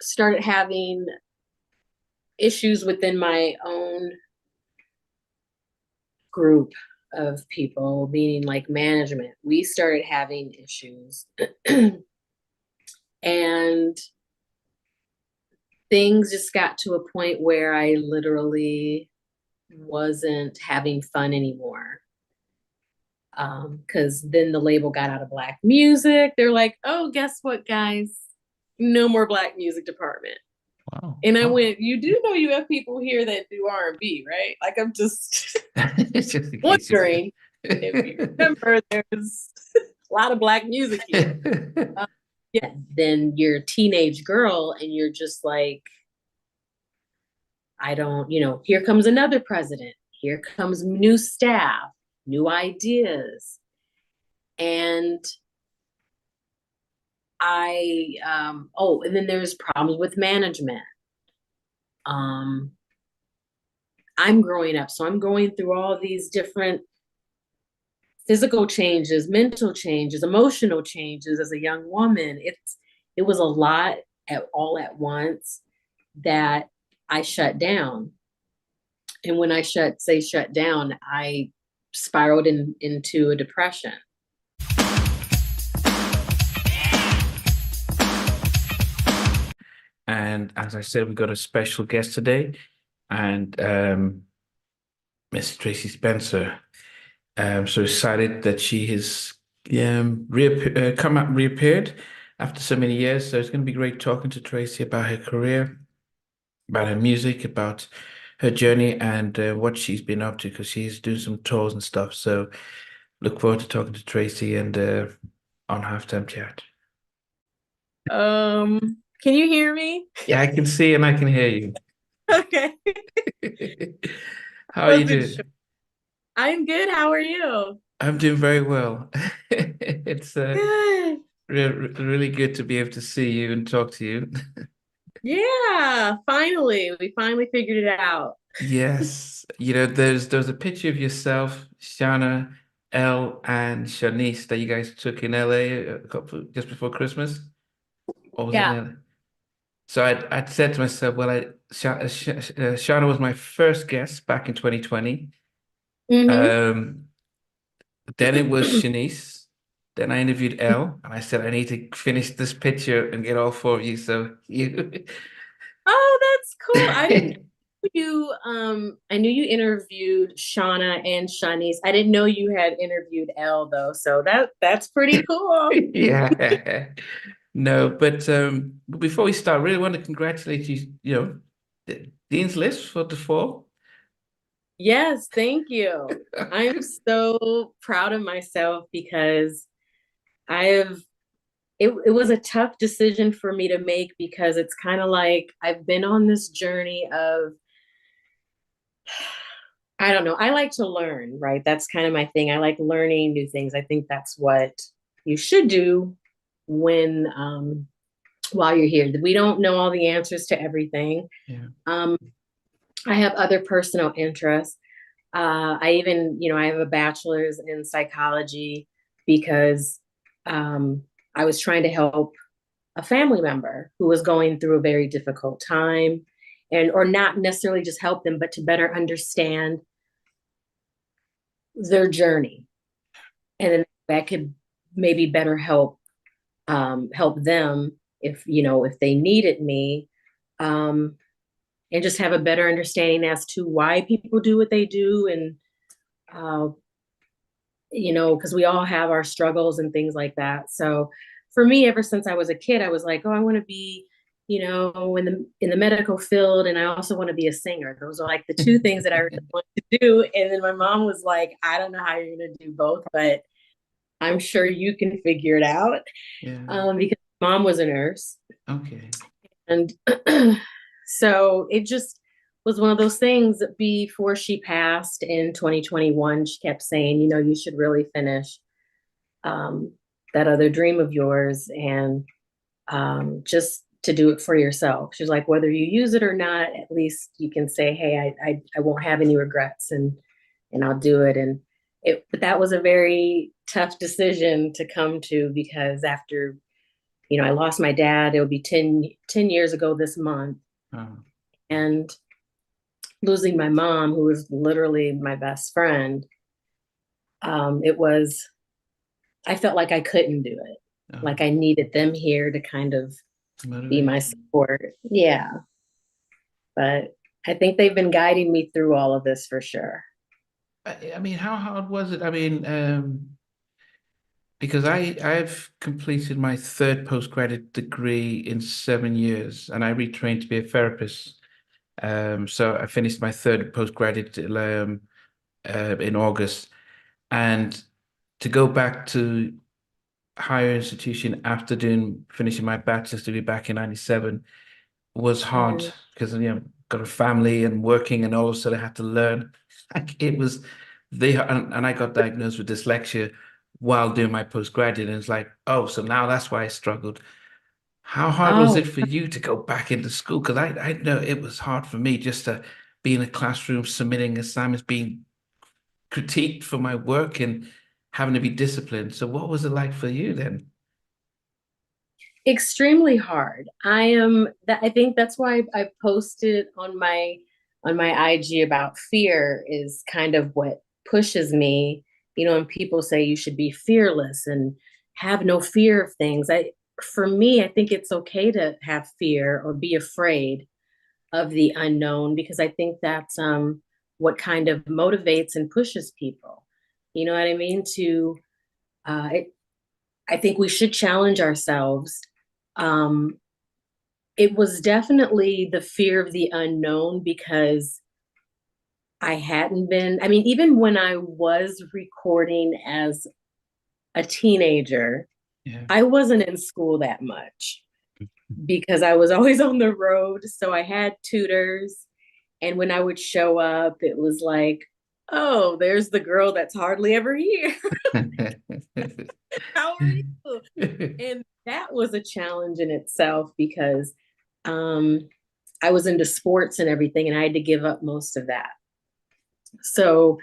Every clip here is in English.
started having issues within my own group of people, meaning like management. We started having issues. And things just got to a point where I literally wasn't having fun anymore. Because then the label got out of black music. They're like, oh, guess what, guys? No more black music department. Wow. And I Oh. went, you do know you have people here that do R&B, right? Like I'm just Just in case you wondering if you remember there's a lot of black music here. forget. Yeah, then you're a teenage girl and you're just like, I don't, here comes another president. Here comes new staff, new ideas. And and then there's problems with management. Um, I'm growing up, so I'm going through all these different physical changes, mental changes, emotional changes as a young woman. It was a lot all at once that I shut down. And when I shut down, I spiraled into a depression. And as I said, we got a special guest today, and Miss Tracie Spencer. So excited that she has reappeared after so many years. So it's going to be great talking to Tracie about her career, about her music, about her journey, and what she's been up to because she's doing some tours and stuff. So look forward to talking to Tracie and on Halftime Chat. Can you hear me? Yeah, I can see and I can hear you. Okay. How are you Wasn't sure. doing? I'm good. How are you? I'm doing very well. It's Good. really good to be able to see you and talk to you. Yeah, finally. We finally figured it out. Yes, you know, there's a picture of yourself, Shana, Elle, and Shanice that you guys took in LA a couple just before Christmas. Or was it in Yeah. LA? So I'd said to myself, well, Shana was my first guest back in 2020. Mm-hmm. Um, then it was Shanice. Then I interviewed Elle, and I said I need to finish this picture and get all four of you. So you, Oh, that's cool. I didn't know you I knew you interviewed Shauna and Shanice. I didn't know you had interviewed Elle though. So that's pretty cool. yeah, no, but before we start, I really want to congratulate you. You know, the Dean's List for the fall. Yes, thank you. I'm so proud of myself because I've it was a tough decision for me to make because it's kind of like I've been on this journey of I don't know. I like to learn, right? That's kind of my thing. I like learning new things. I think that's what you should do when while you're here. We don't know all the answers to everything. Yeah. Um, I have other personal interests. I even, I have a bachelor's in psychology because I was trying to help a family member who was going through a very difficult time, and or not necessarily just help them, but to better understand their journey, and then that could maybe better help them if they needed me, um, and just have a better understanding as to why people do what they do, and uh, because we all have our struggles and things like that. So for me, ever since I was a kid, I was like, oh, I want to be, in the medical field, and I also want to be a singer. Those are like the two things that I really want to do. And then my mom was like, I don't know how you're going to do both, but I'm sure you can figure it out. Yeah. Because mom was a nurse. Okay. And so it just was one of those things that before she passed in 2021, she kept saying, you should really finish um, that other dream of yours, and just to do it for yourself. She's like, whether you use it or not, at least you can say, hey, I won't have any regrets, and I'll do it. But that was a very tough decision to come to because after I lost my dad. It'll be 10 years ago this month. Oh, And losing my mom, who was literally my best friend, it was, I felt like I couldn't do it. oh, Like I needed them here to kind of be my motivation. support. Yeah. But I think they've been guiding me through all of this for sure. I mean, how hard was it? I mean, because I've completed my third postgraduate degree in 7 years, and I retrained to be a therapist. So I finished my third postgraduate in August, and to go back to higher institution after doing finishing my bachelor's degree back in '97 was hard Mm. because got a family and working, and all of a sudden I had to learn. Like it was and I got diagnosed with dyslexia while doing my postgraduate, and it's like, oh, so now that's why I struggled. How hard was Oh, it for you to go back into school? Because I know it was hard for me just to be in a classroom submitting assignments, being critiqued for my work and having to be disciplined. So what was it like for you then? extremely hard. I think that's why I posted on my IG about fear is kind of what pushes me, and people say you should be fearless and have no fear of things. For me, I think it's okay to have fear or be afraid of the unknown because I think that's what kind of motivates and pushes people. You know what I mean? Uh, it, I think we should challenge ourselves. Um, it was definitely the fear of the unknown because I hadn't been, I mean, even when I was recording as a teenager, Yeah. I wasn't in school that much because I was always on the road. So I had tutors. And when I would show up, it was like, oh, there's the girl that's hardly ever here. How are you? And that was a challenge in itself because um, I was into sports and everything, and I had to give up most of that. So,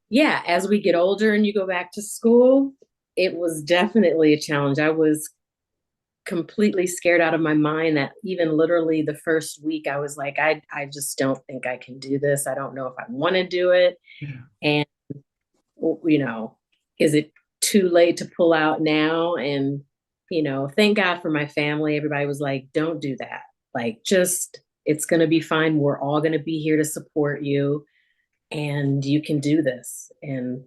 yeah, as we get older and you go back to school, it was definitely a challenge. I was completely scared out of my mind that even literally the first week I was like, I just don't think I can do this. I don't know if I want to do it. Yeah. And you know, is it too late to pull out now? And, thank God for my family. Everybody was like, don't do that. Like, just, it's going to be fine. We're all going to be here to support you and you can do this. And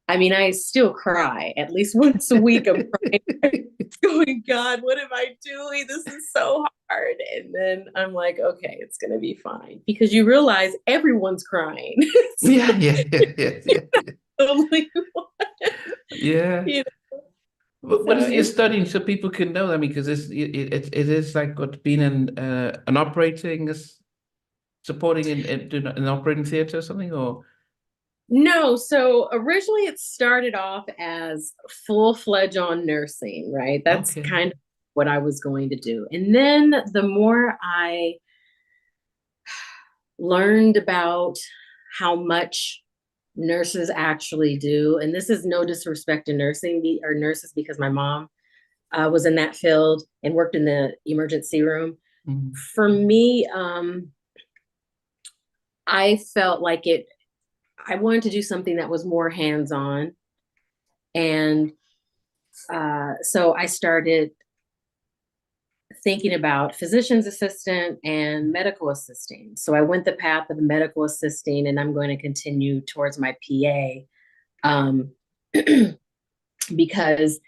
I mean, I still cry at least once a week. I'm crying, going, God, what am I doing? This is so hard. And then I'm like, okay, it's going to be fine because you realize everyone's crying. It's Yeah, yeah, yeah, yeah, yeah, yeah. the only one, Yeah. you What so is it you're it's studying so people can know? I mean, because it is like what being an operating supporting in doing an operating theater or something, or no. So originally it started off as full-fledged on nursing, right? That's okay, kind of what I was going to do. And then the more I learned about how much nurses actually do, and this is no disrespect to nursing or nurses because my mom was in that field and worked in the emergency room. mm, For me, I felt like I wanted to do something that was more hands-on. And so I started thinking about physician's assistant and medical assisting. So I went the path of medical assisting, and I'm going to continue towards my PA um, because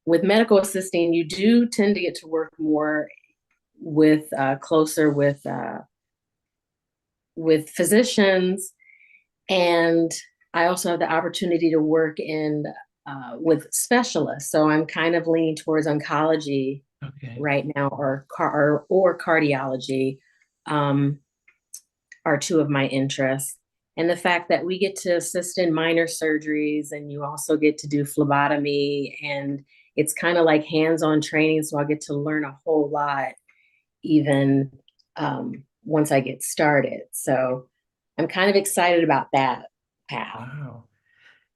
with medical assisting, you do tend to get to work more with closer with physicians, and I also have the opportunity to work in with specialists. So I'm kind of leaning towards oncology okay, right now, or cardiology, um, are two of my interests. And the fact that we get to assist in minor surgeries, and you also get to do phlebotomy, and it's kind of like hands-on training. So I get to learn a whole lot, even once I get started. So I'm kind of excited about that path. wow,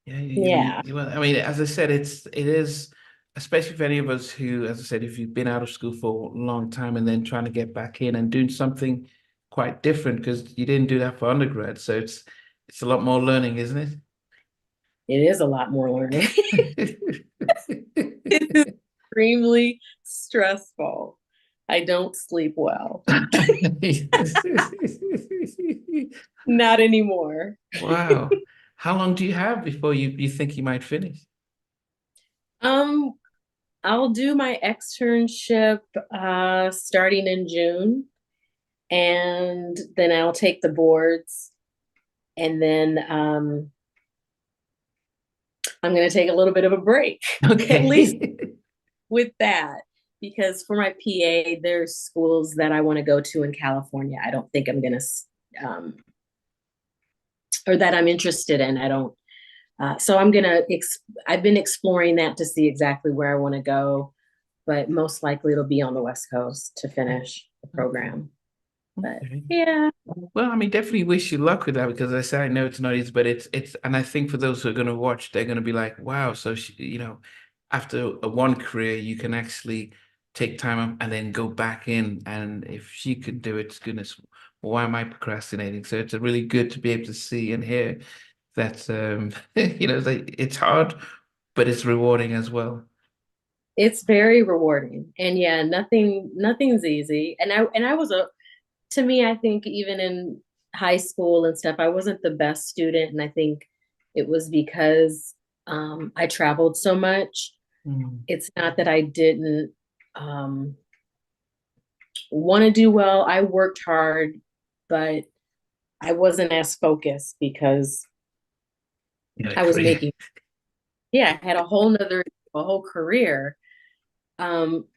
yeah, Yeah. well, I mean, as I said, it is. especially for any of us who, as I said, if you've been out of school for a long time and then trying to get back in and doing something quite different because you didn't do that for undergrad. So it's a lot more learning, isn't It is a lot more learning. it? It is extremely stressful. I don't sleep well. Not anymore. Wow. How long do you have before you think you might finish? Um, I'll do my externship starting in June, and then I'll take the boards, and then I'm going to take a little bit of a break, at least Okay. with that, because for my PA, there's schools that I want to go to in California. I don't think I'm going to, or that I'm interested in. I don't. So I'm gonna. I've been exploring that to see exactly where I want to go, but most likely it'll be on the West Coast to finish the Okay. program. But Okay. yeah, Well, I mean, definitely wish you luck with that because as I say I know it's not easy, but and I think for those who are going to watch, they're going to be like, wow, so after a one career, you can actually take time up and then go back in, and if she could do it, goodness, why am I procrastinating? So it's really good to be able to see and hear that it's hard, but it's rewarding as well. it's very rewarding, and yeah, nothing's easy. And I was a to me, I think even in high school and stuff, I wasn't the best student, and I think it was because I traveled so much. Mm. It's not that I didn't um, want to do well. I worked hard, but I wasn't as focused because Yeah, I was agree. making, yeah, I had a whole career.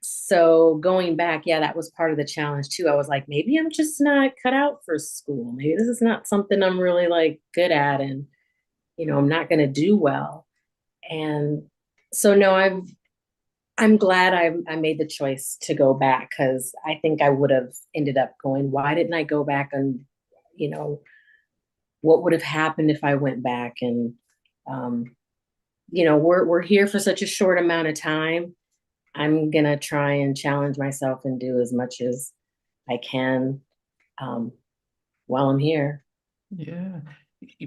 So going back, yeah, that was part of the challenge too. I was like, maybe I'm just not cut out for school. Maybe this is not something I'm really like good at, and I'm not going to do well. And so no, I'm glad I made the choice to go back, because I think I would have ended up going, why didn't I go back? And you know what would have happened if I went back? And um, we're here for such a short amount of time. I'm gonna try and challenge myself and do as much as I can um, while I'm here. Yeah.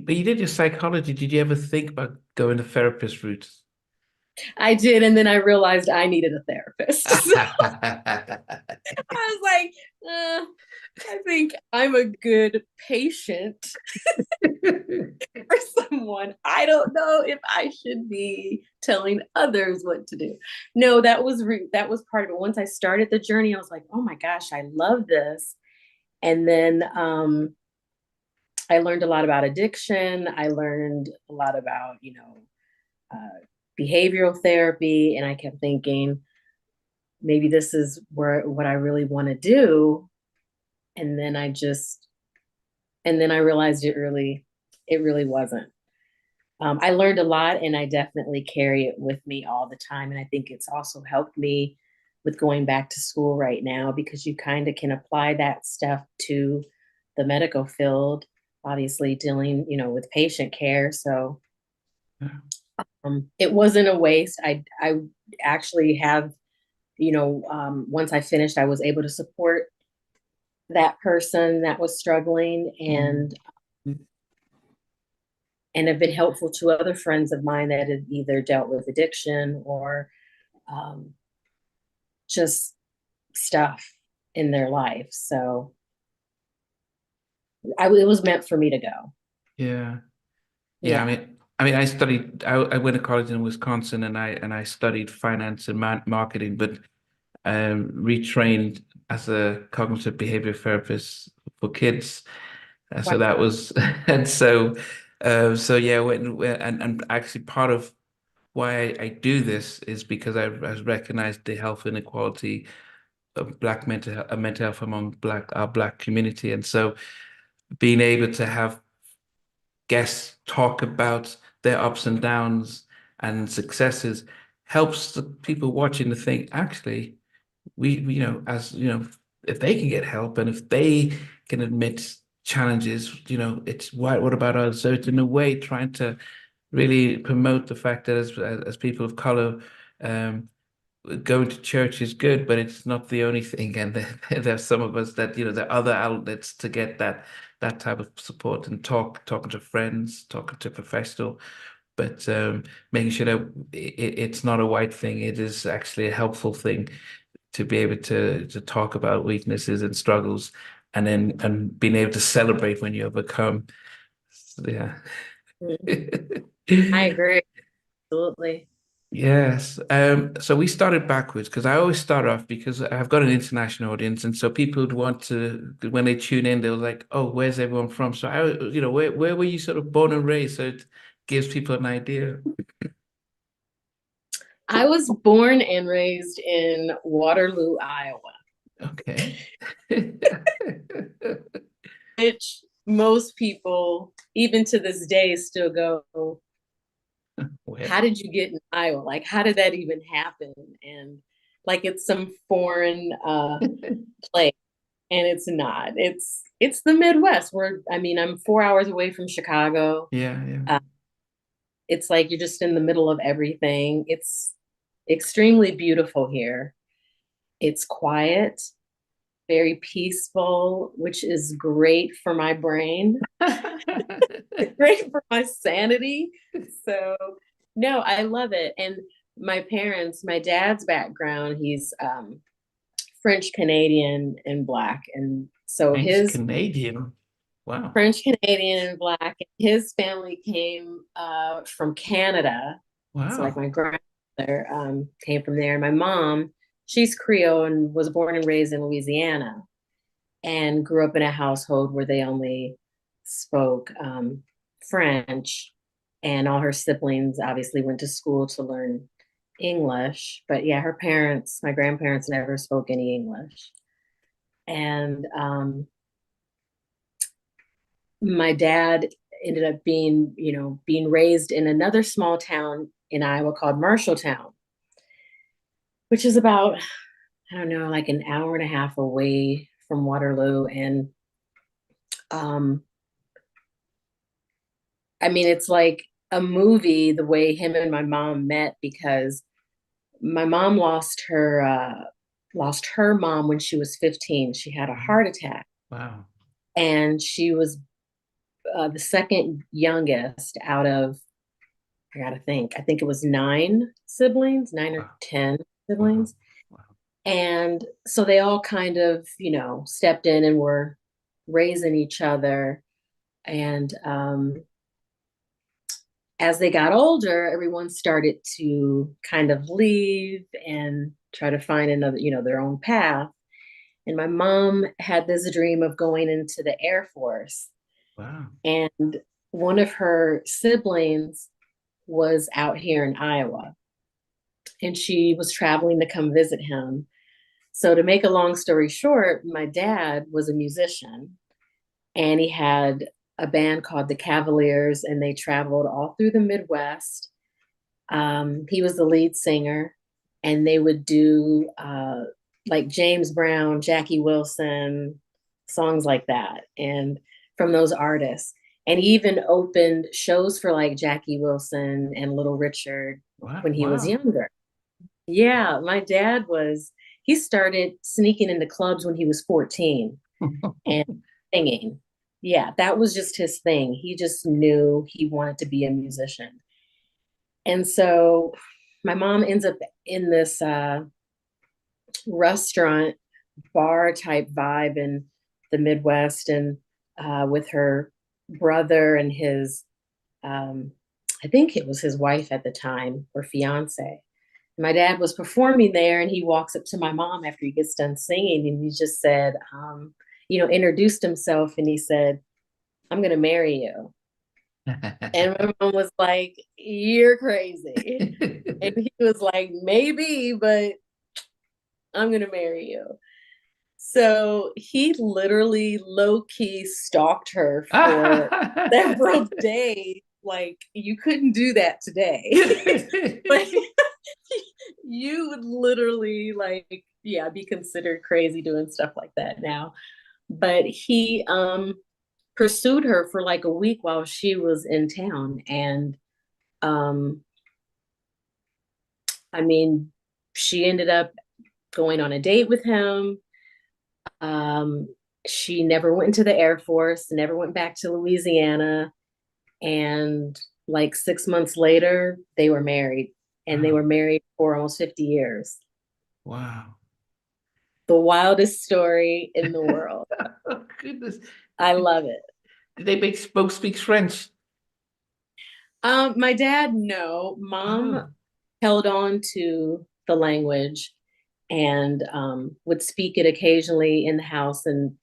But you did your psychology. Did you ever think about going the therapist route? I did, and then I realized I needed a therapist. So I was like, I think I'm a good patient for someone. I don't know if I should be telling others what to do. No, that was part of it. Once I started the journey, I was like, oh my gosh, I love this. And then I learned a lot about addiction. I learned a lot about, uh, behavioral therapy. And I kept thinking, maybe this is what I really want to do. And then I realized it really wasn't. I learned a lot, and I definitely carry it with me all the time. And I think it's also helped me with going back to school right now, because you kind of can apply that stuff to the medical field, obviously dealing, with patient care. So it wasn't a waste. I actually have, once I finished, I was able to support that person that was struggling, Mm. and have been helpful to other friends of mine that have either dealt with addiction or um, just stuff in their life. So it was meant for me to go. Yeah. Yeah, Yeah. I went to college in Wisconsin and I studied finance and marketing, but retrained as a cognitive behavior therapist for kids. Wow. So that was and so yeah, and actually part of why I do this is because I recognized the health inequality of black mental health among our black community, and so being able to have guests talk about their ups and downs and successes helps the people watching to think, actually, as if they can get help and if they can admit challenges, it's what about us? So it's in a way trying to really promote the fact that as people of color, going to church is good, but it's not the only thing. And there's some of us that, there are other outlets to get that type of support and talking to friends, talking to professional, but making sure that it's not a white thing. It is actually a helpful thing to be able to talk about weaknesses and struggles, and then and being able to celebrate when you overcome. So, yeah. Mhm. I agree. Absolutely. Yes. So we started backwards because I always start off because I've got an international audience, and so people would want to when they tune in, they're like, "Oh, where's everyone from?" So where were you sort of born and raised? So it gives people an idea. I was born and raised in Waterloo, Iowa, Okay. which most people, even to this day, still go, how Where? did you get in Iowa? Like, how did that even happen? And like it's some foreign place. And it's not. It's the Midwest. I'm 4 hours away from Chicago. Yeah, yeah. Uh, it's like you're just in the middle of everything. It's extremely beautiful here. It's quiet, very peaceful, which is great for my brain, great for my sanity. So, no, I love it. And my dad's background, he's French Canadian and Black. And so French his Canadian. Wow. French Canadian and Black, his family came from Canada. So, like, Wow. my grandmother came from there. And my mom, she's Creole and was born and raised in Louisiana and grew up in a household where they only spoke French. And all her siblings obviously went to school to learn English. But yeah, her parents, my grandparents, never spoke any English. And my dad ended up being raised in another small town in Iowa called Marshalltown, which is about, I don't know, like an hour and a half away from Waterloo. And um, it's like a movie the way him and my mom met, because my mom lost her mom when she was 15. She had a heart attack, Wow. and she was the second youngest out of, I gotta think, I think it was nine siblings, nine or Wow. 10 Wow. siblings. Wow. And so they all kind of, stepped in and were raising each other. And as they got older, everyone started to kind of leave and try to find another, their own path. And my mom had this dream of going into the Air Force. Wow. And one of her siblings was out here in Iowa, and she was traveling to come visit him. So, to make a long story short, my dad was a musician, and he had a band called the Cavaliers, and they traveled all through the Midwest. He was the lead singer, and they would do like James Brown, Jackie Wilson, songs like that, and from those artists. And he even opened shows for like Jackie Wilson and Little Richard Wow. when he was Wow. younger. Yeah, he started sneaking into clubs when he was 14 and singing. Yeah, that was just his thing. He just knew he wanted to be a musician. And so my mom ends up in this restaurant bar type vibe in the Midwest, and with her brother and um, I think it was his wife at the time, or fiance. My dad was performing there, and he walks up to my mom after he gets done singing, and he just said, introduced himself, and he said, "I'm going to marry you." And my mom was like, "You're crazy." And he was like, "Maybe, but I'm going to marry you." So he literally low key stalked her for several days. Like, you couldn't do that today. But you would literally, like, yeah, be considered crazy doing stuff like that now. But he pursued her for like a week while she was in town. And um I mean, She ended up going on a date with him. Um, she never went into the Air Force, never went back to Louisiana. And like 6 months later, they were married, and they Oh, were married for almost 50 years. wow. The wildest story in the world. Oh, goodness. I Did, love it. did they both speak French? My dad, no. Mom Oh, held on to the language and would speak it occasionally in the house. And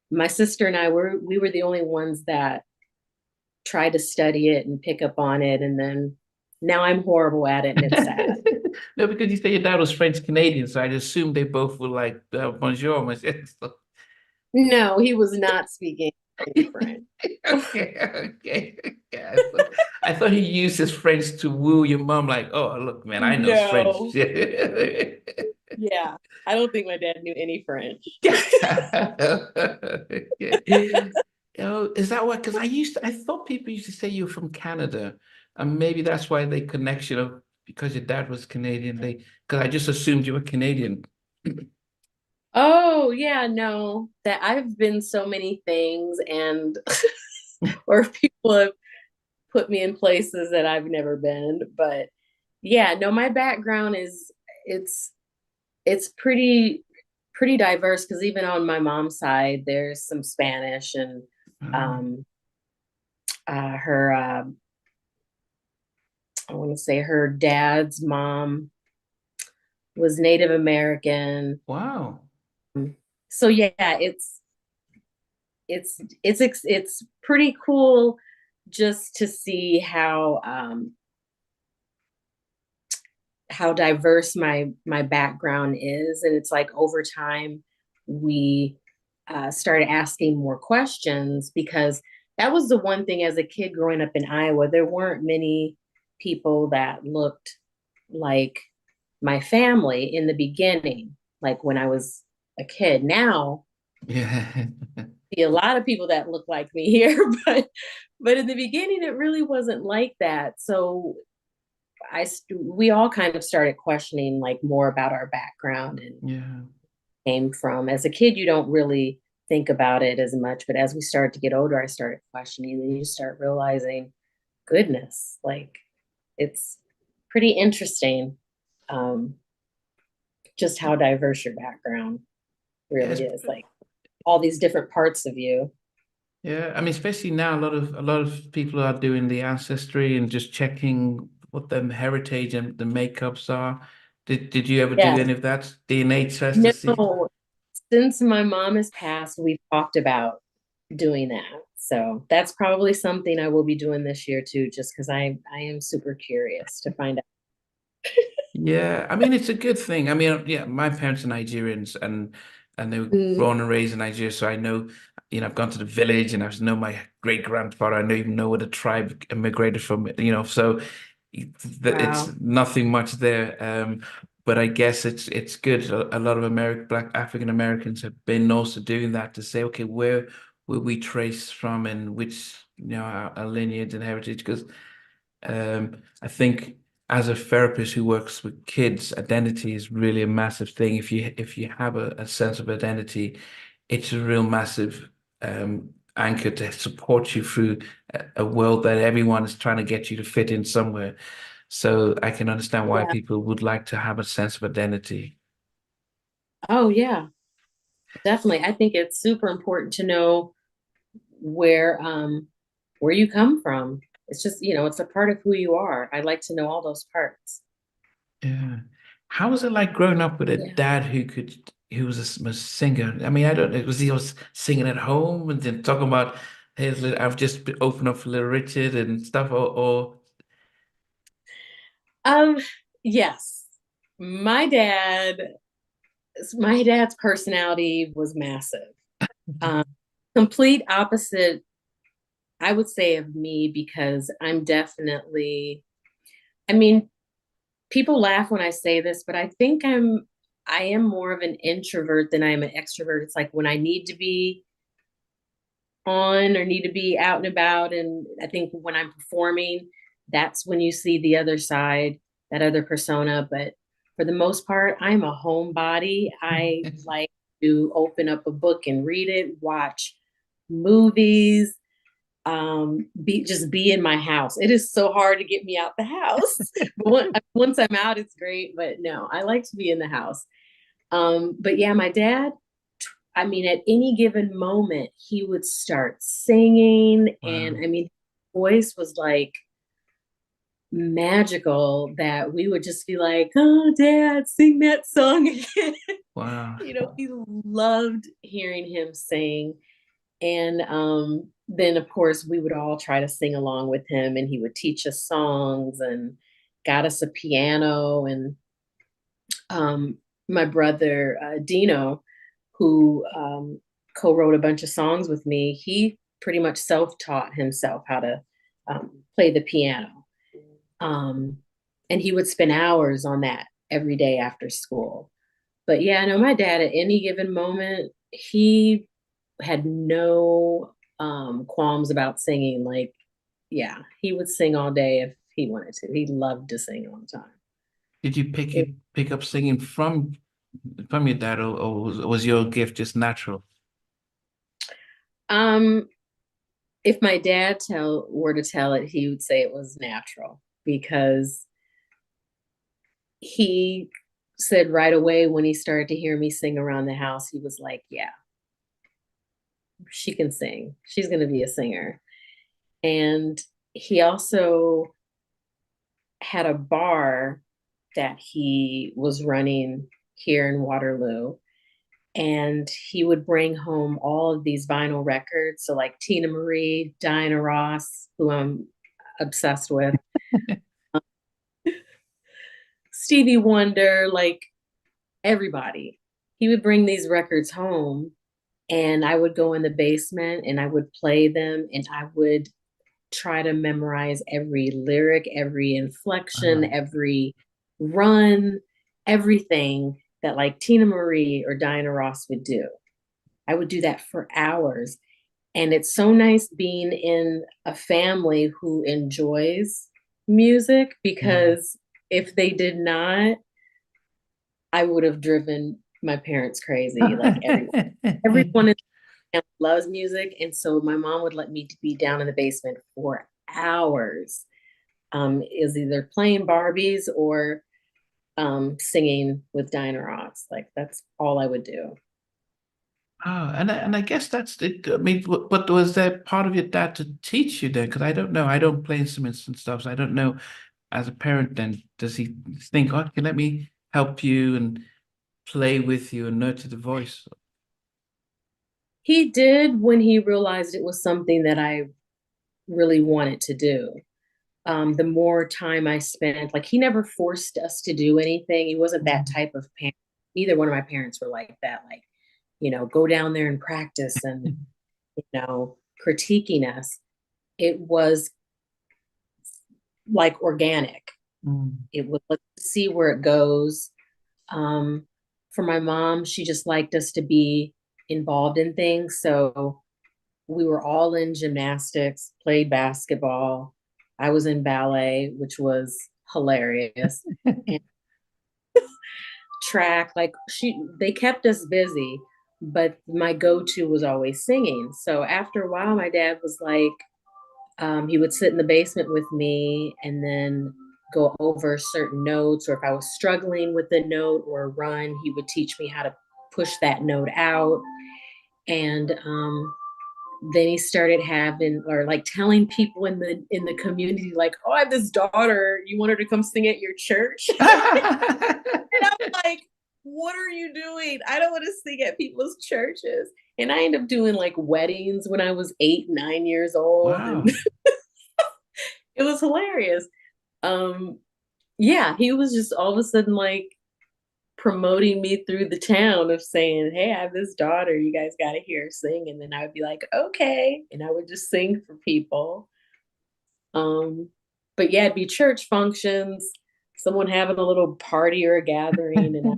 my sister and we were the only ones that tried to study it and pick up on it. And then now I'm horrible at it, and it's sad. no, because you say your dad was French Canadian, so I assumed they both were like bonjour, monsieur. No, he was not speaking any French. Okay, okay. Yeah, I thought he used his French to woo your mom, like, oh, look, man, I know French. No. Yeah. I don't think my dad knew any French. Okay. Oh, is that what? Because I thought people used to say you were from Canada, and maybe that's why they connection of because your dad was Canadian. Because I just assumed you were Canadian. Oh, yeah, no. That I've been so many things, and or people have put me in places that I've never been. But yeah, no, my background is it's it's pretty diverse, because even on my mom's side, there's some Spanish, and Oh, um her I want to say her dad's mom was Native American. wow. So yeah, it's pretty cool just to see how diverse my background is. And it's like over time we started asking more questions, because that was the one thing as a kid growing up in Iowa, there weren't many people that looked like my family in the beginning, like when I was a kid. Now Yeah. see a lot of people that look like me here, but in the beginning it really wasn't like that. So we all kind of started questioning like more about our background and Yeah. came from. As a kid, you don't really think about it as much, but as we started to get older, I started questioning, and you start realizing, goodness, like it's pretty interesting, um, just how diverse your background really Yes. is. Like all these different parts of you. Yeah. I mean, especially now, a lot of people are doing the ancestry and just checking what their heritage and the makeups are. Did you ever do Yes. any of that DNA test to see? No, since my mom has passed, we've talked about doing that. So that's probably something I will be doing this year too, just because I am super curious to find out. Yeah, I mean it's a good thing. I mean, yeah, my parents are Nigerians and they were Mm, born and raised in Nigeria, so I know, I've gone to the village and I know my great grandfather. I know even know where the tribe immigrated from, so it's wow. nothing much there. But I guess it's good. A lot of Black African Americans have been also doing that to say, okay, where will we trace from and which, our lineage and heritage? Because I think as a therapist who works with kids, identity is really a massive thing. If you have a sense of identity, it's a real massive anchor to support you through a world that everyone is trying to get you to fit in somewhere. So I can understand why Yeah. people would like to have a sense of identity. Oh, yeah, definitely. I think it's super important to know where you come from. It's just, it's a part of who you are. I like to know all those parts. Yeah. How was it like growing up with a Yeah. dad who was a singer? I mean, I don't know, was he was singing at home and then talking about I've just opened up for Little Richard and stuff, or Um, yes. My dad, my dad's personality was massive. Um, Complete opposite, I would say, of me, because I mean, people laugh when I say this, but I think I am more of an introvert than I am an extrovert. It's like when I need to be on or need to be out and about, and I think when I'm performing, that's when you see the other side, that other persona. But for the most part, I'm a homebody. I like to open up a book and read it, watch movies, be in my house. It is so hard to get me out the house. But once I'm out, it's great. But no, I like to be in the house. But yeah, my dad, I mean, at any given moment, he would start singing. And Wow. I mean, his voice was like magical that we would just be like, oh, Dad, sing that song again. Wow. We loved hearing him sing. And then, of course, we would all try to sing along with him, and he would teach us songs and got us a piano. And my brother, Dino, who co-wrote a bunch of songs with me, he pretty much self-taught himself how to play the piano. Um, and he would spend hours on that every day after school. But yeah, I know my dad at any given moment, he had no qualms about singing. Like, yeah, he would sing all day if he wanted to. He loved to sing all the time. Did you It, pick up singing from your dad, or was your gift just natural? um, if my dad were to tell it, he would say it was natural because he said right away when he started to hear me sing around the house, he was like, "Yeah, she can sing. She's going to be a singer." And he also had a bar that he was running here in Waterloo. And he would bring home all of these vinyl records. So, like Tina Marie, Diana Ross, who I'm obsessed with, Stevie Wonder, like everybody. He would bring these records home, and I would go in the basement and I would play them, and I would try to memorize every lyric, every inflection, Wow. every run, everything that like Tina Marie or Diana Ross would do. I would do that for hours. And it's so nice being in a family who enjoys music Mm. because if they did not, I would have driven my parents crazy. Like everyone in the family loves music. And so my mom would let me be down in the basement for hours. Is either playing Barbies or singing with Diana Ross. Like that's all I would do. Oh, and I guess that's it. I mean, but was there part of your dad to teach you then? Because I don't know. I don't play instruments and stuff, so I don't know. As a parent, then does he think, "Oh, can let me help you and play with you and nurture the voice"? He did when he realized it was something that I really wanted to do. The more time I spent, like he never forced us to do anything. He wasn't that Mm. type of parent. Neither one of my parents were like that, like, go down there and practice and, critiquing us. It was like organic. Mm. It was let's see where it goes. Um, for my mom, she just liked us to be involved in things. So we were all in gymnastics, played basketball. I was in ballet, which was hilarious. And track, like they kept us busy, but my go-to was always singing. So after a while, my dad was like, he would sit in the basement with me and then go over certain notes, or if I was struggling with a note or a run, he would teach me how to push that note out. And then he started having or like telling people in the community, like, oh, I have this daughter, you want her to come sing at your church? And I'm like, what are you doing? I don't want to sing at people's churches. And I ended up doing like weddings when I was 8, 9 years old. And Wow. it was hilarious. Um, yeah, he was just all of a sudden like promoting me through the town of saying, hey, I have this daughter, you guys got to hear her sing. And then I would be like, okay. And I would just sing for people. Um, but yeah, it'd be church functions, someone having a little party or a gathering, and I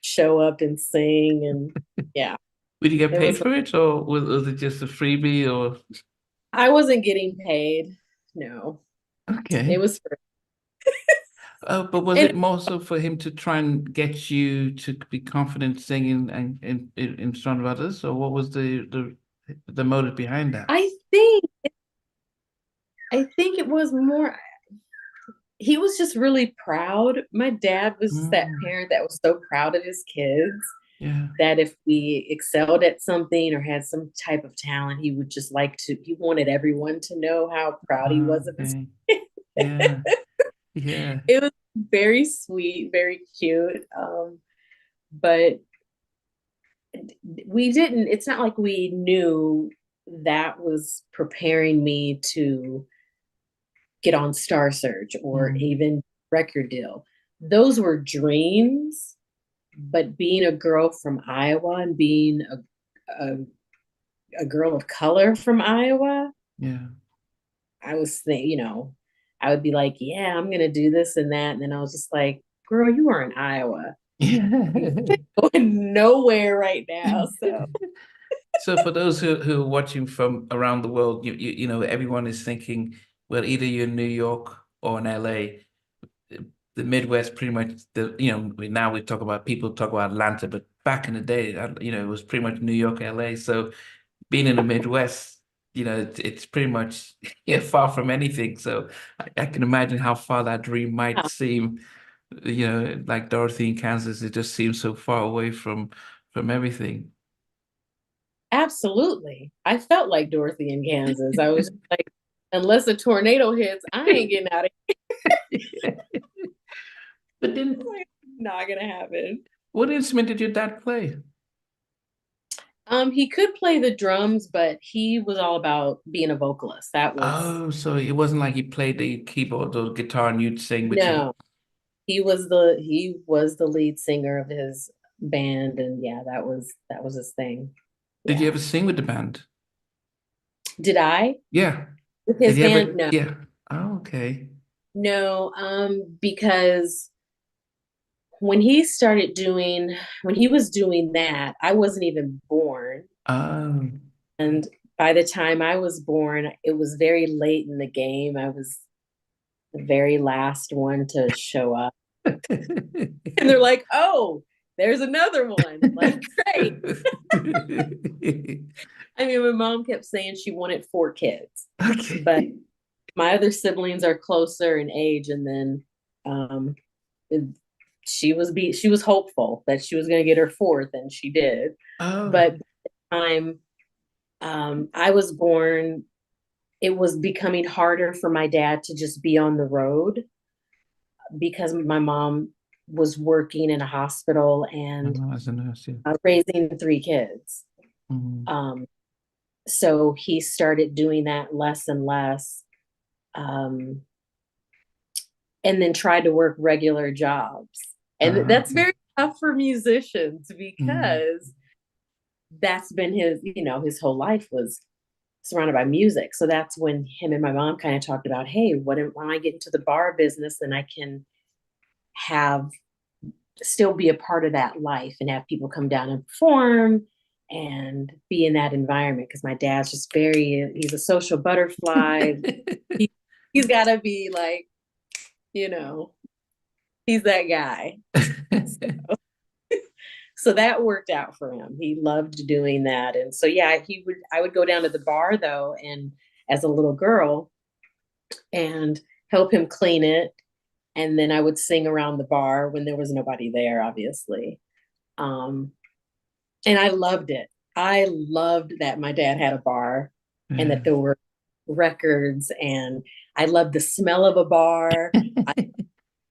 show up and sing. And yeah, Would you get it paid was, for it, or was it just a freebie? Or I wasn't getting paid. No, it okay, was free. Oh, but was And it more so for him to try and get you to be confident singing and in front of others, or what was the motive behind that? I think I think it was more, he was just really proud. My dad was just that Mm, parent that was so proud of his kids yeah. that if we excelled at something or had some type of talent, he would just like to, he wanted everyone to know how proud he was of his. Okay. Yeah. Yeah. It was very sweet, very cute. But we didn't, it's not like we knew that was preparing me to get on Star Search or Mm, even record deal. Those were dreams, but being a girl from Iowa and being a, a girl of color from Iowa, yeah. I was thinking, I would be like, yeah, I'm gonna do this and that. And then I was just like, girl, you are in Iowa. You Yeah. ain't going nowhere right now. So So for those who are watching from around the world, you know, everyone is thinking, well, either you're in New York or in LA. The Midwest pretty much now we talk about people talk about Atlanta, but back in the day, it was pretty much New York, LA. So being in the Midwest, it's pretty much yeah, far from anything. So I can imagine how far that dream might yeah, seem. Like Dorothy in Kansas, it just seems so far away from everything. absolutely. I felt like Dorothy in Kansas. I was like, unless a tornado hits, I ain't getting out of But then, here. Not gonna happen. what instrument did your dad play? He could play the drums, but he was all about being a vocalist. That was Oh, so it wasn't like he played the keyboard or guitar and you'd sing with him. no. He was the lead singer of his band, and yeah, that was his thing. Did you Yeah. ever sing with the band? Did I Yeah. with Did his you band? ever? No, Yeah. Oh, okay. no. Because when he was doing that, I wasn't even born, Oh. and by the time I was born, it was very late in the game. I was the very last one to show up. And they're like, oh, there's another one. Like, great. I mean, my mom kept saying she wanted four kids, but Okay. my other siblings are closer in age. And then um, she was hopeful that she was going to get her fourth, and she did. Oh. But by the time I was born, it was becoming harder for my dad to just be on the road because my mom was working in a hospital and Oh, as a nurse, yeah. raising three kids. Mhm. Um, so he started doing that less and less, um, and then tried to work regular jobs. And Ah, that's okay. very tough for musicians Mhm. because that's been his whole life was surrounded by music. So that's when him and my mom kind of talked about, hey, when I get into the bar business, then I can have still be a part of that life and have people come down and perform and be in that environment because my dad's just he's a social butterfly. he, he's got to be like, you know he's that guy. So that worked out for him. He loved doing that. And so yeah, I would go down to the bar though, and as a little girl, and help him clean it, and then I would sing around the bar when there was nobody there, obviously. um and I loved it. I loved that my dad had a bar and that Yeah. there were records, and I loved the smell of a bar. I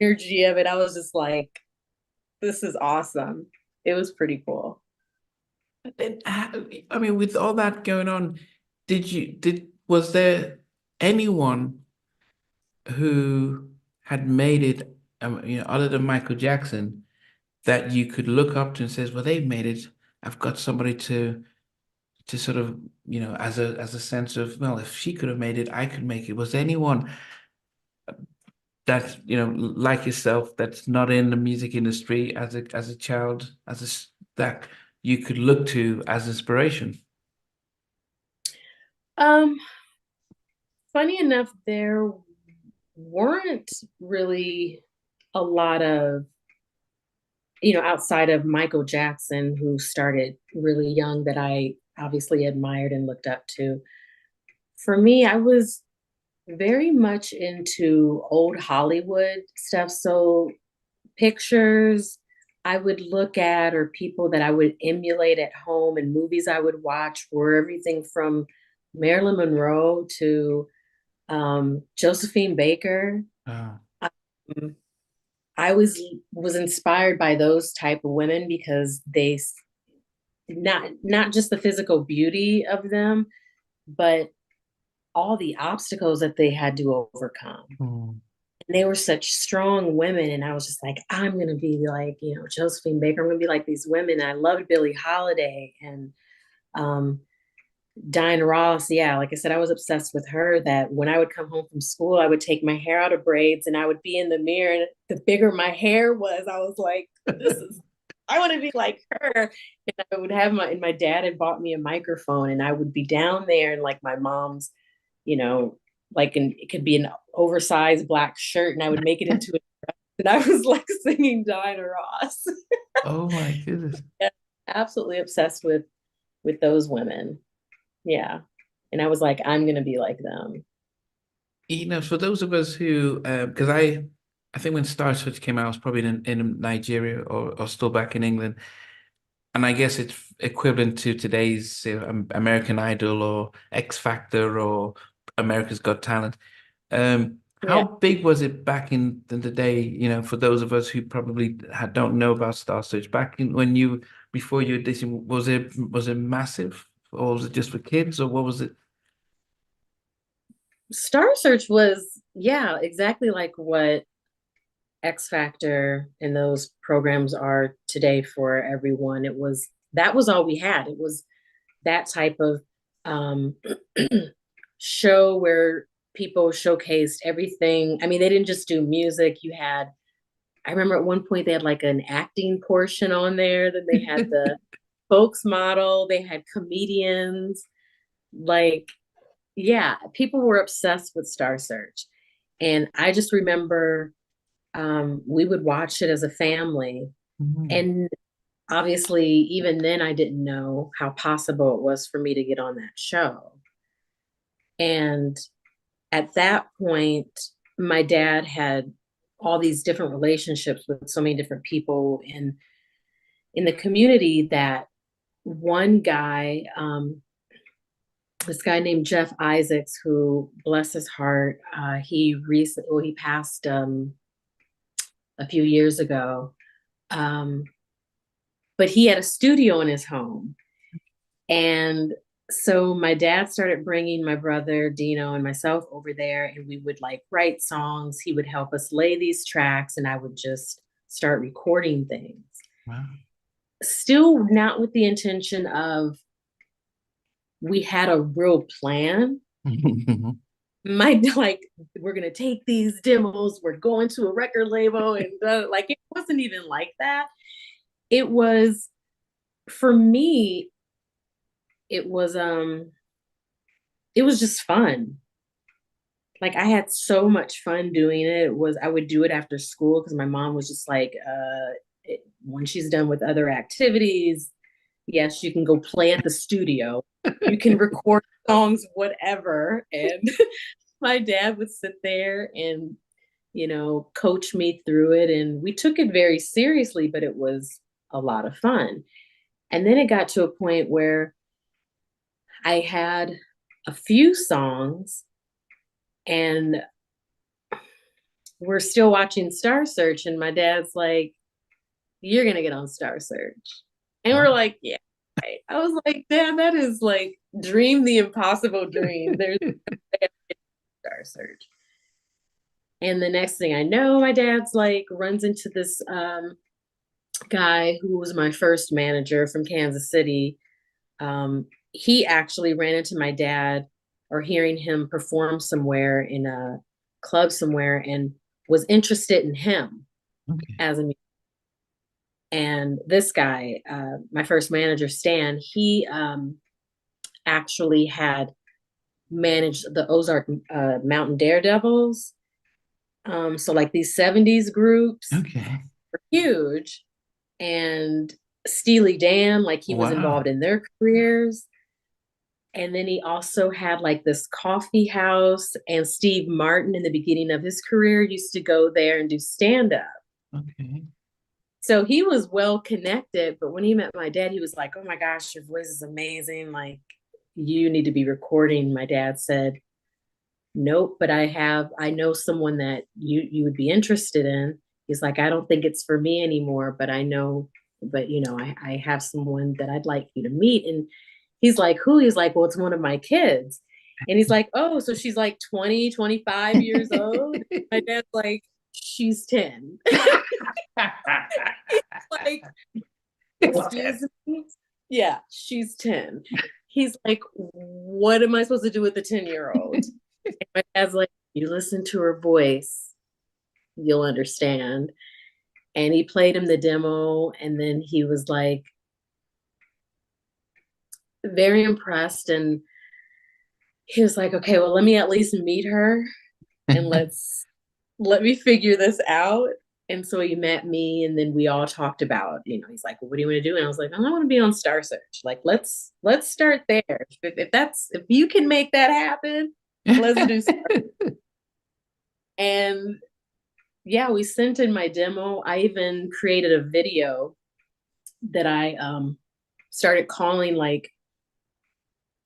energy of it. I was just like, this is awesome. It was pretty cool. But then, I mean, with all that going on, was there anyone who had made it, other than Michael Jackson, that you could look up to and says, well, they've made it. I've got somebody to sort of, as a sense of, well, if she could have made it, I could make it. Was there anyone that's, like yourself, that's not in the music industry as a child, that you could look to as inspiration? um Funny enough, there weren't really a lot of, outside of Michael Jackson, who started really young, that I obviously admired and looked up to. For me, I was very much into old Hollywood stuff. So pictures I would look at, or people that I would emulate at home, and movies I would watch, were everything from Marilyn Monroe to Josephine Baker. Oh. Um, I was inspired by those type of women because not just the physical beauty of them, but all the obstacles that they had to overcome. Mm. And they were such strong women, and I was just like, I'm gonna be like, Josephine Baker. I'm gonna be like these women. And I loved Billie Holiday and um, Diana Ross. Yeah, like I said, I was obsessed with her. That when I would come home from school, I would take my hair out of braids and I would be in the mirror. And the bigger my hair was, I was like, I want to be like her. And I would have and my dad had bought me a microphone, and I would be down there in like my mom's, you know, it could be an oversized black shirt, and I would make it into a dress. And I was like singing Diana Ross. Oh my goodness. Yeah, absolutely obsessed with those women. Yeah. And I was like, I'm gonna be like them. For those of us who, because I think when Star Search came out, I was probably in Nigeria or still back in England, and I guess it's equivalent to today's American Idol or X Factor or America's Got Talent. How Yeah. big was it back in the day? For those of us who probably don't know about Star Search, back in when you before you audition, was it massive, or was it just for kids, or what was it? Star Search was, yeah, exactly like what X Factor and those programs are today for everyone. That was all we had. It was that type of um, show where people showcased everything. I mean, they didn't just do music. I remember at one point they had like an acting portion on there. Then they had the folks model, they had comedians. Like, yeah, people were obsessed with Star Search. And I just remember we would watch it as a family. Mhm. And obviously, even then, I didn't know how possible it was for me to get on that show. And at that point, my dad had all these different relationships with so many different people in the community, that one guy, this guy named Jeff Isaacs, who, bless his heart, he passed a few years ago. Um, but he had a studio in his home. And so my dad started bringing my brother Dino and myself over there, and we would like write songs. He would help us lay these tracks, and I would just start recording things. Wow. Still not with the intention of we had a real plan. My like, we're gonna take these demos, we're going to a record label, and like it wasn't even like that. It was, for me, it was it was just fun. Like I had so much fun doing it. I would do it after school because my mom was just like, when she's done with other activities, yes, you can go play at the studio. You can record songs, whatever. And my dad would sit there and, coach me through it. And we took it very seriously, but it was a lot of fun. And then it got to a point where I had a few songs, and we're still watching Star Search, and my dad's like, "You're gonna get on Star Search," and we're Wow. like, "Yeah." Right. I was like, "Dad, that is like dream the impossible dream." There's Star Search, and the next thing I know, my dad's like runs into this guy who was my first manager from Kansas City. He actually ran into my dad, or hearing him perform somewhere in a club somewhere, and was interested in him Okay. as a. And this guy, my first manager, Stan, he actually had managed the Ozark Mountain Daredevils. So like these 70s groups Okay. were huge. And Steely Dan, like he was involved Wow. in their careers. And then he also had like this coffee house, and Steve Martin in the beginning of his career used to go there and do stand up. Okay. So he was well connected, but when he met my dad, he was like, "Oh my gosh, your voice is amazing. Like you need to be recording." My dad said, "Nope, but I know someone that you would be interested in." He's like, "I don't think it's for me anymore, but I know, but I have someone that I'd like you to meet." And he's like, "Who?" He's like, "Well, it's one of my kids." And he's like, "Oh, so she's like 20, 25 years old?" My dad's like, "She's 10." Like, It's dead. excuse me? Yeah, she's 10. He's like, "What am I supposed to do with the 10-year-old?" And my dad's like, "You listen to her voice, you'll understand." And he played him the demo, and then he was like very impressed. And he was like, "Okay, well, let me at least meet her and let me figure this out." And so he met me, and then we all talked about, he's like, "Well, what do you want to do?" And I was like, "I want to be on Star Search. Like, let's start there. If you can make that happen, let's do." And yeah, we sent in my demo. I even created a video that I started calling like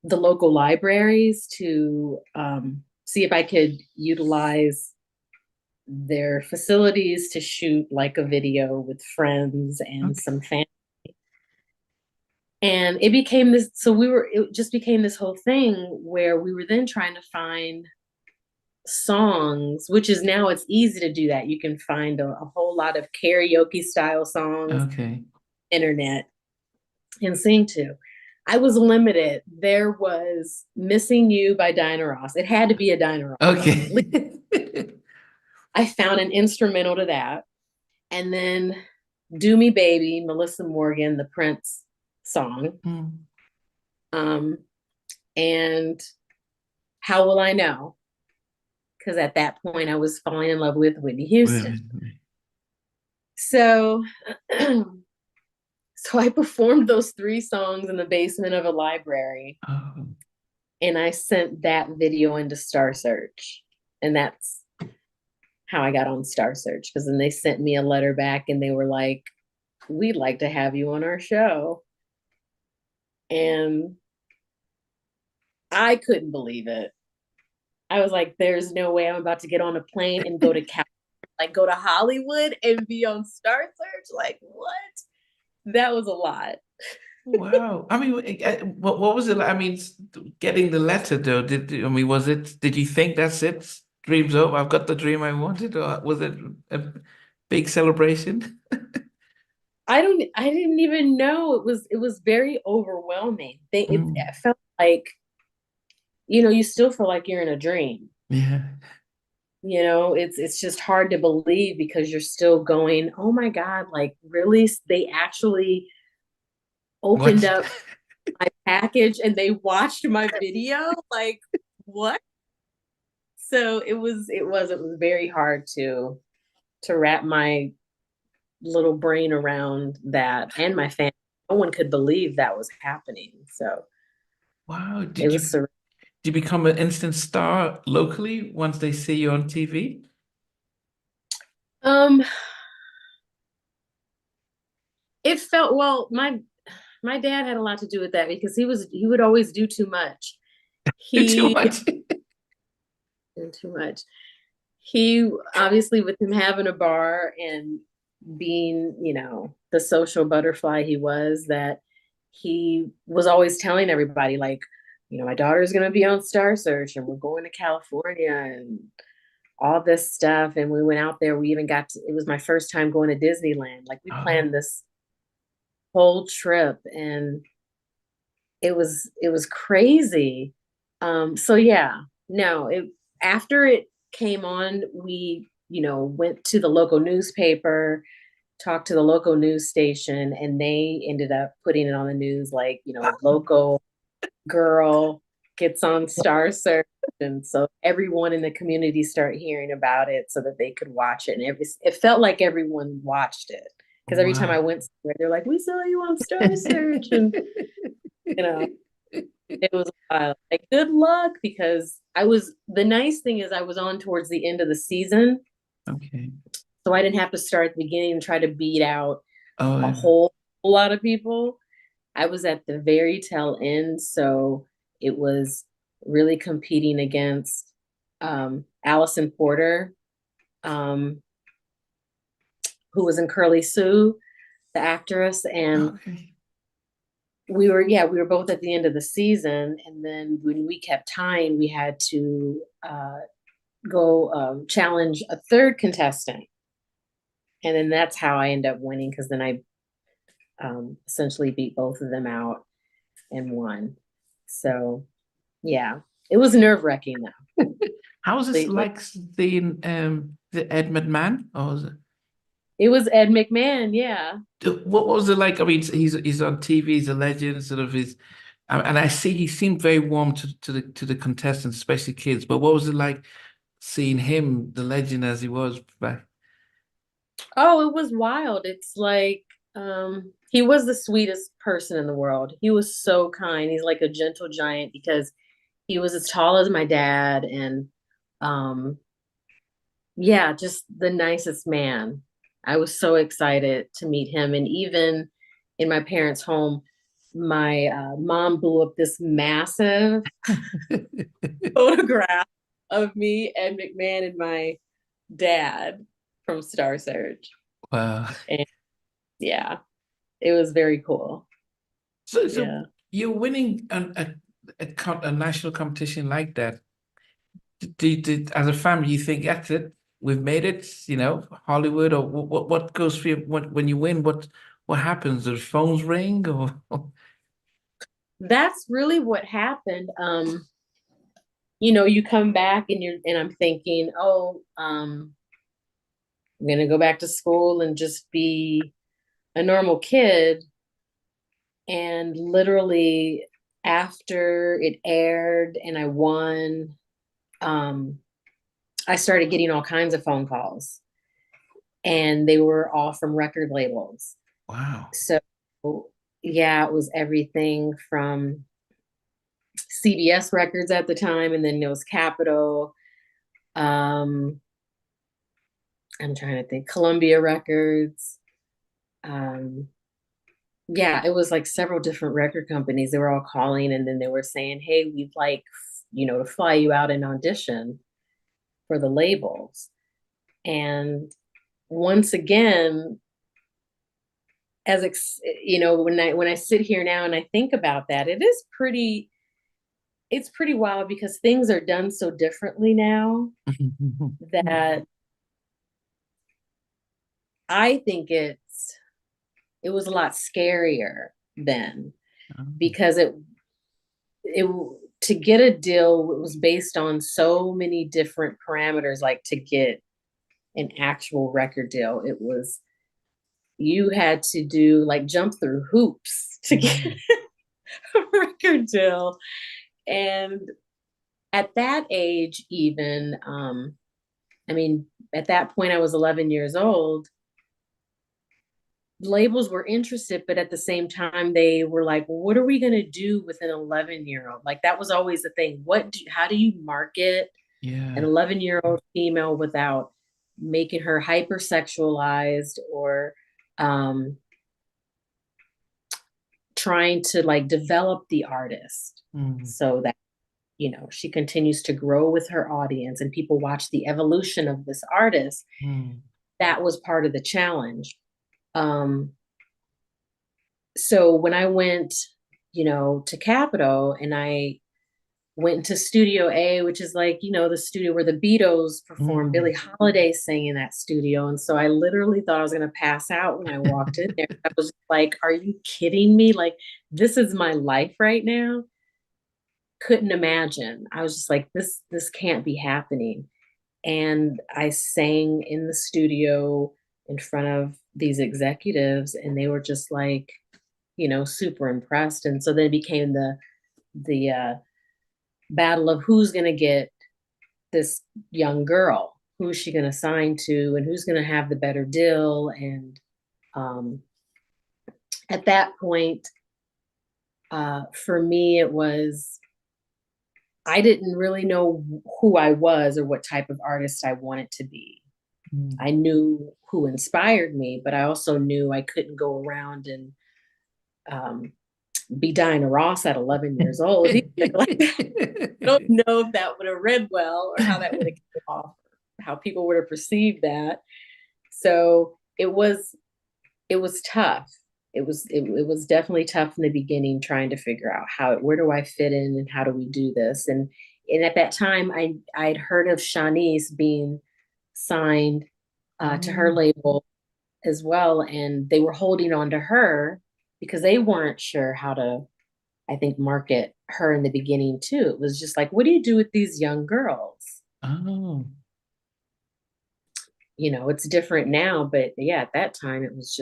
the local libraries to see if I could utilize their facilities to shoot like a video with friends and Okay. some fans. And it became this, so it just became this whole thing where we were then trying to find songs, which is now it's easy to do that. You can find a whole lot of karaoke style songs, Okay. internet, and sing to. I was limited. There was Missing You by Diana Ross. It had to be a Diana Ross song. Okay. I found an instrumental to that. And then Do Me Baby, Melissa Morgan, the Prince song. Mm. Um, and How Will I Know? Because at that point I was falling in love with Whitney Houston. So so I performed those three songs in the basement of a library, Oh, and I sent that video into Star Search. And that's how I got on Star Search, because then they sent me a letter back and they were like, "We'd like to have you on our show." And I couldn't believe it. I was like, "There's no way I'm about to get on a plane and go to like go to Hollywood and be on Star Search. Like, what?" That was a lot. wow. I mean, what was it like? I mean, getting the letter though, I mean, did you think that's it? Dream's over. I've got the dream I wanted, or was it a big celebration? I didn't even know. It was very overwhelming. Mm. It felt like, you still feel like you're in a dream. Yeah. It's just hard to believe because you're still going, "Oh my God, like really?" They actually opened What? up my package and they watched my video. Like, what? So it was very hard to wrap my little brain around that, and my family. No one could believe that was happening. So Wow. it Did was you become an instant star locally once they see you on TV? um it felt, well, my dad had a lot to do with that because he would always do too much. Too He much. did too much. He obviously, with him having a bar and being, the social butterfly he was, that he was always telling everybody, like, "My daughter's going to be on Star Search and we're going to California and all this stuff." And we went out there. We even it was my first time going to Disneyland. Like, we Oh, planned this whole trip, and it was crazy. So yeah, no, after it came on, we, went to the local newspaper, talked to the local news station, and they ended up putting it on the news, like, local girl gets on Star Search, and so everyone in the community start hearing about it so that they could watch it. And it felt like everyone watched it because every time I Wow. went somewhere, they're like, "We saw you on Star Search," and you know, it was wild. Like, good luck because I was. The nice thing is I was on towards the end of the season, Okay. so I didn't have to start at the beginning and try to beat out Oh, a yeah. whole lot of people. I was at the very tail end, so it was really competing against Allison Porter, um, who was in Curly Sue, the actress, and Okay. we were both at the end of the season, and then when we kept tying, we had to go challenge a third contestant, and then that's how I ended up winning because then I essentially beat both of them out and won. So yeah, it was nerve wracking though. How was this Like, like seeing the Ed McMahon? Or was it? it was Ed McMahon, yeah. What was it like? I mean, he's on TV, he's a legend, sort of his, and I see he seemed very warm to the contestants, especially kids. But what was it like seeing him, the legend as he was back? Oh, it was wild. It's like he was the sweetest person in the world. He was so kind. He's like a gentle giant because he was as tall as my dad and um yeah, just the nicest man. I was so excited to meet him. And even in my parents' home, my mom blew up this massive photograph of me and McMahon and my dad from Star Search. Wow. And yeah, it was very cool. So Yeah. you're winning a national competition like that. As a family, you think that's it, we've made it, Hollywood, or what goes for you when you win? What happens? Do the phones ring or? That's really what happened. You come back and I'm thinking, oh, I'm gonna go back to school and just be a normal kid. And literally after it aired and I won, um, I started getting all kinds of phone calls, and they were all from record labels. Wow. So yeah, it was everything from CBS Records at the time, and then there was Capitol. Um, I'm trying to think, Columbia Records. Um, yeah, it was like several different record companies. They were all calling, and then they were saying, "Hey, we'd like, to fly you out and audition for the labels." And once again, when I sit here now and I think about that, it's pretty wild because things are done so differently now that I think it was a lot scarier then because it to get a deal was based on so many different parameters. Like, to get an actual record deal, it was you had to do like jump through hoops to get Mm. a record deal. And at that age, even I mean, at that point I was 11 years old. Labels were interested, but at the same time they were like, well, what are we going to do with an 11-year-old? Like, that was always the thing. How do you market an Yeah. 11-year-old female without making her hypersexualized or um trying to like develop the artist Mm. so that she continues to grow with her audience and people watch the evolution of this artist. Mm. That was part of the challenge. um so when I went to Capitol, and I went into Studio A, which is like, the studio where the Beatles performed. Mm. Billie Holiday sang in that studio. And so I literally thought I was going to pass out when I walked in there. I was like, are you kidding me? Like, this is my life right now. Couldn't imagine. I was just like, this can't be happening. And I sang in the studio in front of these executives, and they were just like, super impressed. And so then it became the battle of who's going to get this young girl, who's she going to sign to, and who's going to have the better deal. And um, at that point, for me, it was I didn't really know who I was or what type of artist I wanted to be. Mm. I knew who inspired me, but I also knew I couldn't go around and um, be Diana Ross at 11 years old. Like, I don't know if that would have read well or how that would have come off, how people would have perceived that. So it was tough. It was definitely tough in the beginning trying to figure out where do I fit in and how do we do this. And at that time I'd heard of Shanice being signed to her Oh, label as well, and they were holding on to her because they weren't sure how to, I think, market her in the beginning too. It was just like, what do you do with these young girls? oh, It's different now, but yeah, at that time it was,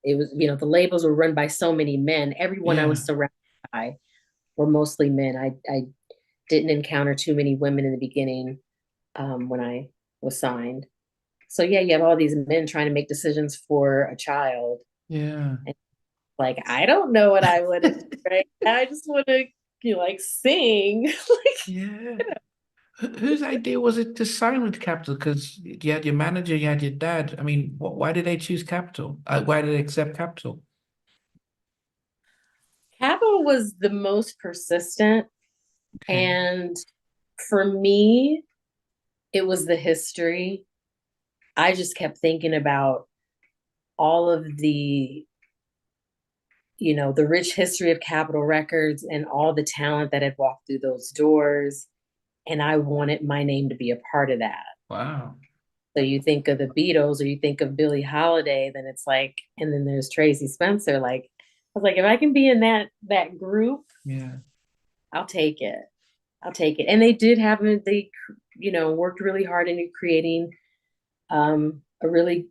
the labels were run by so many men. Everyone I yeah, was surrounded by were mostly men. I didn't encounter too many women in the beginning when I was signed. So yeah, you have all these men trying to make decisions for a child. yeah. And like, I don't know what I would have, right? I just want to, like sing. Like, Yeah. Whose idea was it to sign with Capital? Because you had your manager, you had your dad. I mean, why did they choose Capital? Why did they accept Capital? Capital was the most persistent. Okay. And for me, it was the history. I just kept thinking about all of the rich history of Capitol Records and all the talent that had walked through those doors. And I wanted my name to be a part of that. Wow. So you think of the Beatles or you think of Billie Holiday, then it's like, and then there's Tracie Spencer. Like, I was like, if I can be in that group, Yeah. I'll take it. I'll take it. And they did have they, worked really hard into creating a really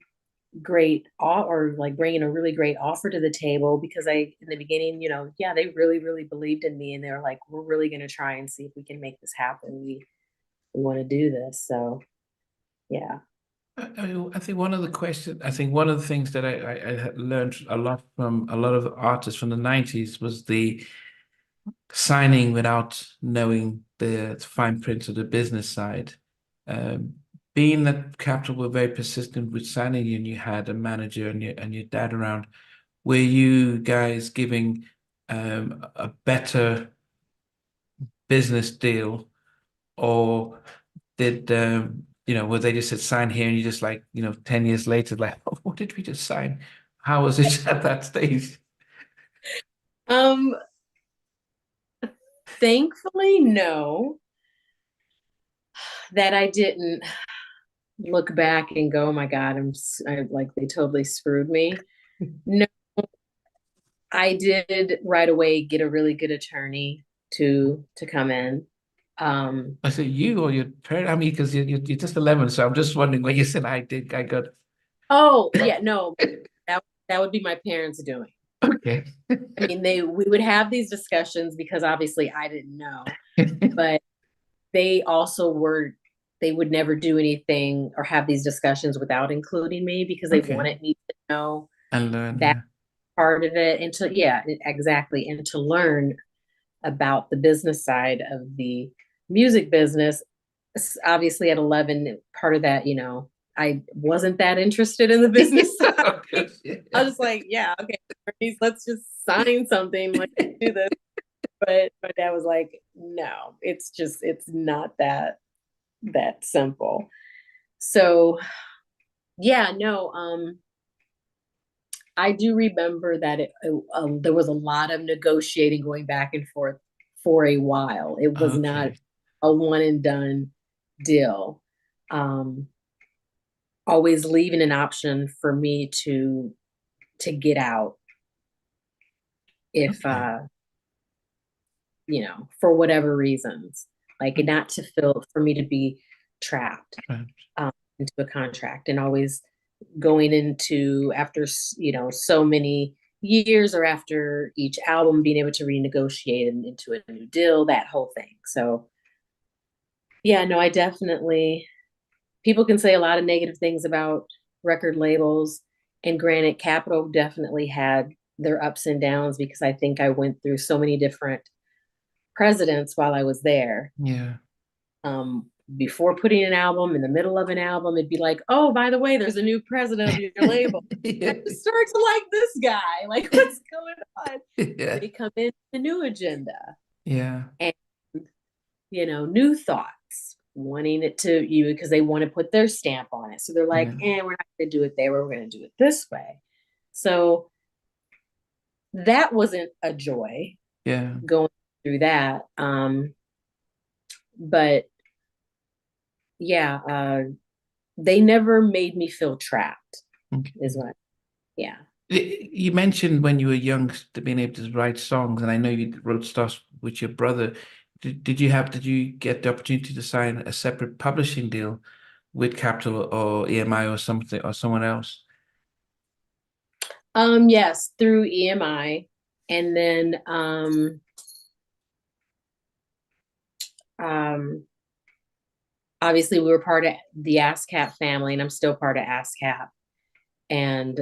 great or like bringing a really great offer to the table because in the beginning, yeah, they really, really believed in me and they were like, we're really going to try and see if we can make this happen. We want to do this. So, yeah. I think I think one of the things that I had learned a lot from a lot of artists from the 90s was the signing without knowing the fine print of the business side. Um, Being that Capital were very persistent with signing you and you had a manager and your dad around, were you guys giving a better business deal, or did were they just said sign here and you just like 10 years later like, oh, what did we just sign? How was it at that stage? Um, Thankfully, no, that I didn't look back and go, oh my God, I like they totally screwed me. No, I did right away get a really good attorney to come in. Um, I said you or your parent? I mean, because you're just 11, so I'm just wondering when you said I got oh yeah, no, that would be my parents doing. okay. I mean, we would have these discussions because obviously I didn't know, but they also they would never do anything or have these discussions without including me because they Okay. wanted me to know And learn, that yeah. part of it and yeah, exactly. And to learn about the business side of the music business. Obviously, at 11, part of that, I wasn't that interested in the business side. Okay, I yeah. was just like, yeah, okay, let's just sign something, like do this. But my dad was like, no, it's not that simple. So yeah, no, I do remember that there was a lot of negotiating going back and forth for a while. It was not Okay. a one and done deal. Um, Always leaving an option for me to get out if Okay. for whatever reasons, like not to feel for me to be trapped Right. into a contract, and always going into after so many years or after each album, being able to renegotiate into a new deal, that whole thing. So yeah, no, I definitely, people can say a lot of negative things about record labels. And granted, Capitol definitely had their ups and downs because I think I went through so many different presidents while I was there. Yeah. Before putting an album, in the middle of an album, it'd be like, oh, by the way, there's a new president of your label. I Yeah. start to like this guy. Like, what's going on? Yeah. They come in with a new agenda Yeah. and, new thoughts, wanting it to you because they want to put their stamp on it. So they're like, Yeah. we're not going to do it there. We're going to do it this way. So that wasn't a joy Yeah. going through that. But yeah, they never made me feel trapped, is Okay. what, yeah. You mentioned when you were young to being able to write songs, and I know you wrote stuff with your brother. Did you get the opportunity to sign a separate publishing deal with Capital or EMI or something or someone else? Yes, through EMI. And then um obviously we were part of the ASCAP family, and I'm still part of ASCAP. And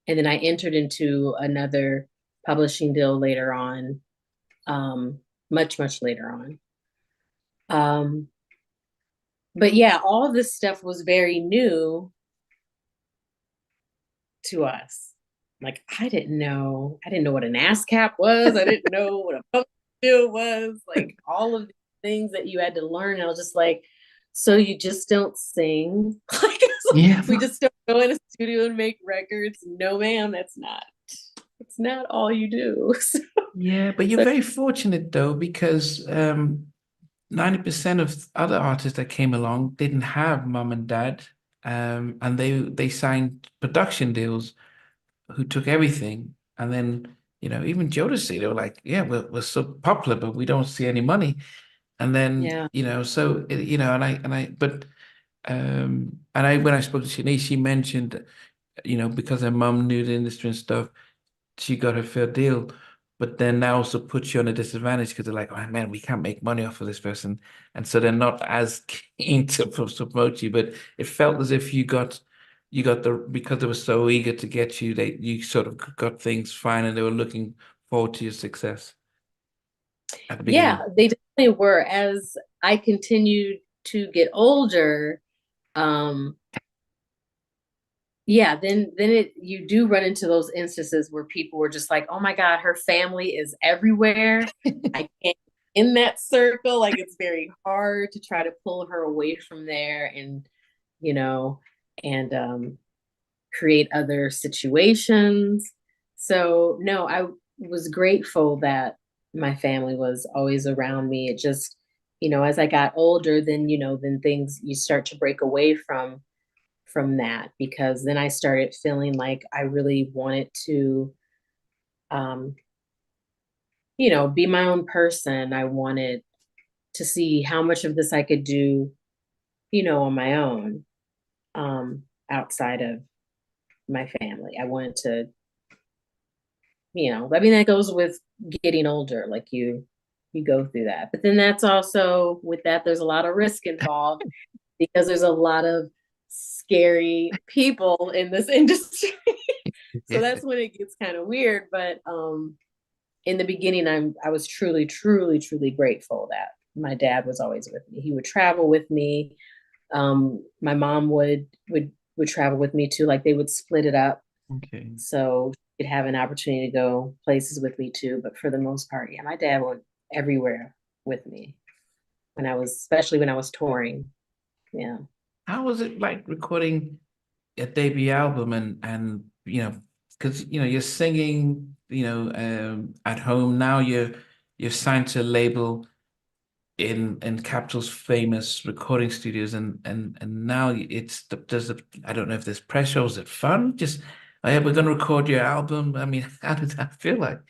then I entered into another publishing deal later on, much, much later on. But yeah, all of this stuff was very new to us. Like I didn't know what an ASCAP was. I didn't know what a public deal was. Like all of the things that you had to learn. And I was just like, so you just don't sing? Like Yeah. we just don't go in a studio and make records? No, ma'am, it's not all you do. Yeah, but you're So very fortunate though, because 90% of other artists that came along didn't have mom and dad, and they signed production deals who took everything, and then even Jodeci, they were like, yeah, we're so popular, but we don't see any money, and then yeah, so and I when I spoke to Shanice, she mentioned because her mom knew the industry and stuff, she got her fair deal. But then that also puts you on a disadvantage because they're like, oh man, we can't make money off of this person. And so they're not as keen to promote you. But it felt as if you got because they were so eager to get you, you sort of got things fine and they were looking forward to your success at the yeah, beginning. they definitely were. As I continued to get older, um, yeah, then you do run into those instances where people were just like, oh my God, her family is everywhere. I can't in that circle. Like it's very hard to try to pull her away from there and you know and create other situations. So no, I was grateful that my family was always around me. It just, as I got older, then things you start to break away from that because then I started feeling like I really wanted to, um, be my own person. I wanted to see how much of this I could do, on my own, outside of my family. I wanted to, I mean, that goes with getting older, like you go through that. But then that's also with that, there's a lot of risk involved because there's a lot of scary people in this industry. So Yeah. that's when it gets kind of weird. But in the beginning, I was truly, truly, truly grateful that my dad was always with me. He would travel with me. My mom would travel with me too. Like they would split it up Okay. so she could have an opportunity to go places with me too. But for the most part, yeah, my dad went everywhere with me especially when I was touring. Yeah. How was it like recording a debut album and because you're singing at home now you're signed to a label in Capitol's famous recording studios and now I don't know if there's pressure or is it fun just oh yeah we're going to record your album. I mean, how did that feel like?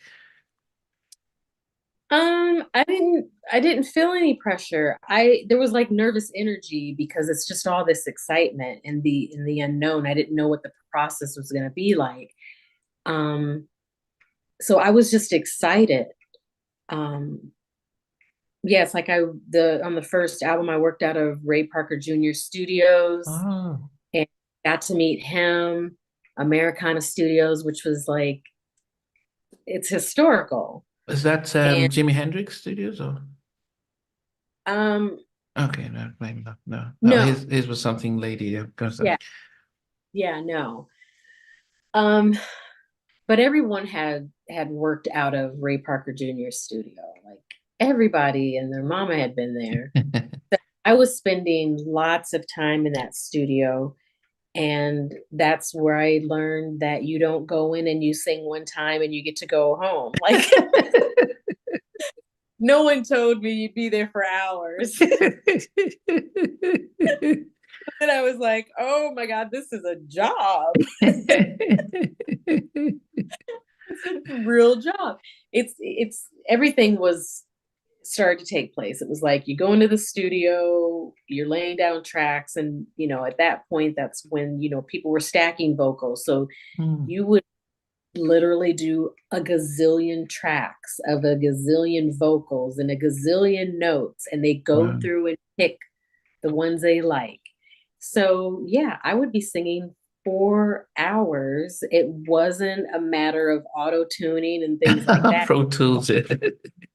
I didn't feel any pressure. There was like nervous energy because it's just all this excitement and the unknown. I didn't know what the process was going to be like. Um, so I was just excited. Um, yes, like I the on the first album I worked out of Ray Parker Jr. Studios Oh, and got to meet him, Americana Studios, which was like it's historical. is that And Jimi Hendrix Studios or? um Okay, no, maybe not. No, no, no, his was something lady. Yeah, gonna say. yeah, yeah, no. Um but everyone had worked out of Ray Parker Jr.'s studio. Like everybody and their mama had been there. I was spending lots of time in that studio. And that's where I learned that you don't go in and you sing one time and you get to go home. Like no one told me you'd be there for hours. And I was like, oh my God, this is a job. It's a real job. It's everything was started to take place. It was like you go into the studio, you're laying down tracks, and at that point, that's when people were stacking vocals. So Hmm, you would literally do a gazillion tracks of a gazillion vocals and a gazillion notes, and they go wow. through and pick the ones they like. So, yeah, I would be singing 4 hours. It wasn't a matter of auto tuning and things like that. Pro Tools. Yeah,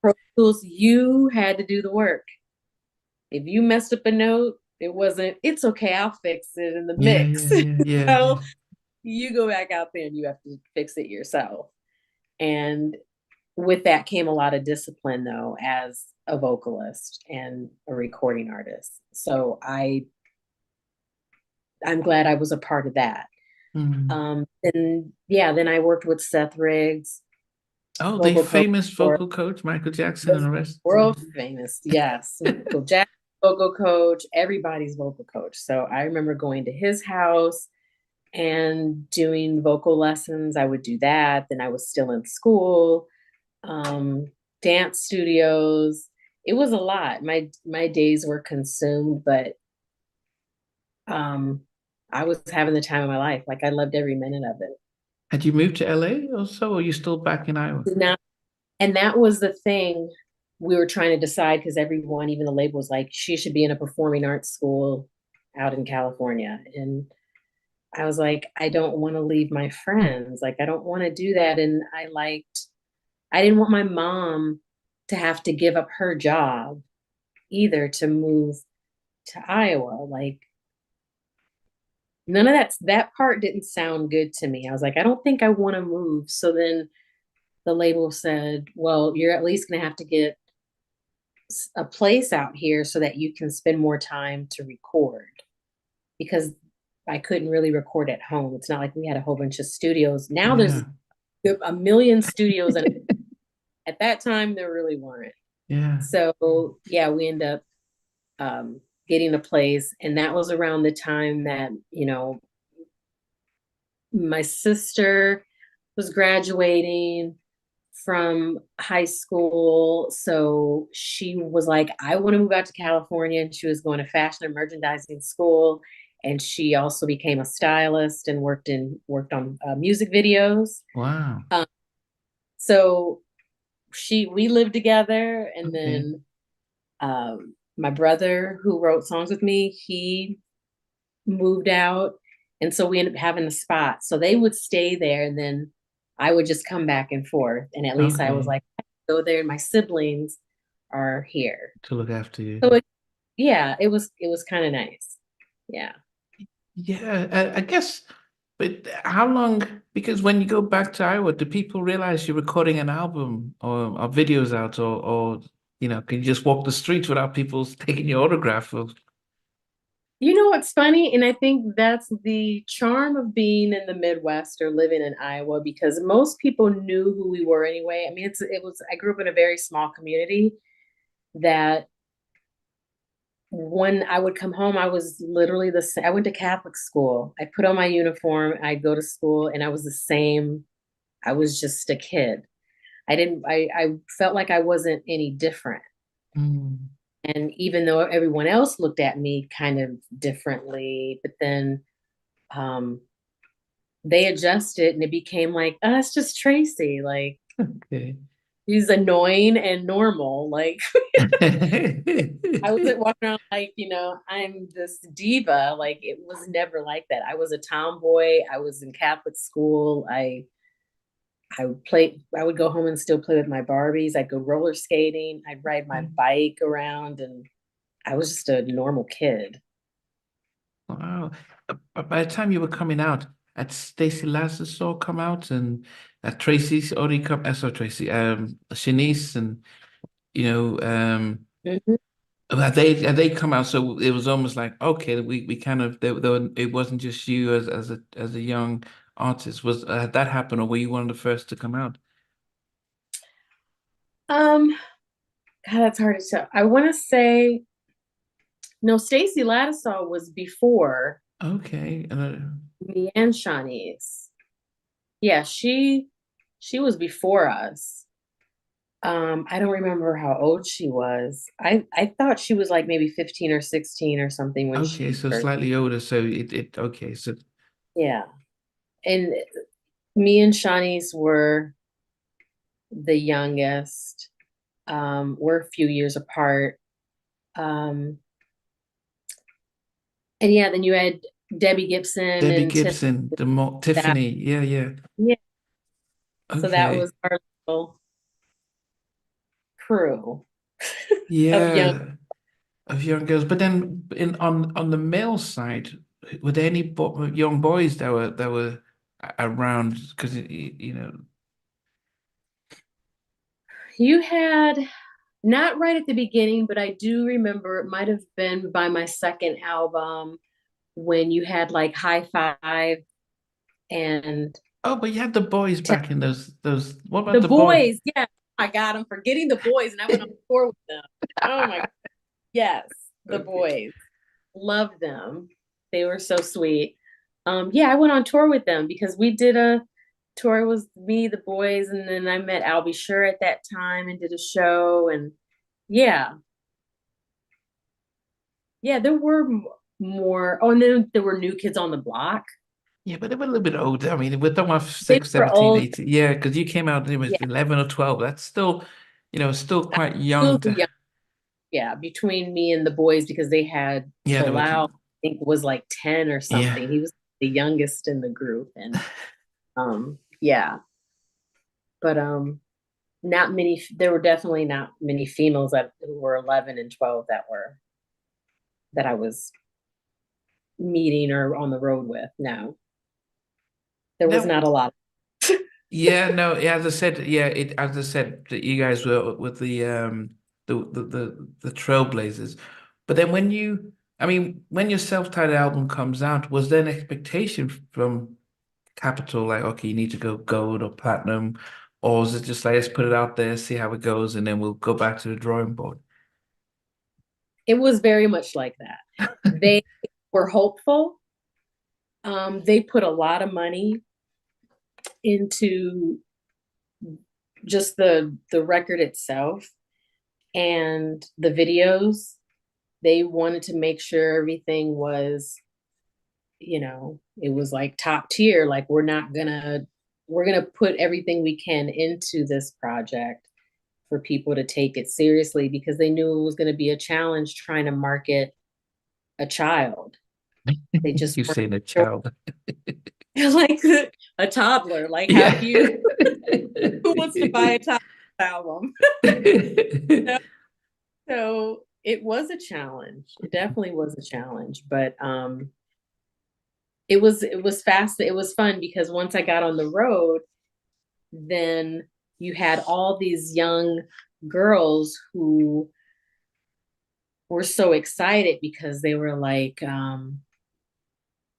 Pro Tools, you had to do the work. If you messed up a note, it wasn't, it's okay, I'll fix it in the yeah, mix. yeah, yeah, yeah, yeah. So you go back out there and you have to fix it yourself. And with that came a lot of discipline though as a vocalist and a recording artist. So I'm glad I was a part of that. Hmm. And yeah, then I worked with Seth Riggs, Oh, the vocal coach famous for vocal coach, Michael Jackson and the the rest. world famous, yes, Michael Jackson vocal coach, everybody's vocal coach. So I remember going to his house and doing vocal lessons. I would do that. Then I was still in school, um, dance studios. It was a lot. My days were consumed, but um, I was having the time of my life. Like I loved every minute of it. Had you moved to LA or so, or are you still back in Iowa? Now, and that was the thing we were trying to decide because everyone, even the label, was like, she should be in a performing arts school out in California. And I was like, I don't want to leave my friends. Like, I don't want to do that. And I didn't want my mom to have to give up her job either to move to Iowa. Like, none of that part didn't sound good to me. I was like, I don't think I want to move. So then the label said, well, you're at least going to have to get a place out here so that you can spend more time to record because I couldn't really record at home. It's not like we had a whole bunch of studios. Now there's Yeah, a million studios, and at that time there really weren't. yeah. So yeah, we end up getting a place, and that was around the time that my sister was graduating from high school. So she was like, I want to move out to California. And she was going to fashion and merchandising school. And she also became a stylist and worked on music videos. Wow. Um, so we lived together, and Okay. then my brother, who wrote songs with me, he moved out. And so we ended up having a spot. So they would stay there and then I would just come back and forth. And at least I was Okay. like, I can go there and my siblings are here. To look after you. So yeah, it was kind of nice. Yeah. Yeah, I guess. But how long? Because when you go back to Iowa, do people realize you're recording an album or videos out, or can you just walk the streets without people taking your autograph? Or, You know what's funny? And I think that's the charm of being in the Midwest or living in Iowa because most people knew who we were anyway. I mean, I grew up in a very small community that when I would come home, I was literally the same. I went to Catholic school. I put on my uniform, I'd go to school, and I was the same. I was just a kid. I felt like I wasn't any different. mm, And even though everyone else looked at me kind of differently, but then um, they adjusted and it became like, oh, it's just Tracie. Like Okay. she's annoying and normal. Like I wasn't walking around like, I'm this diva. Like it was never like that. I was a tomboy. I was in Catholic school. I would go home and still play with my Barbies. I'd go roller skating. I'd ride my bike around and I was just a normal kid. Wow. By the time you were coming out, had Stacey Lasses all come out and Tracy's already come, sorry, Tracy, Shanice and, you know, Mhm. had they come out? So it was almost like, okay, we kind of, it wasn't just you as a young artist. Had that happened or were you one of the first to come out? Um, God, that's hard to tell. I want to say no, Stacey Ladisaw was before Okay. me and Shawnee's. Yeah, she was before us. I don't remember how old she was. I thought she was like maybe 15 or 16 or something when Okay, she so first. slightly older. So okay. So Yeah. And me and Shawnee's were the youngest. We're a few years apart. Um, and yeah, then you had Debbie Gibson Debbie and Tiff Gibson, that. Tiffany. Yeah, yeah. Yeah. So that was Okay. our little crew of young. Yeah, of young girls. But then on the male side, were there any bo young boys that were around? Because You had not right at the beginning, but I do remember it might have been by my second album when you had like High Five and oh, but you had the boys Te- back in those. What about the the boy? boys. Yeah, I got them forgetting the boys, and I went on tour with them. Oh my, yes, the Okay. boys. Love them. They were so sweet. Yeah, I went on tour with them because we did a tour. It was me, the boys, and then I met Albie Sure at that time and did a show. And yeah, yeah, there were more. Oh, and then there were New Kids on the Block. Yeah, but they were a little bit older. I mean, we're talking about They six, were 17, old. 18. Yeah, because you came out, it was Yeah, 11 or 12. That's still, still I quite was young still to, young. Yeah, between me and the boys because they had yeah, they were, Bilal, I think was like 10 or yeah. something. He was the youngest in the group. And yeah. But not many, there were definitely not many females that who were 11 and 12 that I was meeting or on the road with. No, there was Now, not a lot. yeah, no, yeah, as I said, yeah, as I said, that you guys were with the Trailblazers. But then I mean, when your self-titled album comes out, was there an expectation from Capitol, like, okay, you need to go gold or platinum, or is it just like, let's put it out there, see how it goes, and then we'll go back to the drawing board? It was very much like that. They were hopeful. They put a lot of money into just the record itself and the videos. They wanted to make sure everything was, it was like top tier. Like we're gonna put everything we can into this project for people to take it seriously because they knew it was going to be a challenge trying to market a child. They just You weren't saying a sure. child. Like a toddler. Like how Yeah. do you who wants to buy a toddler album? So it was a challenge. It definitely was a challenge, but it was fast. It was fun because once I got on the road, then you had all these young girls who were so excited because they were like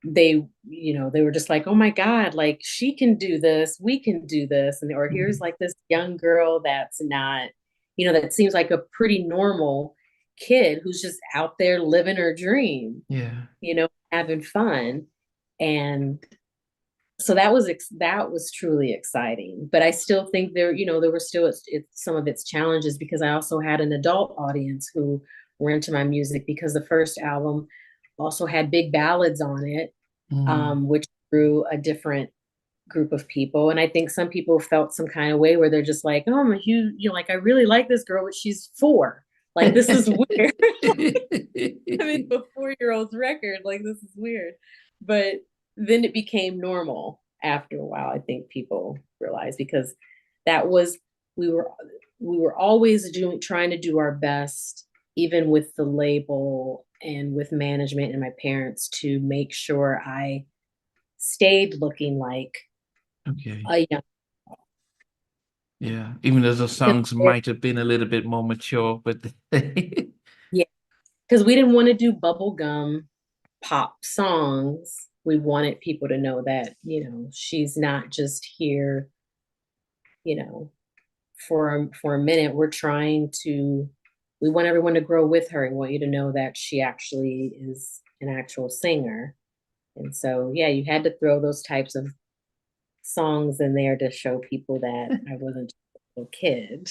they were just like, oh my god, like she can do this, we can do this, and or here's like this young girl that's not, that seems like a pretty normal kid who's just out there living her dream, Yeah. having fun. And so that was truly exciting, but I still think there were still some of its challenges because I also had an adult audience who were into my music because the first album also had big ballads on it, Mm. which through a different group of people. And I think some people felt some kind of way where they're just like, oh, I'm a huge, like, I really like this girl, but she's four. Like, this is weird. I mean, a 4 year old's record, like, this is weird. But then it became normal after a while. I think people realized because that was, we were, we were always doing, trying to do our best, even with the label and with management and my parents, to make sure I stayed looking like Okay. a young. Yeah. Even though the Because songs might have been a little bit more mature, but yeah, because we didn't want to do bubblegum pop songs. We wanted people to know that, she's not just here, you know, for a minute. We want everyone to grow with her and want you to know that she actually is an actual singer. And so, yeah, you had to throw those types of songs in there to show people that I wasn't just a little kid.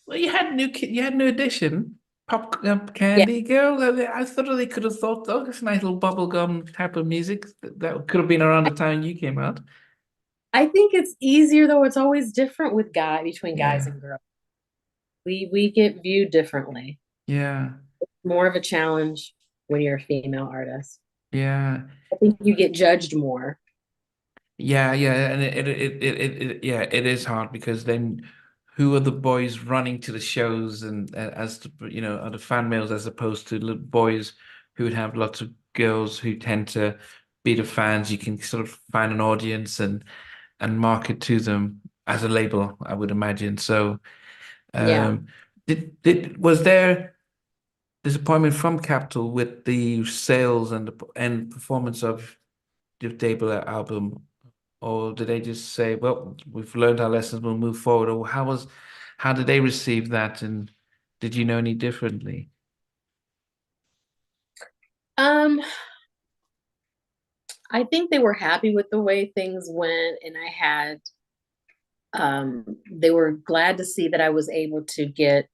well, you had new edition, Pop Yeah, Candy Girl. I thought they could have thought, oh, it's a nice little bubblegum type of music that could have been around the time you came out. I think it's easier though. It's always different with between guys Yeah, and girls. We get viewed differently. yeah, More of a challenge when you're a female artist. yeah. I think you get judged more. Yeah, yeah, and yeah, it is hard because then who are the boys running to the shows and as to, are the fan males as opposed to little boys who would have lots of girls who tend to be the fans. You can sort of find an audience and market to them as a label, I would imagine. So, Yeah. um, did was there disappointment from Capitol with the sales and and performance of your debut album? Or did they just say, well, we've learned our lessons, we'll move forward? Or how did they receive that? And did you know any differently? Um, I think they were happy with the way things went, and they were glad to see that I was able to get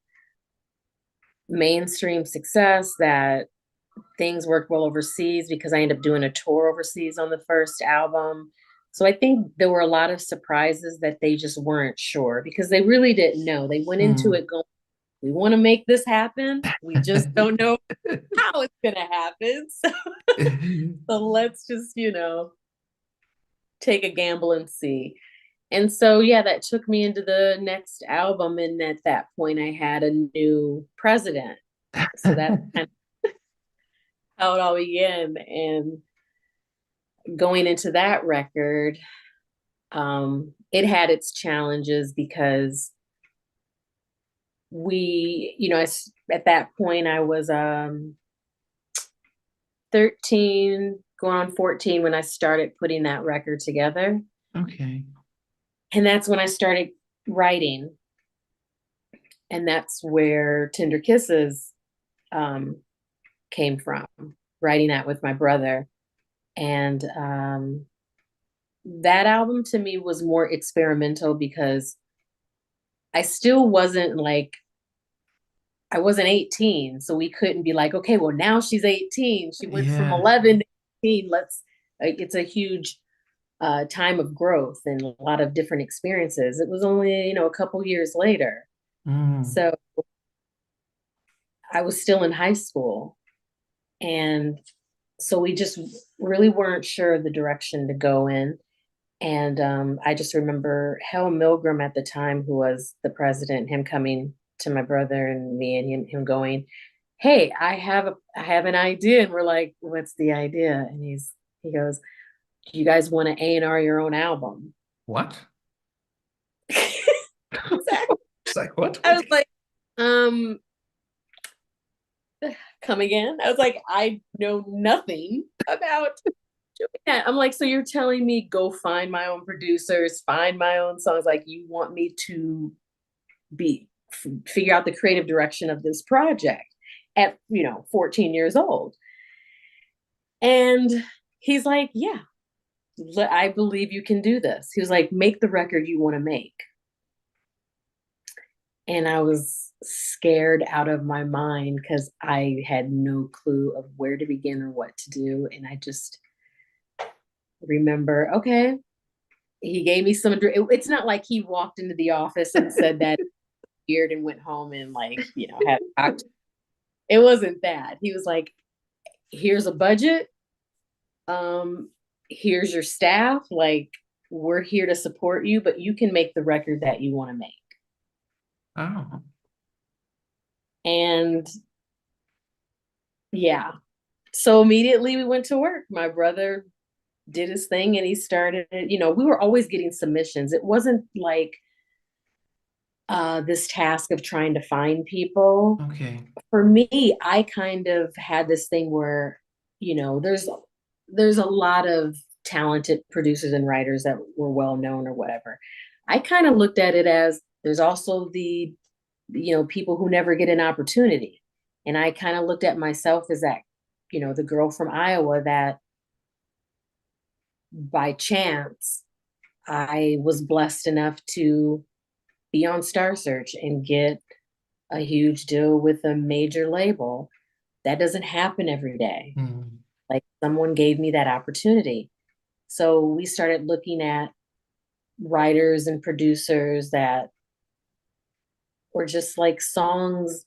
mainstream success, that things worked well overseas because I ended up doing a tour overseas on the first album. So I think there were a lot of surprises that they just weren't sure because they really didn't know. They went into Hmm. it going, we want to make this happen. We just don't know how it's going to happen. So let's just, take a gamble and see. And so, yeah, that took me into the next album. And at that point, I had a new president. So that's kind of how it all began. And going into that record, it had its challenges because at that point, I was 13, going on 14 when I started putting that record together. Okay. And that's when I started writing. And that's where Tender Kisses um, came from, writing that with my brother. And that album to me was more experimental because I still wasn't like, I wasn't 18. So we couldn't be like, okay, well, now she's 18. She went from Yeah. 11 to 18. It's a huge time of growth and a lot of different experiences. It was only, a couple years later. Mm. So I was still in high school. And so we just really weren't sure of the direction to go in. And I just remember Hal Milgram at the time, who was the president, him coming to my brother and me and him going, "Hey, I have an idea." And we're like, "What's the idea?" And he goes, "Do you guys want to A&R your own album?" What? Exactly. It's like, what? I was like, um, come again? I was like, I know nothing about doing that. I'm like, so you're telling me go find my own producers, find my own songs? Like, you want me to figure out the creative direction of this project at 14 years old? And he's like, yeah, I believe you can do this. He was like, make the record you want to make. And I was scared out of my mind because I had no clue of where to begin or what to do. And I just remember, okay, he gave me some, it's not like he walked into the office and said that weird and went home and like, had a cocktail. It wasn't that. He was like, here's a budget. Um, here's your staff. Like, we're here to support you, but you can make the record that you want to make. Oh, And yeah. So immediately we went to work. My brother did his thing and he started, we were always getting submissions. It wasn't like this task of trying to find people. okay. For me, I kind of had this thing where, there's a lot of talented producers and writers that were well known or whatever. I kind of looked at it as there's also the, people who never get an opportunity. And I kind of looked at myself as that, the girl from Iowa that by chance I was blessed enough to be on Star Search and get a huge deal with a major label. That doesn't happen every day. Mm. Like someone gave me that opportunity. So we started looking at writers and producers that were just like songs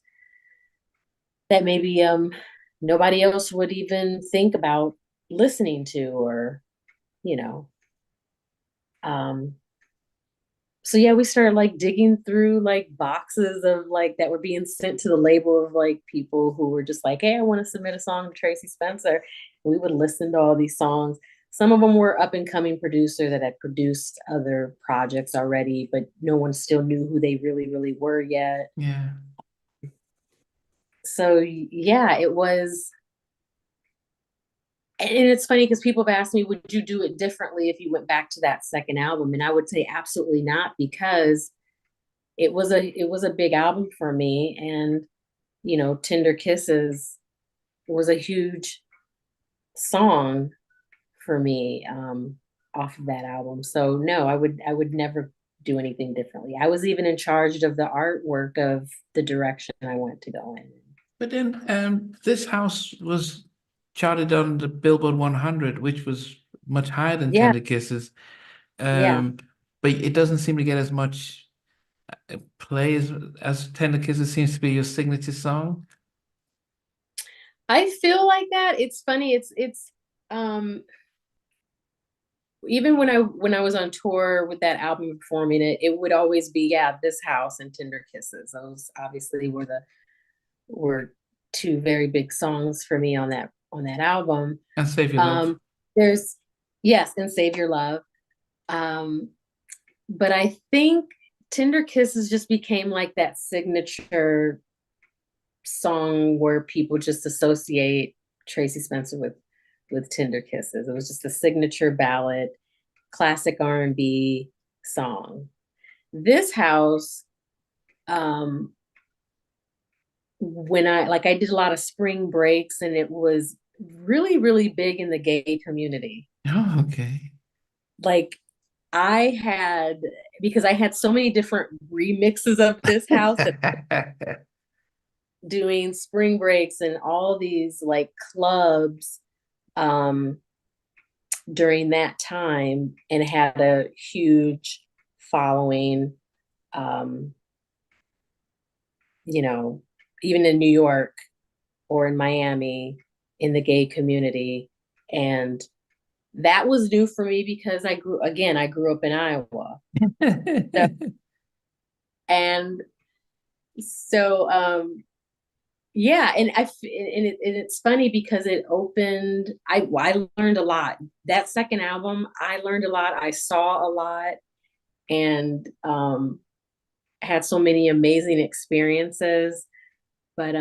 that maybe nobody else would even think about listening to or, you know. Um so yeah, we started like digging through like boxes of like that were being sent to the label of like people who were just like, hey, I want to submit a song to Tracie Spencer. We would listen to all these songs. Some of them were up and coming producers that had produced other projects already, but no one still knew who they really, really were yet. Yeah. So yeah, it was, and it's funny because people have asked me, would you do it differently if you went back to that second album? And I would say absolutely not, because it was a big album for me, and Tender Kisses was a huge song for me, off of that album. So no, I would never do anything differently. I was even in charge of the artwork of the direction I want to go in. But then this house was charted on the Billboard 100, which was much higher than Yeah, Tender Kisses. yeah. Um, but it doesn't seem to get as much play as Tender Kisses seems to be your signature song. I feel like that. It's funny. It's um even when I was on tour with that album performing it, it would always be, yeah, This House and Tender Kisses. Those obviously were two very big songs for me on that album. And Save Your Love. Um, there's yes, and Save Your Love. Um, but I think Tender Kisses just became like that signature song where people just associate Tracie Spencer with Tender Kisses. It was just a signature ballad, classic R&B song. This house, um, when I did a lot of spring breaks, and it was really, really big in the gay community. Oh, okay. Like I had, because I had so many different remixes of this house that doing spring breaks and all these like clubs um during that time, and had a huge following, um you know even in New York or in Miami, in the gay community. And that was new for me because I grew up in Iowa. So, and so yeah, and it's funny because it opened, I learned a lot. That second album, I learned a lot, I saw a lot, and had so many amazing experiences. But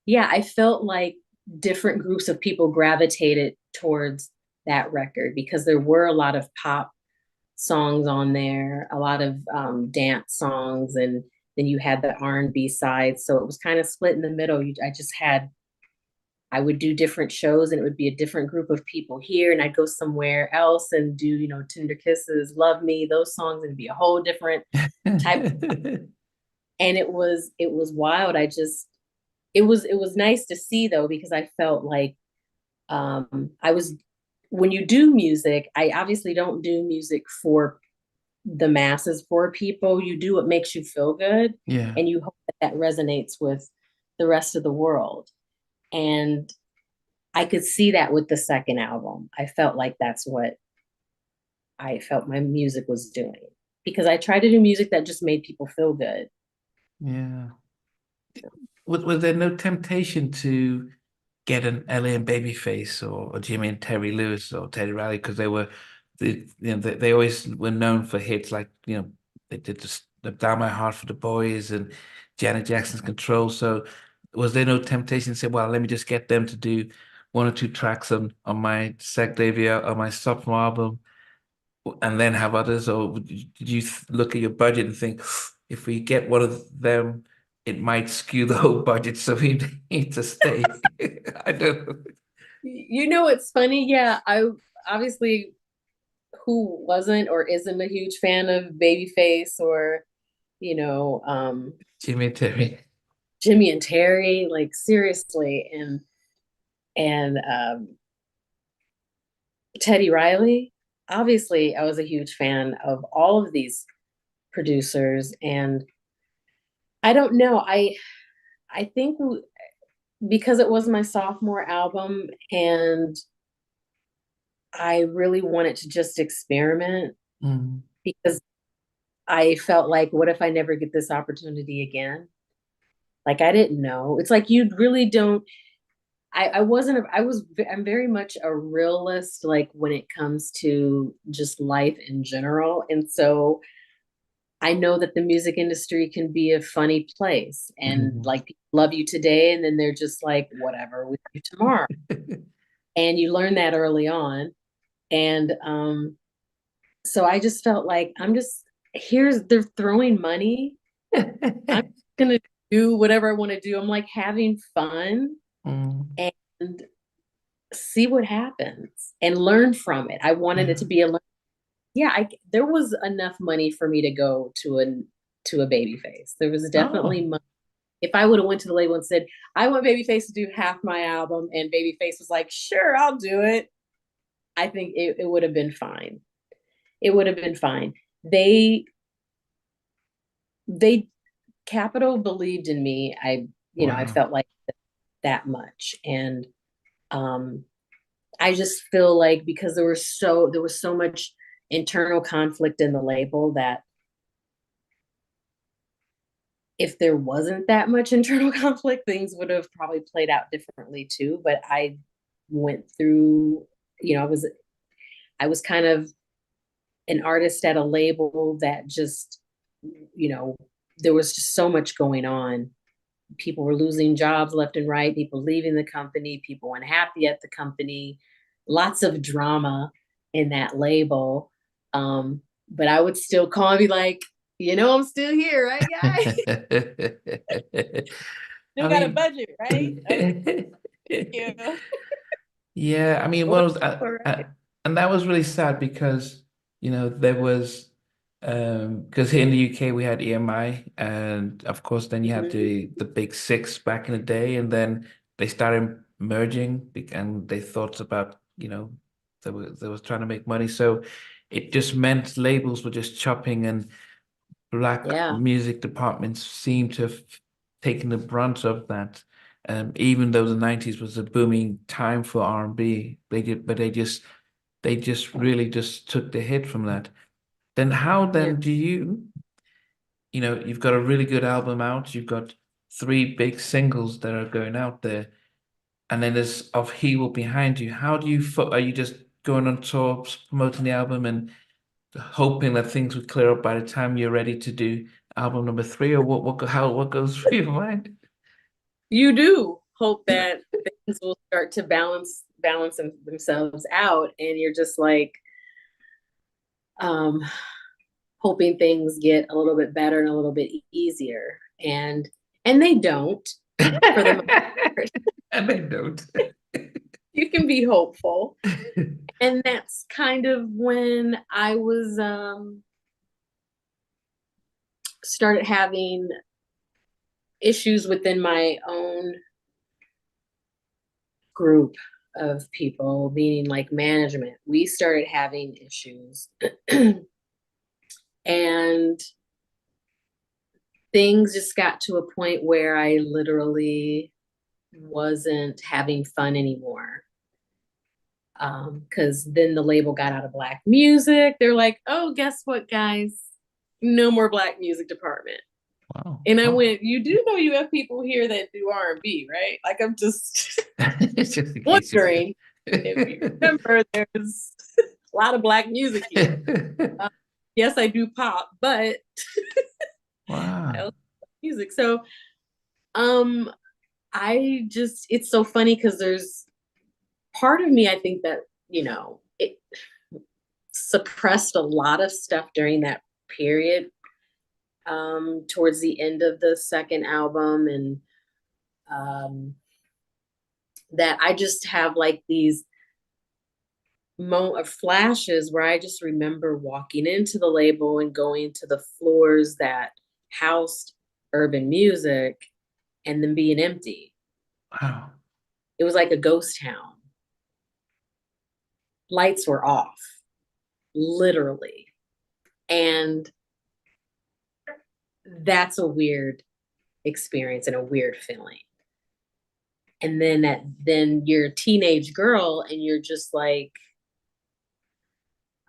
yeah, I felt like different groups of people gravitated towards that record because there were a lot of pop songs on there, a lot of dance songs, and then you had the R&B side. So it was kind of split in the middle. I would do different shows, and it would be a different group of people here, and I'd go somewhere else and do, Tender Kisses, Love Me, those songs, and it'd be a whole different type. And it was wild. It was nice to see though, because I felt like I was when you do music, I obviously don't do music for the masses, for people. You do what makes you feel good, Yeah. and you hope that that resonates with the rest of the world. And I could see that with the second album. I felt like that's what I felt my music was doing, because I tried to do music that just made people feel good. Yeah. Was there no temptation to get an Ellie and Babyface or Jimmy and Terry Lewis or Teddy Riley because they always were known for hits like they did the Down My Heart for the Boys and Janet Jackson's Control. So was there no temptation to say, well, let me just get them to do one or two tracks on my sec debut or my sophomore album and then have others, or did you look at your budget and think if we get one of them, it might skew the whole budget, so we need to stay? I don't know. You know, it's funny. Yeah, I obviously, who wasn't or isn't a huge fan of Babyface or, you know, Jimmy and Terry. Jimmy and Terry, like seriously, and Teddy Riley. Obviously, I was a huge fan of all of these producers, and I don't know. I think because it was my sophomore album, and I really wanted to just experiment, Mm. because I felt like, what if I never get this opportunity again? Like, I didn't know. It's like you really don't. I wasn't. I'm very much a realist, like when it comes to just life in general, and so I know that the music industry can be a funny place, and Mhm. like people love you today, and then they're just like, whatever with you tomorrow, and you learn that early on, and so I just felt like they're throwing money. I'm gonna do whatever I want to do. I'm like having fun Mm. and see what happens and learn from it. I wanted it Yeah. to be yeah. There was enough money for me to go to a baby face. There was definitely Oh. money. If I would have went to the label and said, I want Babyface to do half my album, and Babyface was like, sure, I'll do it, I think it would have been fine. It would have been fine. They they Capital believed in me. I Wow. felt like that much. And um I just feel like, because there was so much internal conflict in the label, that if there wasn't that much internal conflict, things would have probably played out differently too. But I went through, I was kind of an artist at a label that just, you know, there was just so much going on. People were losing jobs left and right, people leaving the company, people unhappy at the company, lots of drama in that label. But I would still call and be like, I'm still here, right, guys? Still I got a mean, budget, right? Okay, thank you. yeah, I mean, Well, what was all right. and that was really sad because there was because here in the UK we had EMI and of course then you had Mhm. the big six back in the day and then they started merging and they thought about they was trying to make money so it just meant labels were just chopping and black Yeah, music departments seem to have taken the brunt of that. Even though the 90s was a booming time for R&B, but they just really just took the hit from that. Then how yeah, then do you've got a really good album out, you've got three big singles that are going out there, and then there's Of He behind you. How do are you just going on tour promoting the album and hoping that things would clear up by the time you're ready to do album number three, or what goes through your mind? you do hope that things will start to balance themselves out, and you're just like, um hoping things get a little bit better and a little bit easier, and they don't, for the most part. And they don't. You can be hopeful, and that's kind of when I was started having issues within my own group. of people, meaning like management, we started having issues. And things just got to a point where I literally wasn't having fun anymore. Because then the label got out of black music. They're like, oh, guess what, guys? No more black music department. Wow. And I Oh. went, you do know you have people here that do R&B, right? Like I'm just Just in case you forget. wondering if you remember there's a lot of black music here. Um, yes, I do pop, but I Wow. also like music. So um I just it's so funny because there's part of me I think that, it suppressed a lot of stuff during that period, towards the end of the second album, and that I just have like these flashes where I just remember walking into the label and going to the floors that housed urban music and then being empty. Wow. It was like a ghost town. Lights were off, literally. And that's a weird experience and a weird feeling. And then you're a teenage girl and you're just like,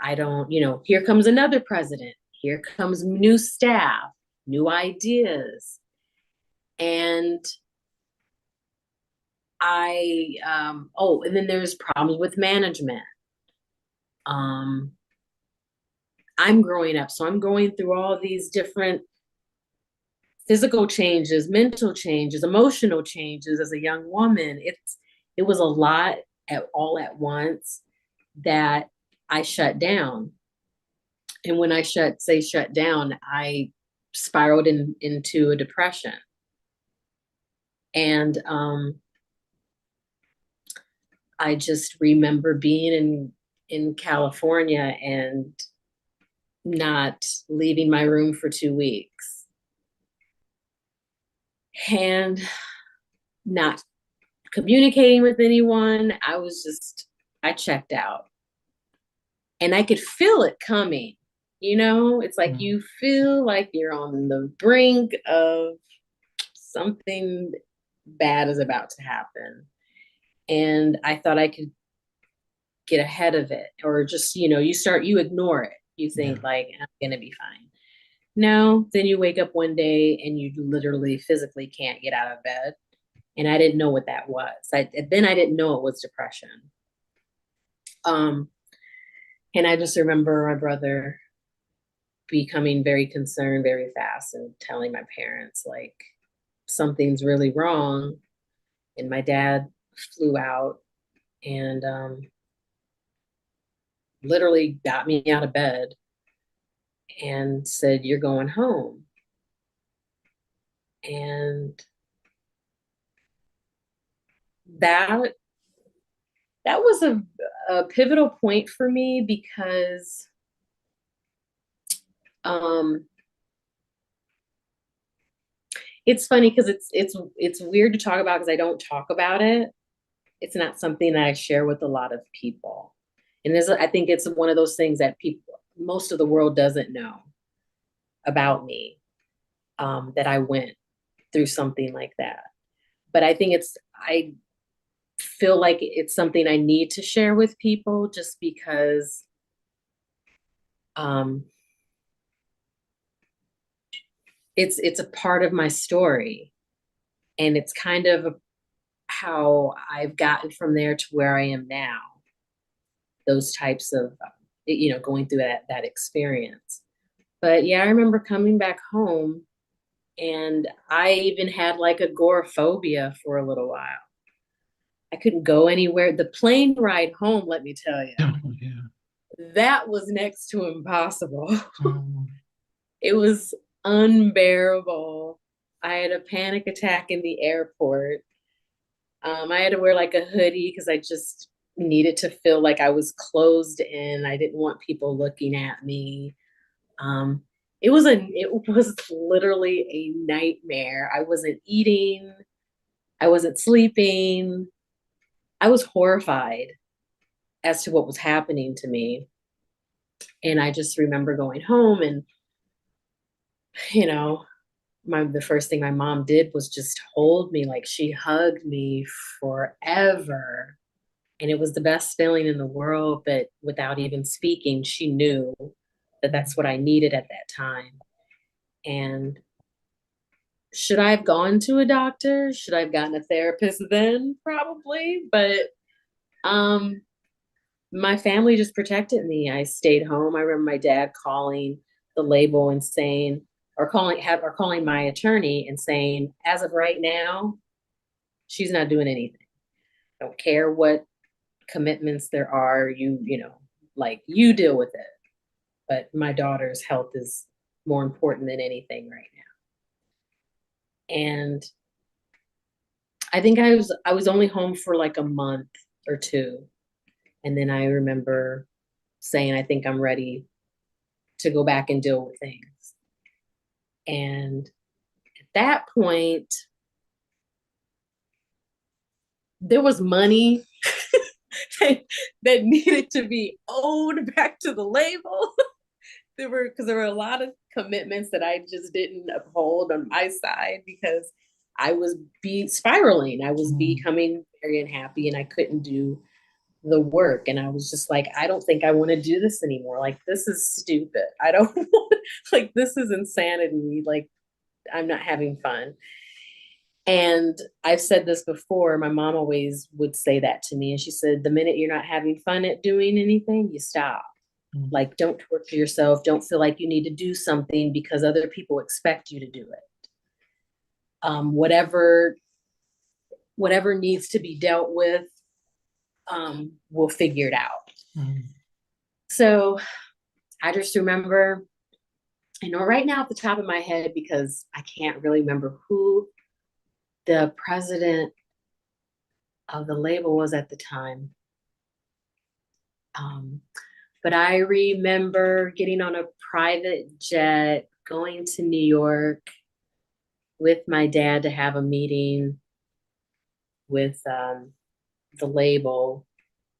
I don't, here comes another president. Here comes new staff, new ideas. And and then there's problems with management. Um, I'm growing up, so I'm going through all these different physical changes, mental changes, emotional changes as a young woman. It was a lot all at once that I shut down. And when I shut down, I spiraled into a depression. And I just remember being in California and not leaving my room for 2 weeks and not communicating with anyone. I checked out and I could feel it coming. It's like Mm. you feel like you're on the brink of something bad is about to happen. And I thought I could get ahead of it, or just, you ignore it. You Yeah. think like, I'm going to be fine. No, then you wake up one day and you literally physically can't get out of bed. And I didn't know what that was. Then I didn't know it was depression. Um, and I just remember my brother becoming very concerned very fast and telling my parents like something's really wrong. And my dad flew out and literally got me out of bed and said, "You're going home." And that that was a pivotal point for me because um it's funny because it's weird to talk about because I don't talk about it. It's not something that I share with a lot of people. And I think it's one of those things that most of the world doesn't know about me, that I went through something like that. But I feel like it's something I need to share with people just because um, it's a part of my story, and it's kind of how I've gotten from there to where I am now. Those types of going through that experience. But yeah, I remember coming back home, and I even had like agoraphobia for a little while. I couldn't go anywhere. The plane ride home, let me tell you, Oh, yeah. that was next to impossible. Oh. It was unbearable. I had a panic attack in the airport. I had to wear like a hoodie because I just needed to feel like I was closed in. I didn't want people looking at me. Um, it was literally a nightmare. I wasn't eating. I wasn't sleeping. I was horrified as to what was happening to me. And I just remember going home and, you know, the first thing my mom did was just hold me, like she hugged me forever. And it was the best feeling in the world, but without even speaking, she knew that that's what I needed at that time. And should I have gone to a doctor? Should I have gotten a therapist then? Probably, but um my family just protected me. I stayed home. I remember my dad calling the label and saying, or calling my attorney and saying, as of right now, she's not doing anything. Don't care what commitments there are. Like you deal with it. But my daughter's health is more important than anything right now. And I was only home for like a month or two. And then I remember saying, I think I'm ready to go back and deal with things. And at that point, there was money that needed to be owed back to the label. There were a lot of commitments that I just didn't uphold on my side because I was be spiraling. I was Mm. becoming very unhappy and I couldn't do the work. And I was just like, I don't think I want to do this anymore. Like, this is stupid. I don't want, like, this is insanity. Like, I'm not having fun. And I've said this before. My mom always would say that to me. And she said, the minute you're not having fun at doing anything, you stop. Mm. Like, don't torture yourself. Don't feel like you need to do something because other people expect you to do it. Whatever needs to be dealt with, we'll figure it out. Mm. So I just remember, right now at the top of my head, because I can't really remember who the president of the label was at the time. Um, but I remember getting on a private jet, going to New York with my dad to have a meeting with the label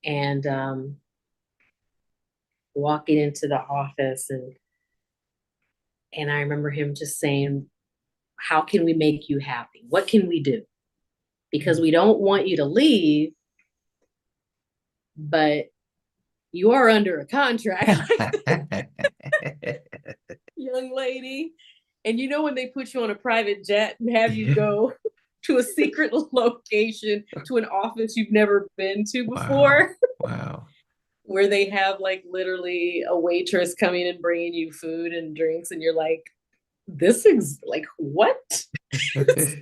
and walking into the office and I remember him just saying, how can we make you happy? What can we do? Because we don't want you to leave, but you are under a contract, young lady. And when they put you on a private jet and have you Yeah. go to a secret location, to an office you've never been to Wow. before, Wow. where they have like literally a waitress coming and bringing you food and drinks, and you're like, this is like, what? It's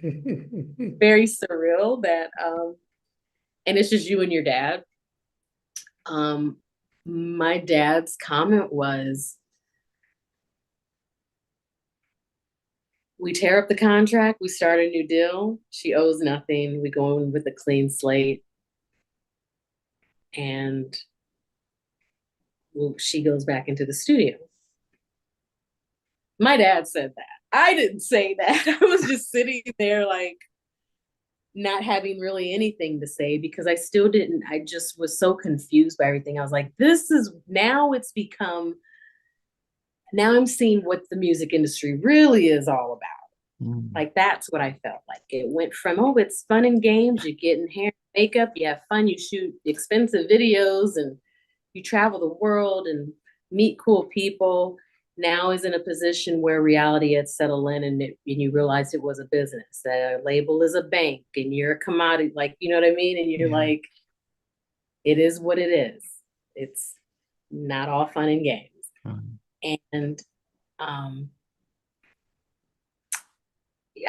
very surreal that and it's just you and your dad. um my dad's comment was, we tear up the contract, we start a new deal, she owes nothing, we go in with a clean slate, and she goes back into the studio. My dad said that. I didn't say that. I was just sitting there like not having really anything to say because I still didn't, I just was so confused by everything. I was like, this is now it's become, now I'm seeing what the music industry really is all about. Mm. Like that's what I felt like. It went from, oh, it's fun and games, you get in hair and makeup, you have fun, you shoot expensive videos and you travel the world and meet cool people. Now is in a position where reality had settled in and you realize it was a business. A label is a bank and you're a commodity, like, you know what I mean? And you're Yeah. like, it is what it is. It's not all fun and games. Mm. And um,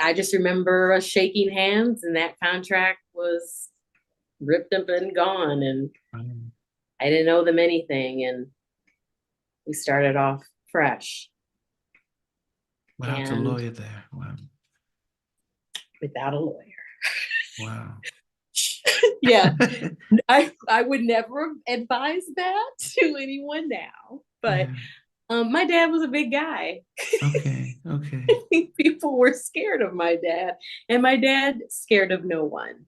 I just remember us shaking hands and that contract was ripped up and gone. And Mm. I didn't owe them anything. And we started off fresh Without a and lawyer there. Wow. without a lawyer. Wow. Yeah, I would never advise that to anyone now. But Yeah. my dad was a big guy. Okay. Okay. People were scared of my dad, and my dad scared of no one.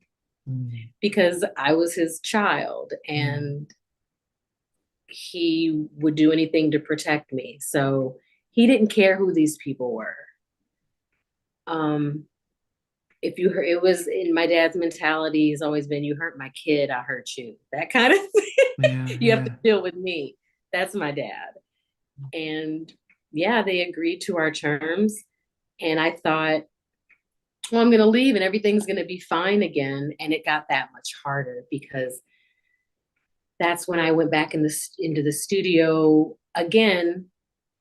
Mm. because I was his child Yeah. and he would do anything to protect me. So he didn't care who these people were. Um, if you hurt, it was in my dad's mentality has always been, you hurt my kid, I hurt you. That kind of Yeah. thing. You have to Yeah. deal with me. That's my dad. And yeah, they agreed to our terms. And I thought, well, I'm going to leave and everything's going to be fine again. And it got that much harder because that's when I went back into the studio again.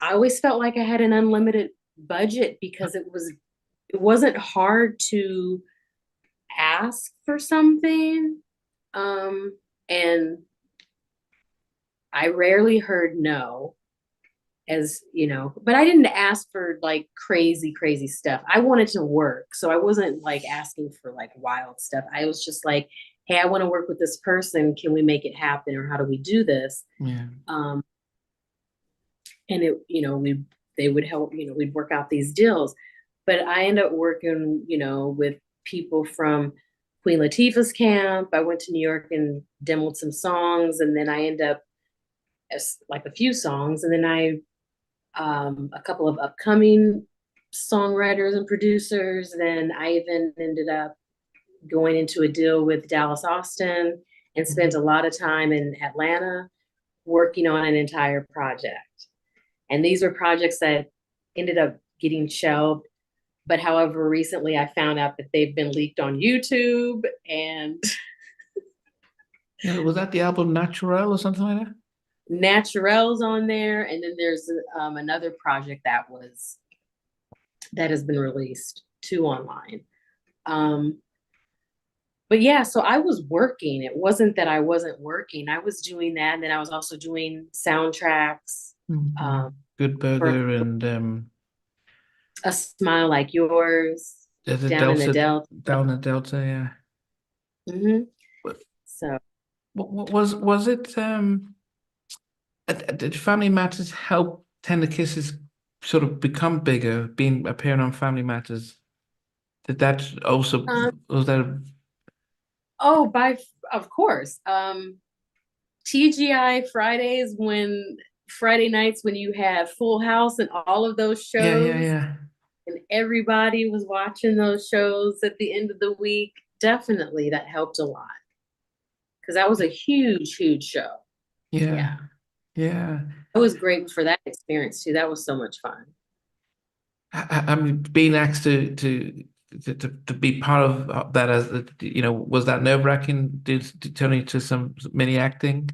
I always felt like I had an unlimited budget because it wasn't hard to ask for something. Um, and I rarely heard no, as you know, but I didn't ask for like crazy stuff. I wanted to work. So I wasn't like asking for like wild stuff. I was just like, hey, I want to work with this person. Can we make it happen? Or how do we do this? Yeah. Um, and it, they would help, we'd work out these deals. But I ended up working, with people from Queen Latifah's camp. I went to New York and demoed some songs, and then I ended up as like a few songs, and then a couple of upcoming songwriters and producers. Then I even ended up going into a deal with Dallas Austin and spent a lot of time in Atlanta working on an entire project. And these were projects that ended up getting shelved. But however, recently I found out that they've been leaked on YouTube and Yeah. Was that the album Natural or something like that? Naturel's on there. And then there's another project that has been released too online. Um, but yeah, so I was working. It wasn't that I wasn't working. I was doing that. And then I was also doing soundtracks Mhm. um, Good for Burger and A Smile Like Yours, there's a Down in the Delta Delta. down in Delta, yeah. Hmm. But So was it did Family Matters help Tender Kisses sort of become bigger, being appearing on Family Matters? Did that also um, was that oh, of course. TGI Fridays when Friday nights when you have Full House and all of those yeah, yeah, shows yeah. and everybody was watching those shows at the end of the week, definitely that helped a lot because that was a huge show. Yeah. Yeah, yeah. It was great for that experience too. That was so much fun. I mean, being asked to be part of that as was that nerve-wracking? Did turning to some mini acting?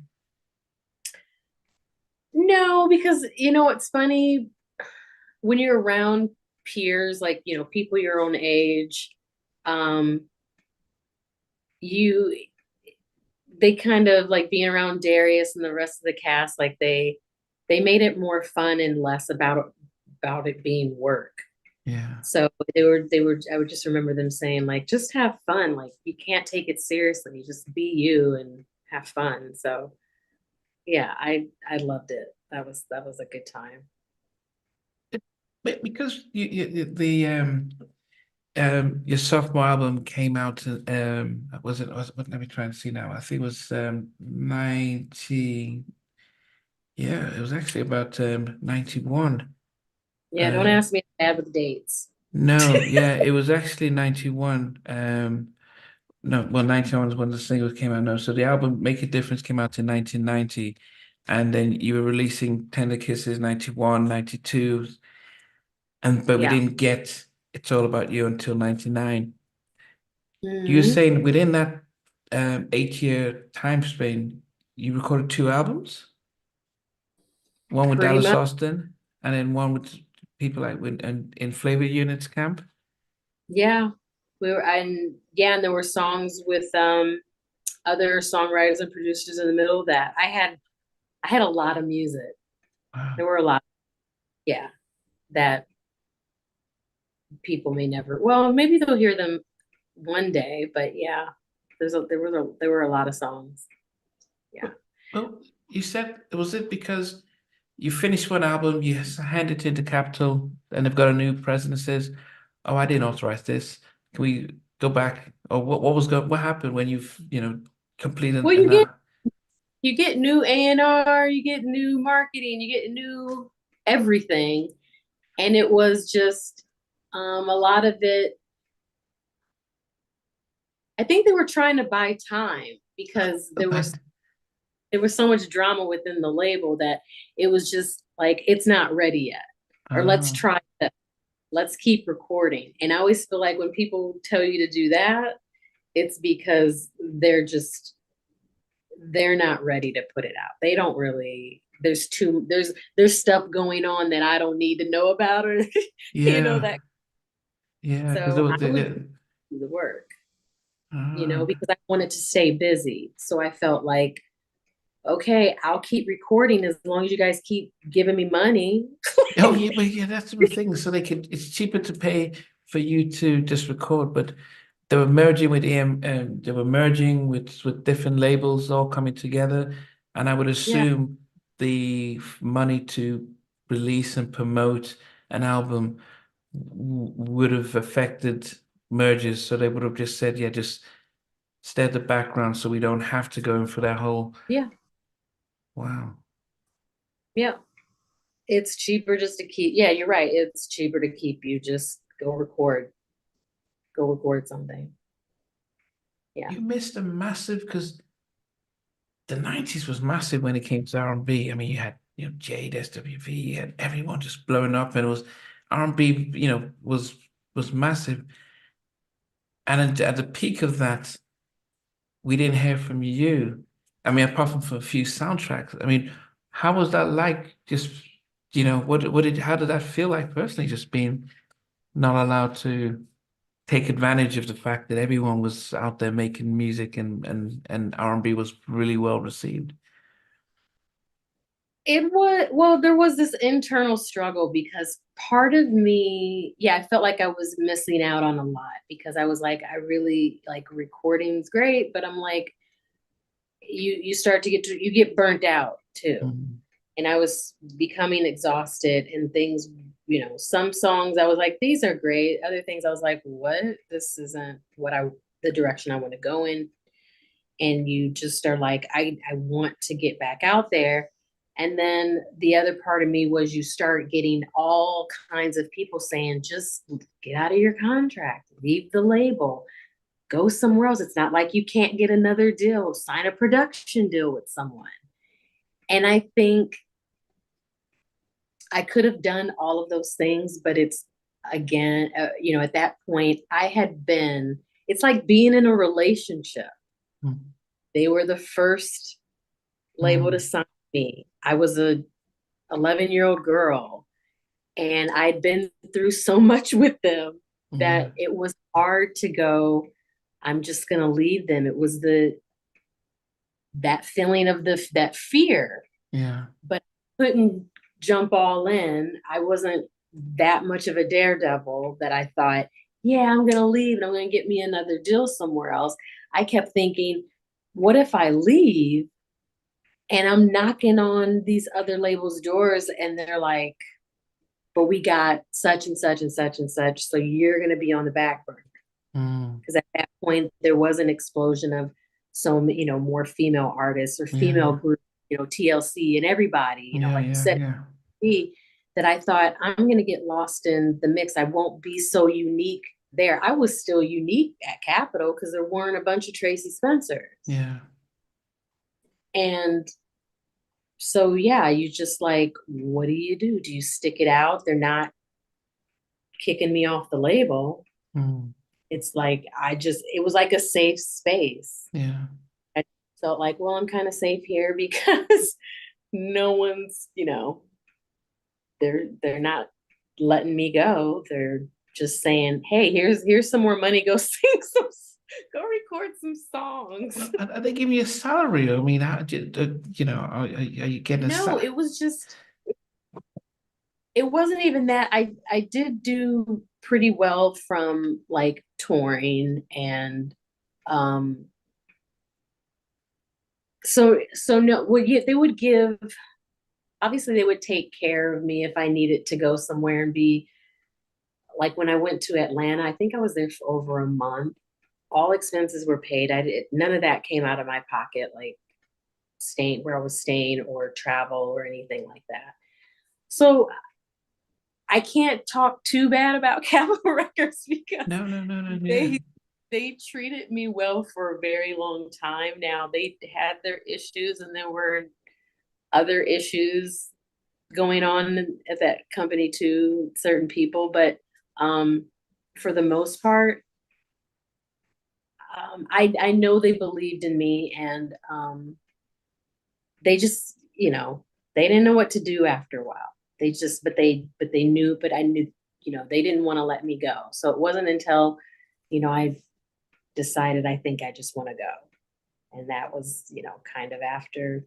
No, because it's funny when you're around peers, like, people your own age, um, you they kind of like being around Darius and the rest of the cast, like they made it more fun and less about it being work. Yeah. So they were I would just remember them saying like just have fun, like you can't take it seriously, just be you and have fun. So yeah, I loved it. That was a good time. But because the your sophomore album came out let me try and see now. I think it was 90. Yeah, it was actually about 91. Yeah, don't Uh ask me bad with dates. no, yeah, it was actually 91. No, well, 91 is when the singles came out. No, so the album Make a Difference came out in 1990, and then you were releasing Tender Kisses 91, 92, but we Yeah. didn't get It's All About You until 99. You were Hmm. saying within that 8 year time span, you recorded two albums, one with Pretty Dallas much. Austin, and then one with people like in Flavor Units Camp. Yeah. And there were songs with other songwriters and producers in the middle of that. I had a lot of music. Wow. There were a lot, yeah, that people may never, well, maybe they'll hear them one day, but yeah, there were a lot of songs. Yeah. Well, you said, was it because you finished one album, you hand it into Capitol, and they've got a new president says, "Oh, I didn't authorize this. Can we go back Or what happened when you've, completed Well, enough? you get new A&R, you get new marketing, you get new everything. And it was just a lot of it. I think they were trying to buy time because But there was so much drama within the label that it was just like it's not ready yet. Or let's ah, try it. Let's keep recording. And I always feel like when people tell you to do that, it's because they're not ready to put it out. They don't really there's stuff going on that I don't need to know about or yeah, that. yeah, because So I would do the work, ah. because I wanted to stay busy. So I felt like, okay, I'll keep recording as long as you guys keep giving me money. Oh yeah, but yeah, that's the thing. So it's cheaper to pay for you to just record, but they were merging with they were merging with different labels all coming together, and I would Yeah, assume the money to release and promote an album would have affected mergers, so they would have just said, yeah, just stay at the background, so we don't have to go in for that whole. yeah, Wow, yeah. It's cheaper just to keep, yeah, you're right. It's cheaper to keep you just go record something. Yeah. you missed a massive because the 90s was massive when it came to R&B. I mean, you had, Jade, SWV, you had everyone just blowing up, and it was R&B, was massive. And at the peak of that, we didn't hear from you. I mean, apart from for a few soundtracks. I mean, how was that like? Just, how did that feel like personally, just being not allowed to take advantage of the fact that everyone was out there making music and R&B was really well received? It was, well, there was this internal struggle because part of me, yeah, I felt like I was missing out on a lot because I was like, I really like recording's great, but I'm like, you start to you get burnt out too. Mhm. And I was becoming exhausted and things, some songs I was like, these are great. Other things I was like, what? This isn't the direction I want to go in. And you just are like, I want to get back out there. And then the other part of me was you start getting all kinds of people saying, just get out of your contract, leave the label, go somewhere else. It's not like you can't get another deal, sign a production deal with someone. And I think I could have done all of those things, but it's again, at that point, it's like being in a relationship. Mhm. They were the first label to Mhm. sign me. I was a 11-year-old girl and I'd been through so much with them Yeah, that it was hard to go, I'm just going to leave them. It was that feeling of that fear, yeah, but I couldn't jump all in. I wasn't that much of a daredevil that I thought, yeah, I'm going to leave and I'm going to get me another deal somewhere else. I kept thinking, what if I leave and I'm knocking on these other labels' doors and they're like, but we got such and such and such and such. So you're going to be on the back burner. mm, Because at that point, there was an explosion of more female artists or female yeah, groups, TLC and everybody, yeah, like you yeah, said, yeah, that I thought I'm going to get lost in the mix. I won't be so unique there. I was still unique at Capitol because there weren't a bunch of Tracie Spencers. yeah. And so, yeah, you just like, what do you do? Do you stick it out? They're not kicking me off the label. Mm, It's like, it was like a safe space. yeah, I felt like, well, I'm kind of safe here because no one's, they're not letting me go. They're just saying, hey, here's some more money. Go sing some, go record some songs. well, are they giving you a salary? I mean, how do are you getting a No, it wasn't even that. I did do pretty well from like touring and um so no, well, yeah, they would give, obviously they would take care of me if I needed to go somewhere and be like when I went to Atlanta, I think I was there for over a month. all expenses were paid. I did none of that came out of my pocket, like staying where I was staying or travel or anything like that. So I can't talk too bad about Capitol Records because No, no, no, no, yeah. they they treated me well for a very long time. Now they had their issues, and there were other issues going on at that company too, certain people, but um, for the most part, I know they believed in me, and they just, they didn't know what to do after a while. They just, but they knew, but I knew, they didn't want to let me go. So it wasn't until, I decided I think I just want to go, and that was, kind of after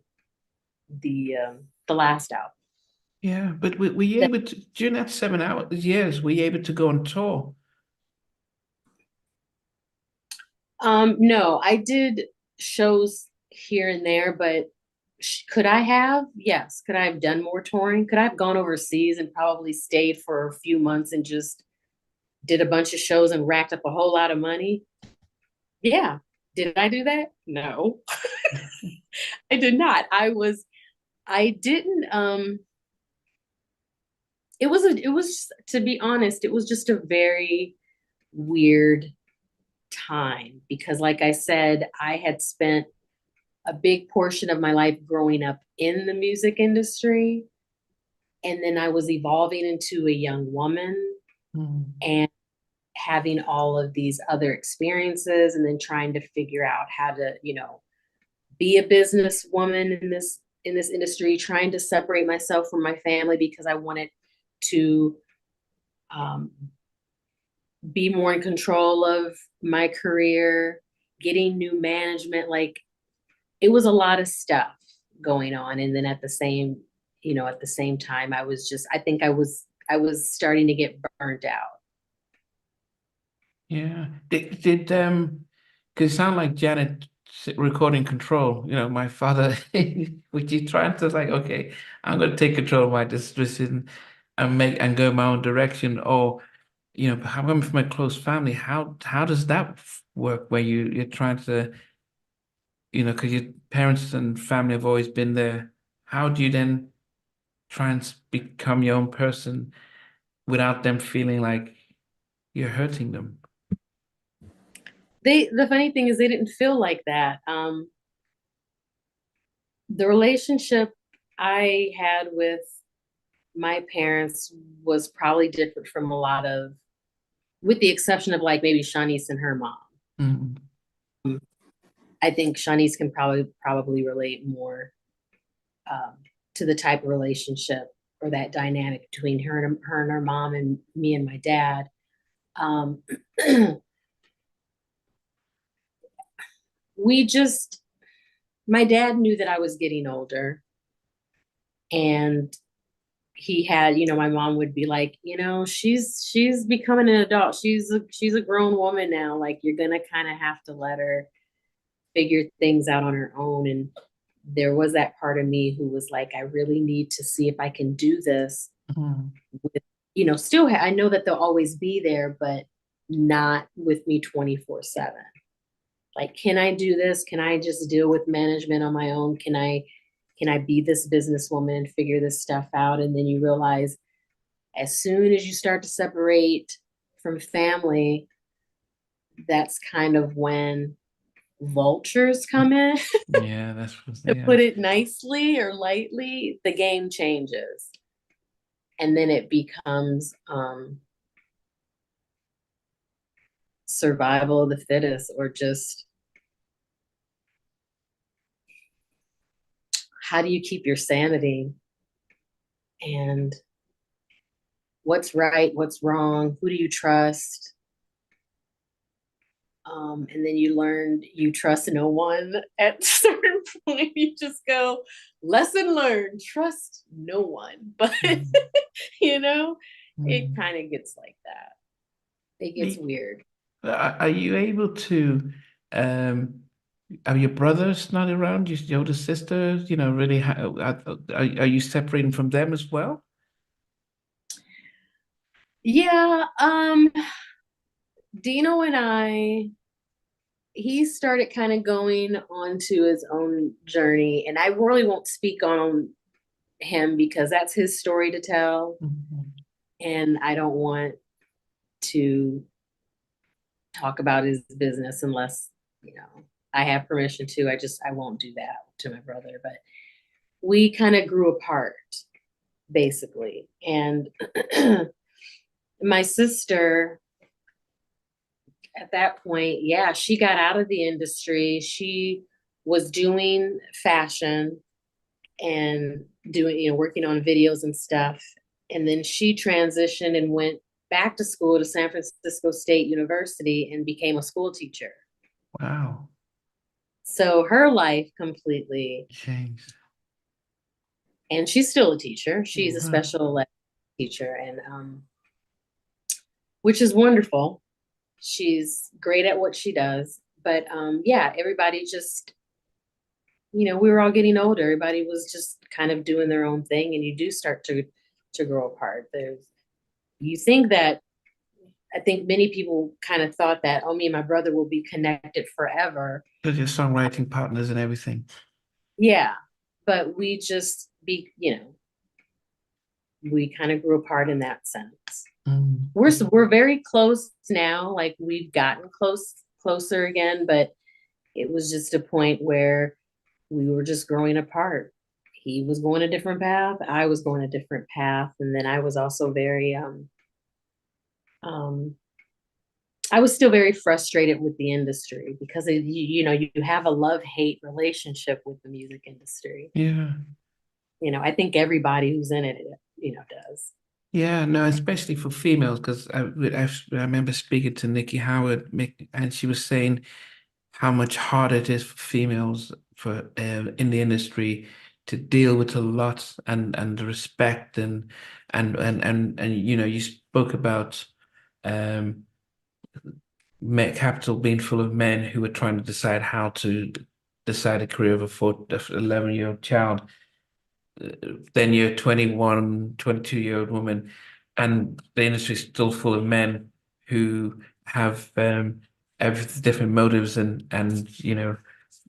the last album. Yeah, but were you able to, during that 7 hours, years, were you able to go on tour? No, I did shows here and there, but could I have? Yes. Could I have done more touring? Could I have gone overseas and probably stayed for a few months and just did a bunch of shows and racked up a whole lot of money? Yeah. Did I do that? No, I did not. I didn't, it was, to be honest, it was just a very weird time because, like I said, I had spent a big portion of my life growing up in the music industry. And then I was evolving into a young woman Mm. and having all of these other experiences and then trying to figure out how to, be a businesswoman in this industry, trying to separate myself from my family because I wanted to um, be more in control of my career, getting new management. Like it was a lot of stuff going on. And then at the same time, I think I was starting to get burnt out. Yeah. Because it sound like Janet recording control. You know, my father, would you trying to like, okay, I'm going to take control of my decision and make and go my own direction, or how I'm from a close family. How does that work? Where you're trying to, because your parents and family have always been there. How do you then try and become your own person without them feeling like you're hurting them? The funny thing is they didn't feel like that. The relationship I had with my parents was probably different from a lot of, with the exception of like maybe Shanice and her mom. Mm. I think Shanice can probably relate more um, to the type of relationship or that dynamic between her and her mom and me and my dad. Um, we just, my dad knew that I was getting older, and he had, my mom would be like, she's becoming an adult. She's a grown woman now. Like you're gonna kind of have to let her figure things out on her own. And there was that part of me who was like, I really need to see if I can do this Mm. with, still I know that they'll always be there, but not with me 24/7. Like, can I do this? Can I just deal with management on my own? Can I be this businesswoman and figure this stuff out? And then you realize as soon as you start to separate from family, that's kind of when vultures come in. Yeah, that's To yeah. put it nicely or lightly, the game changes. And then it becomes survival of the fittest, or just how do you keep your sanity, and what's right, what's wrong, who do you trust? And then you learn you trust no one at a certain point. You just go, lesson learned, trust no one. But, Mm. you know, it Mm. kind of gets like that. It gets The- weird. Are you able to, um, are your brothers not around? Your older sisters, really, are you separating from them as well? Yeah, Dino and I. he started kind of going onto his own journey, and I really won't speak on him because that's his story to tell, Mhm. and I don't want to talk about his business unless, you know, I have permission to. I won't do that to my brother, but we kind of grew apart basically. And my sister at that point, yeah, she got out of the industry. She was doing fashion and doing, you know, working on videos and stuff. And then she transitioned and went back to school to San Francisco State University and became a school teacher. Wow. So her life completely, Changed. and she's still a teacher. She's a Wow. special ed teacher, and which is wonderful. She's great at what she does. But yeah, everybody just, you know, we were all getting older. Everybody was just kind of doing their own thing, and you do start to grow apart. There's you think that I think many people kind of thought that, oh, me and my brother will be connected forever. Because your songwriting partners and everything. Yeah. But we just you know, we kind of grew apart in that sense. Mm. We're very close now, like we've gotten closer again, but it was just a point where we were just growing apart. He was going a different path, I was going a different path, and then I was also very um I was still very frustrated with the industry because you know, you have a love-hate relationship with the music industry. Yeah. You know, I think everybody who's in it, you know, does. Yeah, no, especially for females, because I remember speaking to Nikki Howard, and she was saying how much harder it is for females for in the industry to deal with a lot and the respect and you know you spoke about um capital being full of men who are trying to decide how to decide a career of a 11-year-old child, then you're 21, 22-year-old woman, and the industry is still full of men who have different motives and you know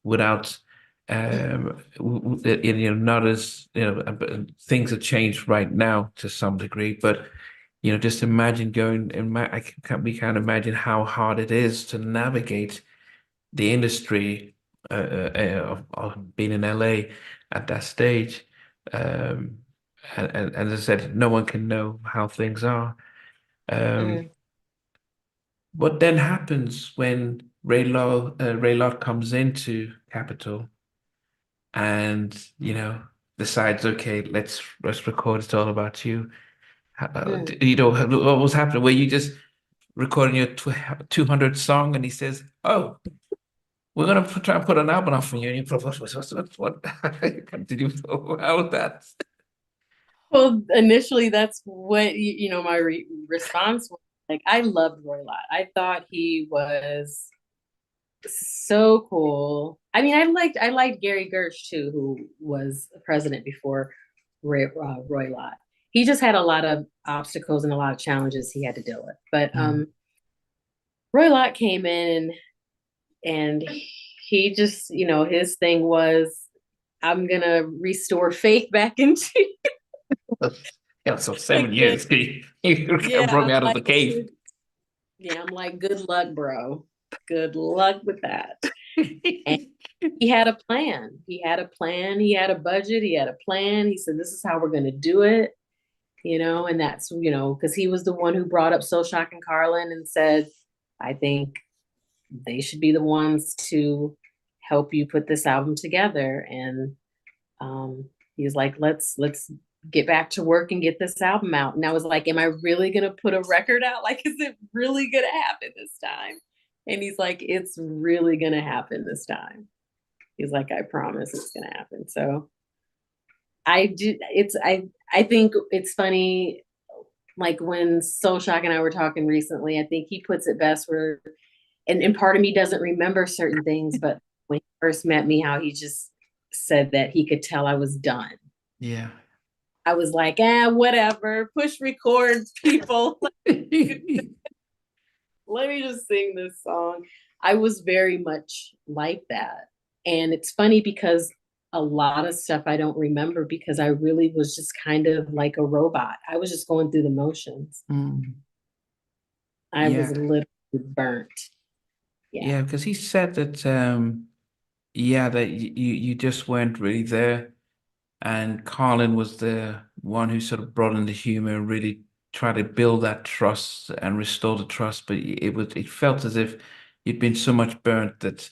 without you know not as you know things have changed right now to some degree, but you know just imagine going in my we can't imagine how hard it is to navigate the industry of being in LA at that stage. Um, and as I said, no one can know how things are. Um, Mm, what then happens when Ray Lott comes into Capitol and you know decides, okay, let's record. It's all about you. mm. You know what was happening? Were you just recording your 200th song, and he says, "Oh, we're gonna try and put an album out for you." And you put what did you how was that? Well, initially, that's what you know. My response was like, I loved Roy Lott. I thought he was so cool. I mean, I liked Gary Gersh too, who was president before Roy Lott. He just had a lot of obstacles and a lot of challenges he had to deal with. But Mm. Roy Lott came in and he just, you know, his thing was, I'm gonna restore faith back into Yeah, so like 7 years. You yeah, brought I'm me out of like the cave. yeah, I'm like, good luck, bro. Good luck with that. And he had a plan. He had a plan. He had a budget. He had a plan. He said, this is how we're going to do it, you know, and that's, you know, because he was the one who brought up Soul Shock and Carlin and said, I think they should be the ones to help you put this album together. And he was like, let's get back to work and get this album out. And I was like, am I really going to put a record out? Like, is it really going to happen this time? And he's like, it's really going to happen this time. He's like, I promise it's gonna happen. So I do I think it's funny, like when Soul Shock and I were talking recently, I think he puts it best where and part of me doesn't remember certain things, but when he first met me, how he just said that he could tell I was done. Yeah. I was like, whatever, push record, people. let me just sing this song. I was very much like that. And it's funny because a lot of stuff I don't remember because I really was just kind of like a robot. I was just going through the motions. Mm, I was yeah. literally burnt. Yeah. Yeah, because he said that yeah, that you just weren't really there. And Colin was the one who sort of brought in the humor and really tried to build that trust and restore the trust. But it felt as if you'd been so much burnt that,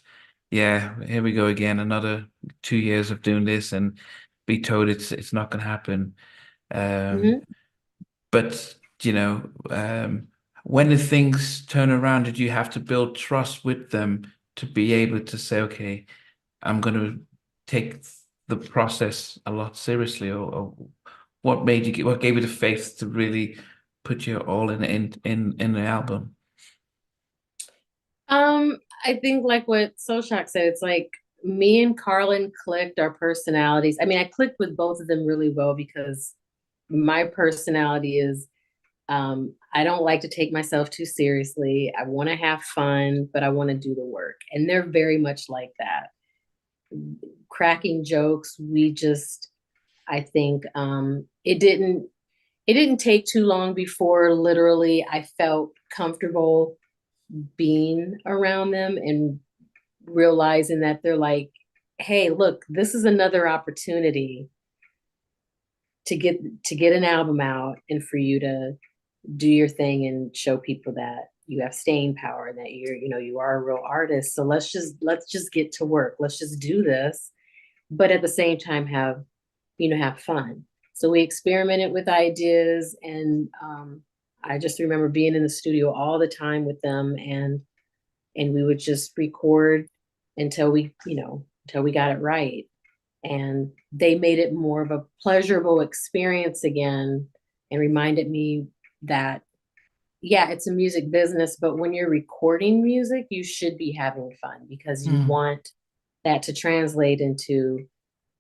yeah, here we go again, another 2 years of doing this and be told it's not gonna happen. Um, Mhm. but when the things turn around, did you have to build trust with them to be able to say, okay, I'm going to take the process a lot seriously, or what made you what gave you the faith to really put your all in the album? I think like what Soshak said, it's like me and Carlin clicked our personalities. I mean, I clicked with both of them really well because my personality is I don't like to take myself too seriously. I want to have fun, but I want to do the work. And they're very much like that. Cracking jokes, we just I think it didn't take too long before literally I felt comfortable being around them and realizing that they're like, hey, look, this is another opportunity to get an album out and for you to do your thing and show people that you have staying power and that you are a real artist. So let's just get to work. Let's just do this, but at the same time have fun. So we experimented with ideas, and I just remember being in the studio all the time with them, and we would just record until we got it right. And they made it more of a pleasurable experience again and reminded me that yeah, it's a music business, but when you're recording music, you should be having fun because you Mm. want that to translate into,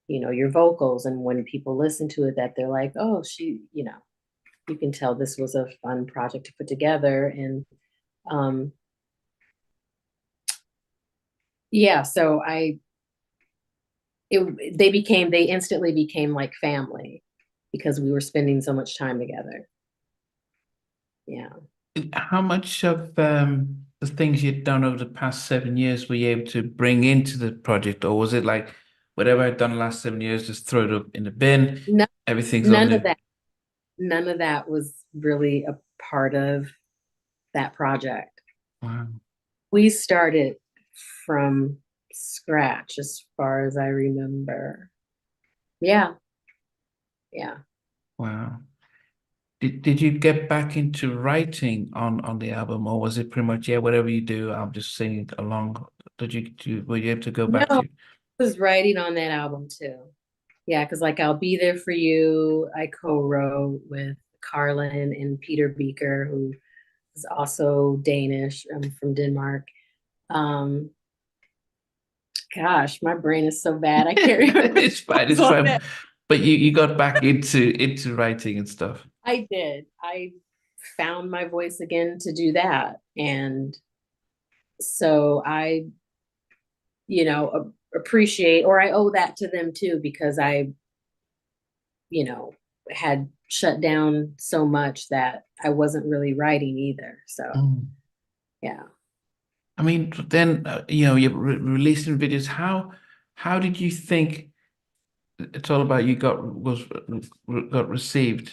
your vocals. And when people listen to it, that they're like, oh, you can tell this was a fun project to put together. And um, yeah, so they instantly became like family because we were spending so much time together. Yeah. How much of the things you'd done over the past 7 years were you able to bring into the project, or was it like whatever I'd done the last 7 years, just throw it up in the bin, No, everything's all none of new? that. None of that was really a part of that project. Wow, We started from scratch as far as I remember. Yeah, yeah. wow. Did you get back into writing on the album, or was it pretty much, yeah, whatever you do, I'm just singing along? Were you able to go No, back I to? was writing on that album too. Yeah, because like I'll Be There For You, I co-wrote with Carlin and Peter Beaker, who is also Danish, from Denmark. Um, gosh, my brain is so bad. I can't remember It's fine, what's it's on fine. that. But you got back into writing and stuff. I did. I found my voice again to do that. And so I, appreciate, or I owe that to them too, because I, you know, had shut down so much that I wasn't really writing either. So, Mm. yeah. I mean, then you're releasing videos. How did you think It's All About You got received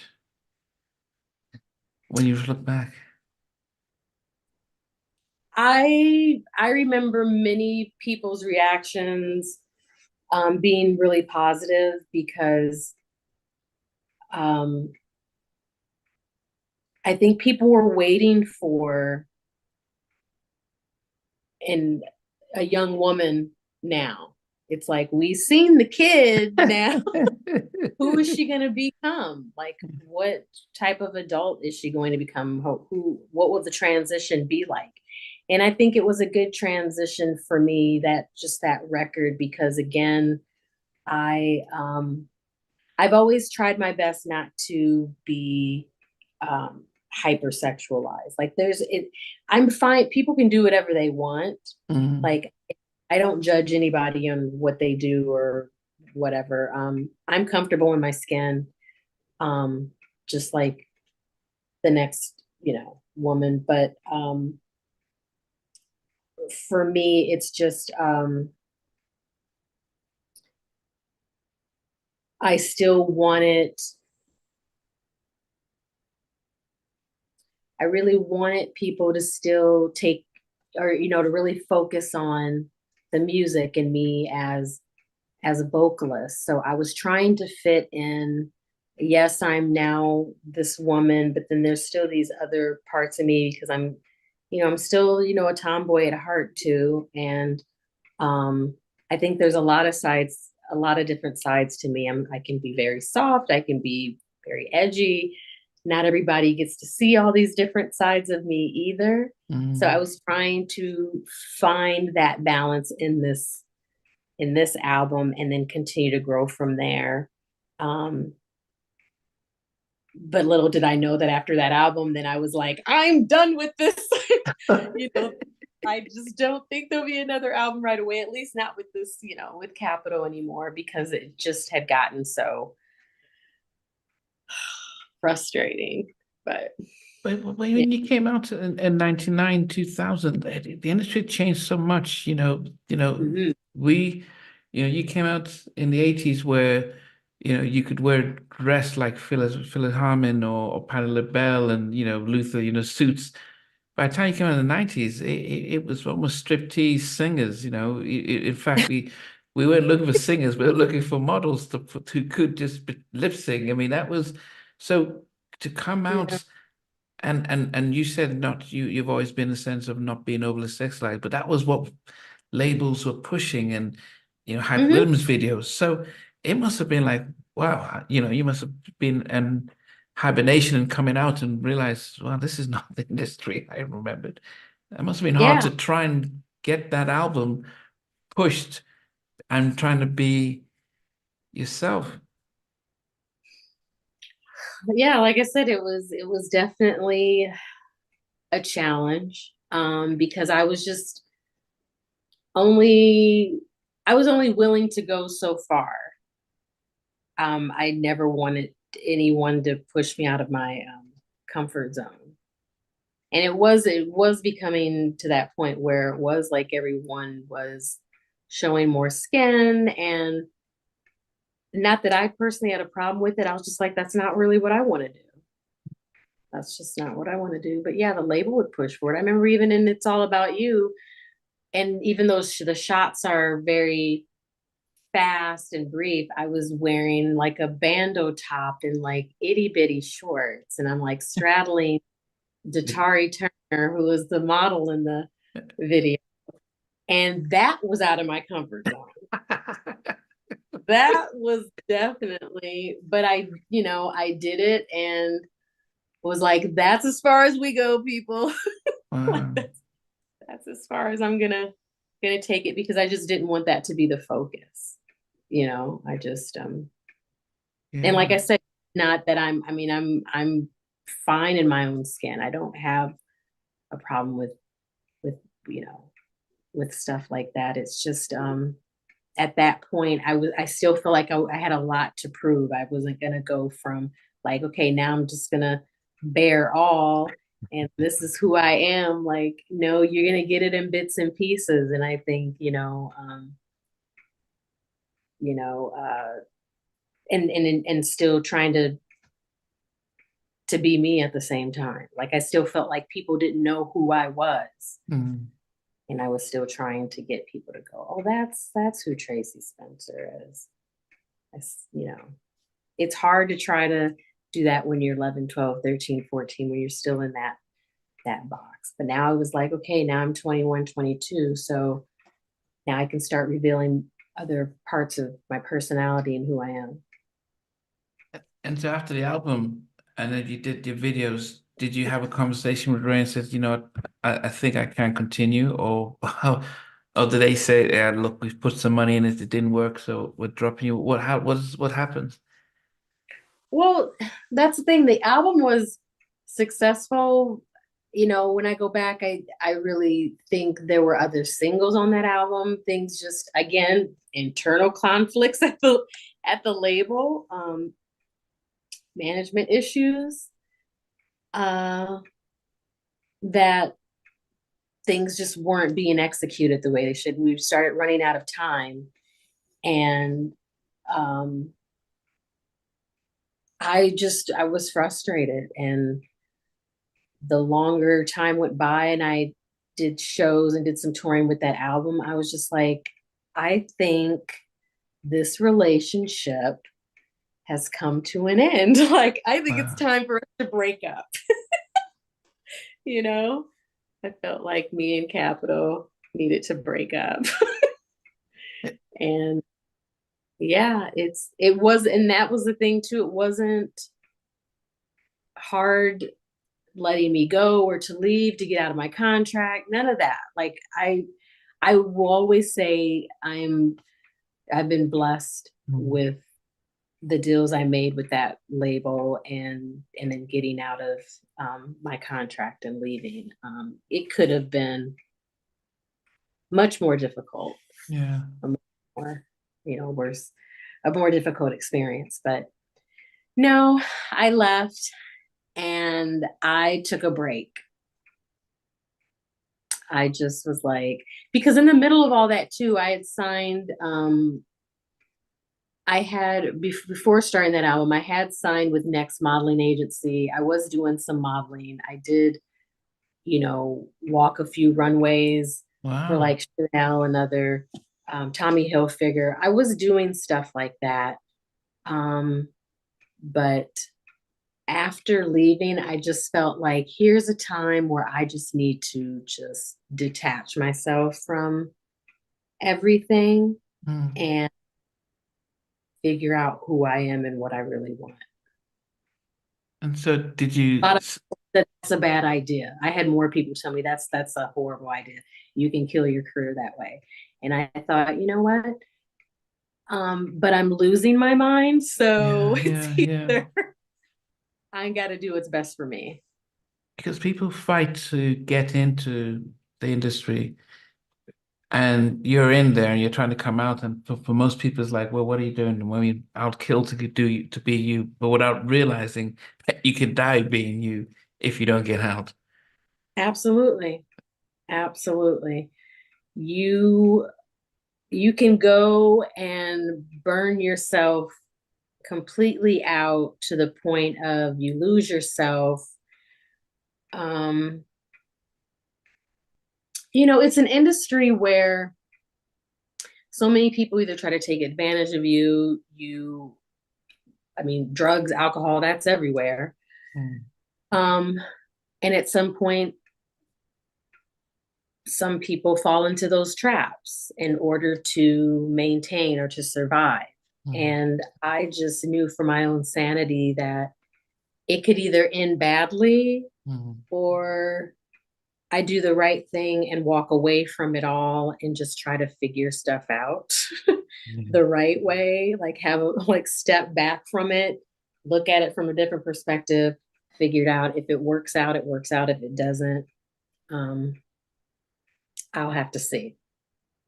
when you look back? I remember many people's reactions being really positive because um, I think people were waiting for in a young woman now. It's like we've seen the kid now. Who is she going to become? Like, what type of adult is she going to become? What will the transition be like? And I think it was a good transition for me, that record, because again, I I've always tried my best not to be hypersexualized. Like there's it I'm fine. People can do whatever they want. Mm. Like I don't judge anybody on what they do or whatever. I'm comfortable in my skin. Um, just like the next, woman. But for me, it's just I still want it. I really wanted people to still take or to really focus on the music and me as a vocalist. So I was trying to fit in, yes, I'm now this woman, but then there's still these other parts of me because I'm still, a tomboy at heart too. And um, I think there's a lot of sides, a lot of different sides to me. I can be very soft, I can be very edgy. Not everybody gets to see all these different sides of me either. So I Mm. was trying to find that balance in this album and then continue to grow from there. Um, but little did I know that after that album, then I was like, I'm done with this. you know, I just don't think there'll be another album right away, at least not with this, with Capital anymore, because it just had gotten so frustrating. But But yeah. when you came out in 99, 2000, the industry changed so much, Mhm. we, you came out in the 80s where, you could wear a dress like Phyllis Harman or Patti LaBelle and, Luther, suits. By the time you came out in the 90s, it was almost striptease singers, in fact, we weren't looking for singers, we were looking for models who could just lip sync. I mean, that was so to come Yeah. out and you said not you've always been a sense of not being overly sexualized, but that was what labels were pushing and hype Hmm. Williams videos. So it must have been like, wow, you must have been in hibernation and coming out and realized, well, this is not the industry I remembered. It must have been hard Yeah. to try and get that album pushed and trying to be yourself. Yeah. Like I said, it was definitely a challenge. Because only I was only willing to go so far. I never wanted anyone to push me out of my comfort zone. And it was becoming to that point where it was like everyone was showing more skin, and not that I personally had a problem with it. I was just like, that's not really what I want to do. That's just not what I want to do. But yeah, the label would push for it. I remember even in It's All About You, and even though the shots are very fast and brief, I was wearing like a bandeau top and like itty bitty shorts, and I'm like straddling Datari Turner, who was the model in the video, and that was out of my comfort zone. That was definitely, but I did it and was like, that's as far as we go, people. Like Wow. that's as far as I'm gonna take it, because I just didn't want that to be the focus. I just and like Yeah. I said, not that I'm fine in my own skin. I don't have a problem with you know with stuff like that. It's just at that point I still feel like I had a lot to prove. I wasn't gonna go from like, okay, now I'm just gonna bear all and this is who I am. Like, no, you're gonna get it in bits and pieces. And I think, you know, and still trying to be me at the same time. Like I still felt like people didn't know who I was. Mm. And I was still trying to get people to go, oh, that's who Tracie Spencer is. It's hard to try to do that when you're 11, 12, 13, 14, when you're still in that box. But now I was like, okay, now I'm 21, 22. So now I can start revealing other parts of my personality and who I am. And so after the album, and then you did your videos, did you have a conversation with Ray and said, what, I think I can continue, or how, or did they say, yeah, look, we've put some money in it, it didn't work, so we're dropping you. What happens? Well, that's the thing. The album was successful. When I go back, I really think there were other singles on that album. Things just, again, internal conflicts at the label, management issues, uh, that things just weren't being executed the way they should. We started running out of time, and um, I was frustrated, and the longer time went by and I did shows and did some touring with that album, I was just like, I think this relationship has come to an end. Like, I think it's Wow. time for us to break up. you know? I felt like me and Capital needed to break up. And yeah, and that was the thing too. It wasn't hard letting me go or to leave to get out of my contract. None of that. Like, I will always say I've been blessed Mm. with the deals I made with that label, and then getting out of my contract and leaving. It could have been much more difficult, Yeah. a more, worse, a more difficult experience. But no, I left and I took a break. I just was like, because in the middle of all that too, I had signed, I had, before starting that album, I had signed with Next Modeling Agency. I was doing some modeling. I did, walk a few runways for Wow. like Chanel and other Tommy Hilfiger. I was doing stuff like that. Um, but after leaving, I just felt like here's a time where I just need to just detach myself from everything Mm. and figure out who I am and what I really want. And so did A you lot of that's a bad idea. I had more people tell me that's a horrible idea. You can kill your career that way. And I thought, you know what? But I'm losing my mind, so yeah, it's yeah, yeah. either I got to do what's best for me. Because people fight to get into the industry and you're in there and you're trying to come out and for most people it's like, well, what are you doing? I mean, I'll kill to be you, but without realizing that you could die being you if you don't get out. Absolutely. Absolutely. You you can go and burn yourself completely out to the point of you lose yourself. Um, it's an industry where so many people either try to take advantage of I mean, drugs, alcohol, that's everywhere. Mm. Um, and at some point, some people fall into those traps in order to maintain or to survive. Mm. And I just knew for my own sanity that it could either end badly Mm. or I do the right thing and walk away from it all and just try to figure stuff out Mm. the right way, like like step back from it, look at it from a different perspective, figure it out. If it works out, it works out. If it doesn't, um, I'll have to see.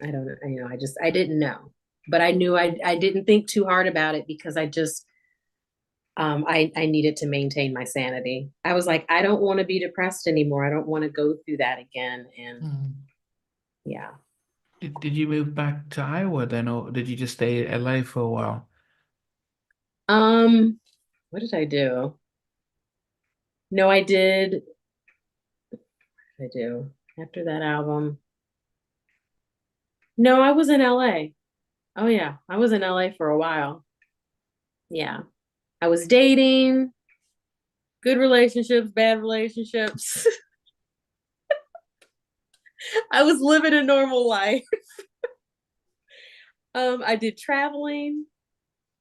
I don't know. I didn't know, but I knew I didn't think too hard about it because I needed to maintain my sanity. I was like, I don't want to be depressed anymore. I don't want to go through that again. And Mm. yeah. Did you move back to Iowa then, or did you just stay in LA for a while? Um, what did I do? No, I did. I do. After that album. No, I was in LA. Oh yeah, I was in LA for a while. Yeah. I was dating, good relationships, bad relationships. I was living a normal life. I did traveling.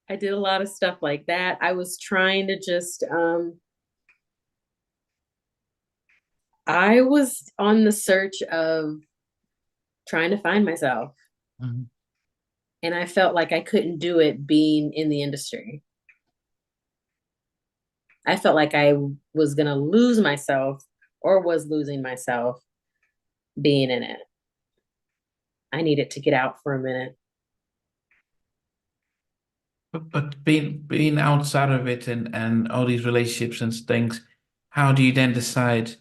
I did a lot of stuff like that. I was trying to just I was on the search of trying to find myself. Mm. And I felt like I couldn't do it being in the industry. I felt like I was going to lose myself or was losing myself being in it. I needed to get out for a minute. But being outside of it and all these relationships and things, how do you then decide,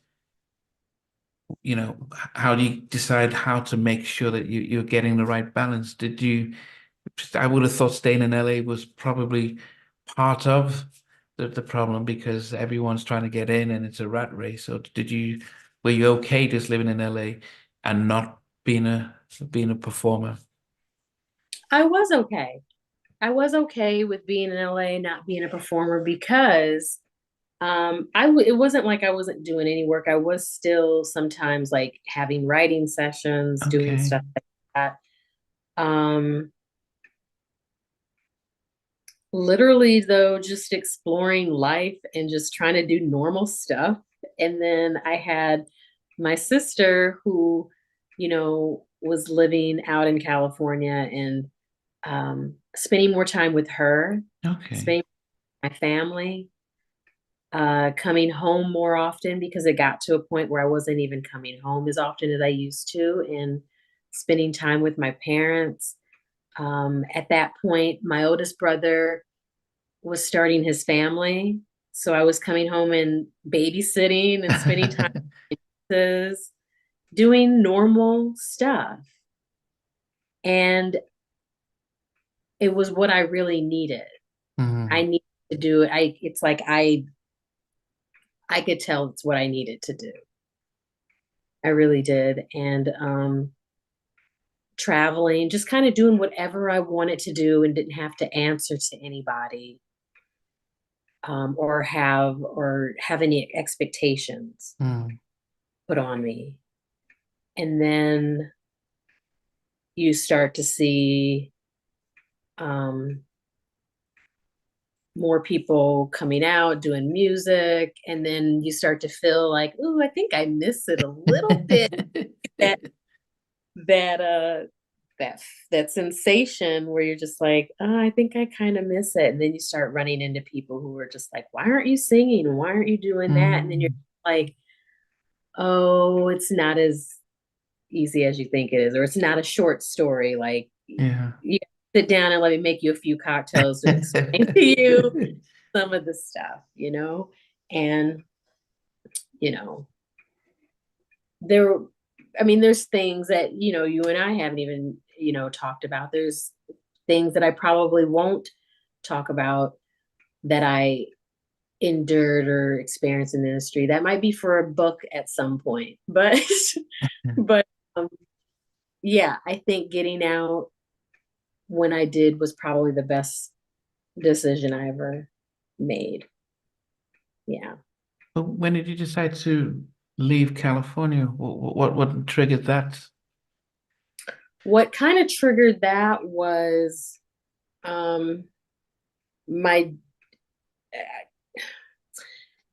how do you decide how to make sure that you're getting the right balance? I would have thought staying in LA was probably part of the problem because everyone's trying to get in and it's a rat race. So were you okay just living in LA and not being a performer? I was okay. I was okay with being in LA, not being a performer because it wasn't like I wasn't doing any work. I was still sometimes like having writing sessions, doing Okay. stuff like that. Um, Literally though, just exploring life and just trying to do normal stuff. And then I had my sister who, was living out in California and spending more time with her, Okay. spending with my family, coming home more often because it got to a point where I wasn't even coming home as often as I used to, and spending time with my parents. At that point, my oldest brother was starting his family. So I was coming home and babysitting and spending time with his, doing normal stuff. And it was what I really needed. I Mhm. needed to do it. It's like I could tell it's what I needed to do. I really did. And traveling, just kind of doing whatever I wanted to do and didn't have to answer to anybody, or have any expectations Mm. put on me. And then you start to see um, more people coming out doing music, and then you start to feel like, ooh, I think I miss it a little bit. That that uh that that sensation where you're just like, oh, I think I kind of miss it. And then you start running into people who are just like, why aren't you singing? Why aren't you doing that? And then you're Mm. like, oh, it's not as easy as you think it is, or it's not a short story. Like, Yeah. you sit down and let me make you a few cocktails to explain to you some of the stuff. And, you know, there, I mean, there's things that, you and I haven't even, talked about. There's things that I probably won't talk about that I endured or experienced in the industry. That might be for a book at some point. But, but, um, yeah, I think getting out when I did was probably the best decision I ever made. Yeah. But when did you decide to leave California? What triggered that? What kind of triggered that was um my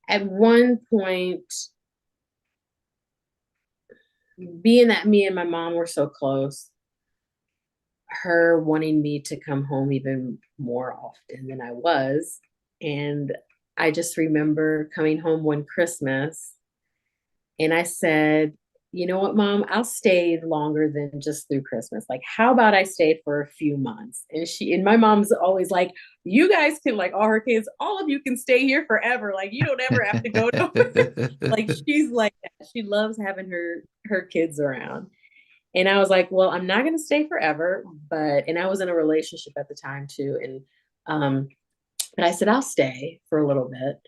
at one point, being that me and my mom were so close, her wanting me to come home even more often than I was. And I just remember coming home one Christmas and I said, you know what, mom, I'll stay longer than just through Christmas. Like, how about I stay for a few months? And my mom's always like, you guys can, like, all her kids, all of you can stay here forever. Like, you don't ever have to go nowhere. Like, she's like that. She loves having her kids around. And I was like, well, I'm not going to stay forever, and I was in a relationship at the time too. And, um, but I said, I'll stay for a little bit.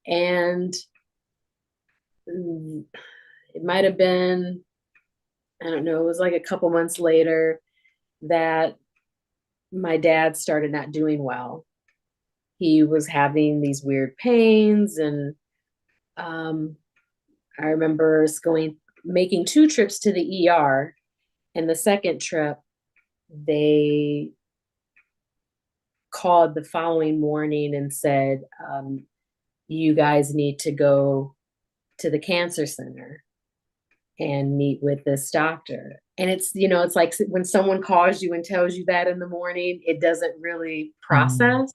And mm, it might have been, I don't know, it was like a couple months later that my dad started not doing well. He was having these weird pains. And um, I remember us making two trips to the ER. And the second trip, they called the following morning and said, you guys need to go to the cancer center and meet with this doctor. And it's like when someone calls you and tells you that in the morning, it doesn't really Mm. process.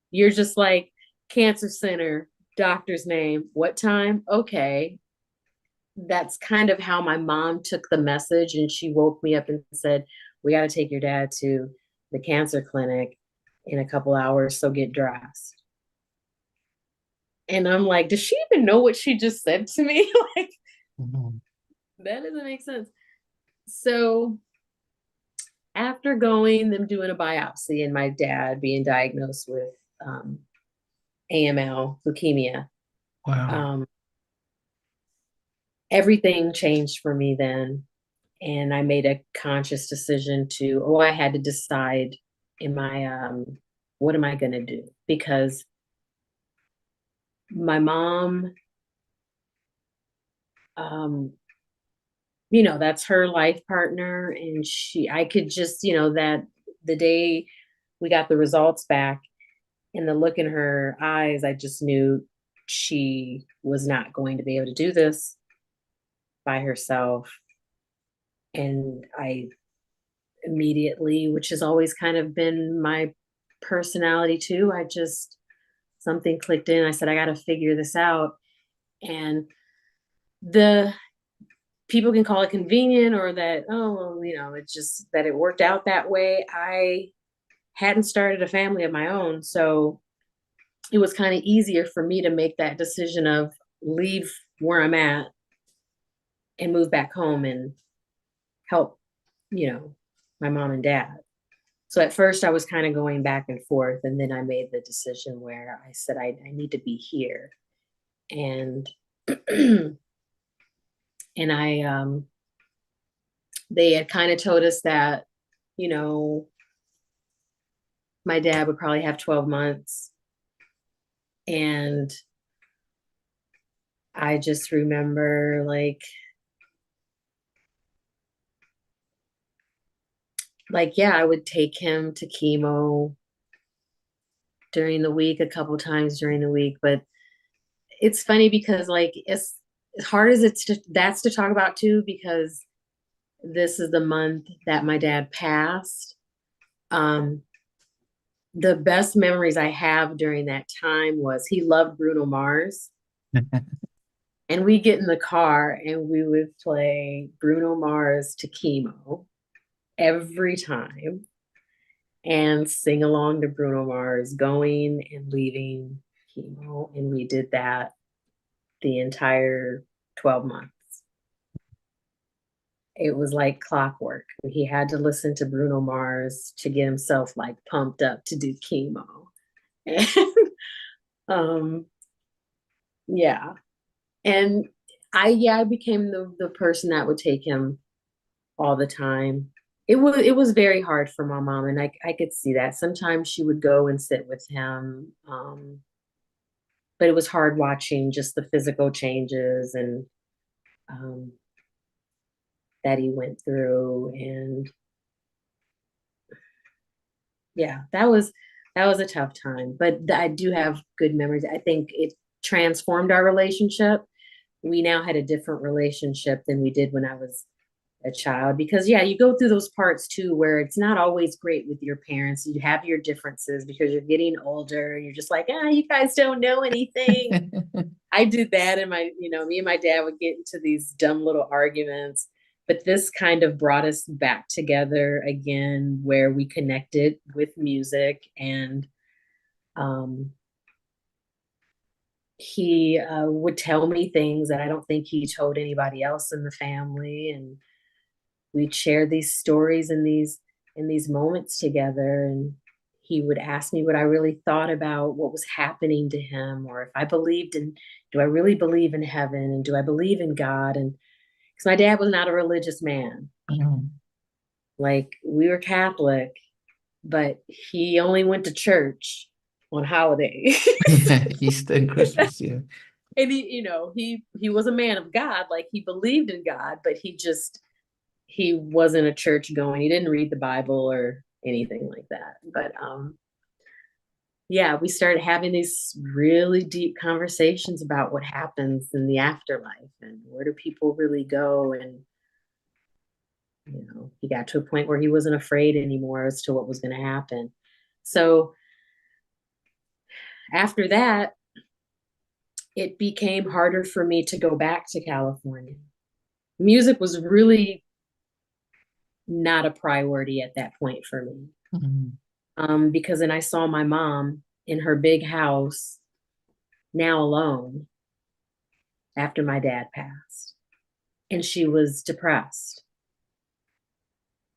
You're just like, cancer center, Doctor's name, what time? Okay. That's kind of how my mom took the message. And she woke me up and said, we got to take your dad to the cancer clinic in a couple hours. So get dressed. And I'm like, does she even know what she just said to me? Like, Mhm. that doesn't make sense. So after going, them doing a biopsy and my dad being diagnosed with um, AML, leukemia, Wow. um, everything changed for me then. And I made a conscious decision to, oh, I had to decide, am I, what am I going to do? Because my mom, um, that's her life partner. And I could just, that the day we got the results back and the look in her eyes, I just knew she was not going to be able to do this by herself. And I immediately, which has always kind of been my personality too, something clicked in. I said, I got to figure this out. And the people can call it convenient or that, oh, well, it's just that it worked out that way. I hadn't started a family of my own. So it was kind of easier for me to make that decision of leave where I'm at and move back home and help, you know, my mom and dad. So at first I was kind of going back and forth. And then I made the decision where I said, I need to be here. And, and they had kind of told us that, you know, my dad would probably have 12 months. And I just remember yeah, I would take him to chemo during the week, a couple times during the week. But it's funny because as hard as that's to talk about too, because this is the month that my dad passed. Um, the best memories I have during that time was he loved Bruno Mars. And we get in the car and we would play Bruno Mars to chemo every time and sing along to Bruno Mars going and leaving chemo. And we did that the entire 12 months. It was like clockwork. He had to listen to Bruno Mars to get himself like pumped up to do chemo. And um yeah. And I became the person that would take him all the time. It was very hard for my mom, and I could see that. Sometimes she would go and sit with him, but it was hard watching just the physical changes and um, that he went through. And yeah, that was a tough time, but I do have good memories. I think it transformed our relationship. We now had a different relationship than we did when I was a child, because yeah, you go through those parts too where it's not always great with your parents. You have your differences because you're getting older. You're just like, you guys don't know anything. I did that, and me and my dad would get into these dumb little arguments. But this kind of brought us back together again, where we connected with music, and um, he would tell me things that I don't think he told anybody else in the family, and we'd share these stories and these moments together. And he would ask me what I really thought about what was happening to him, or if I believed in, do I really believe in heaven, and do I believe in God? And because my dad was not a religious man, Mhm. like we were Catholic, but he only went to church on holidays. Yeah, Easter and Christmas, yeah. And he was a man of God, like he believed in God, but he wasn't a church going. He didn't read the Bible or anything like that. But yeah, we started having these really deep conversations about what happens in the afterlife and where do people really go. And he got to a point where he wasn't afraid anymore as to what was going to happen. So after that, it became harder for me to go back to California. Music was really not a priority at that point for me. Mm. Because then I saw my mom in her big house, now alone, after my dad passed, and she was depressed.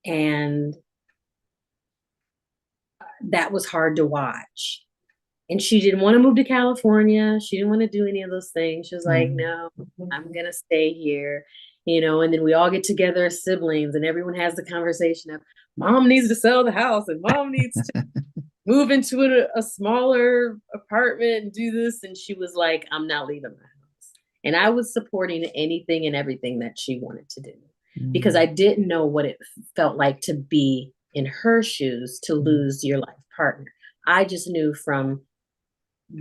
And that was hard to watch. And she didn't want to move to California. She didn't want to do any of those things. She was like, Mm. no, I'm going to stay here, you know. And then we all get together as siblings, and everyone has the conversation of mom needs to sell the house, and mom needs to move into a smaller apartment and do this. And she was like, I'm not leaving my house. And I was supporting anything and everything that she wanted to do because I Mm. didn't know what it felt like to be in her shoes, to Mm. lose your life partner. I just knew from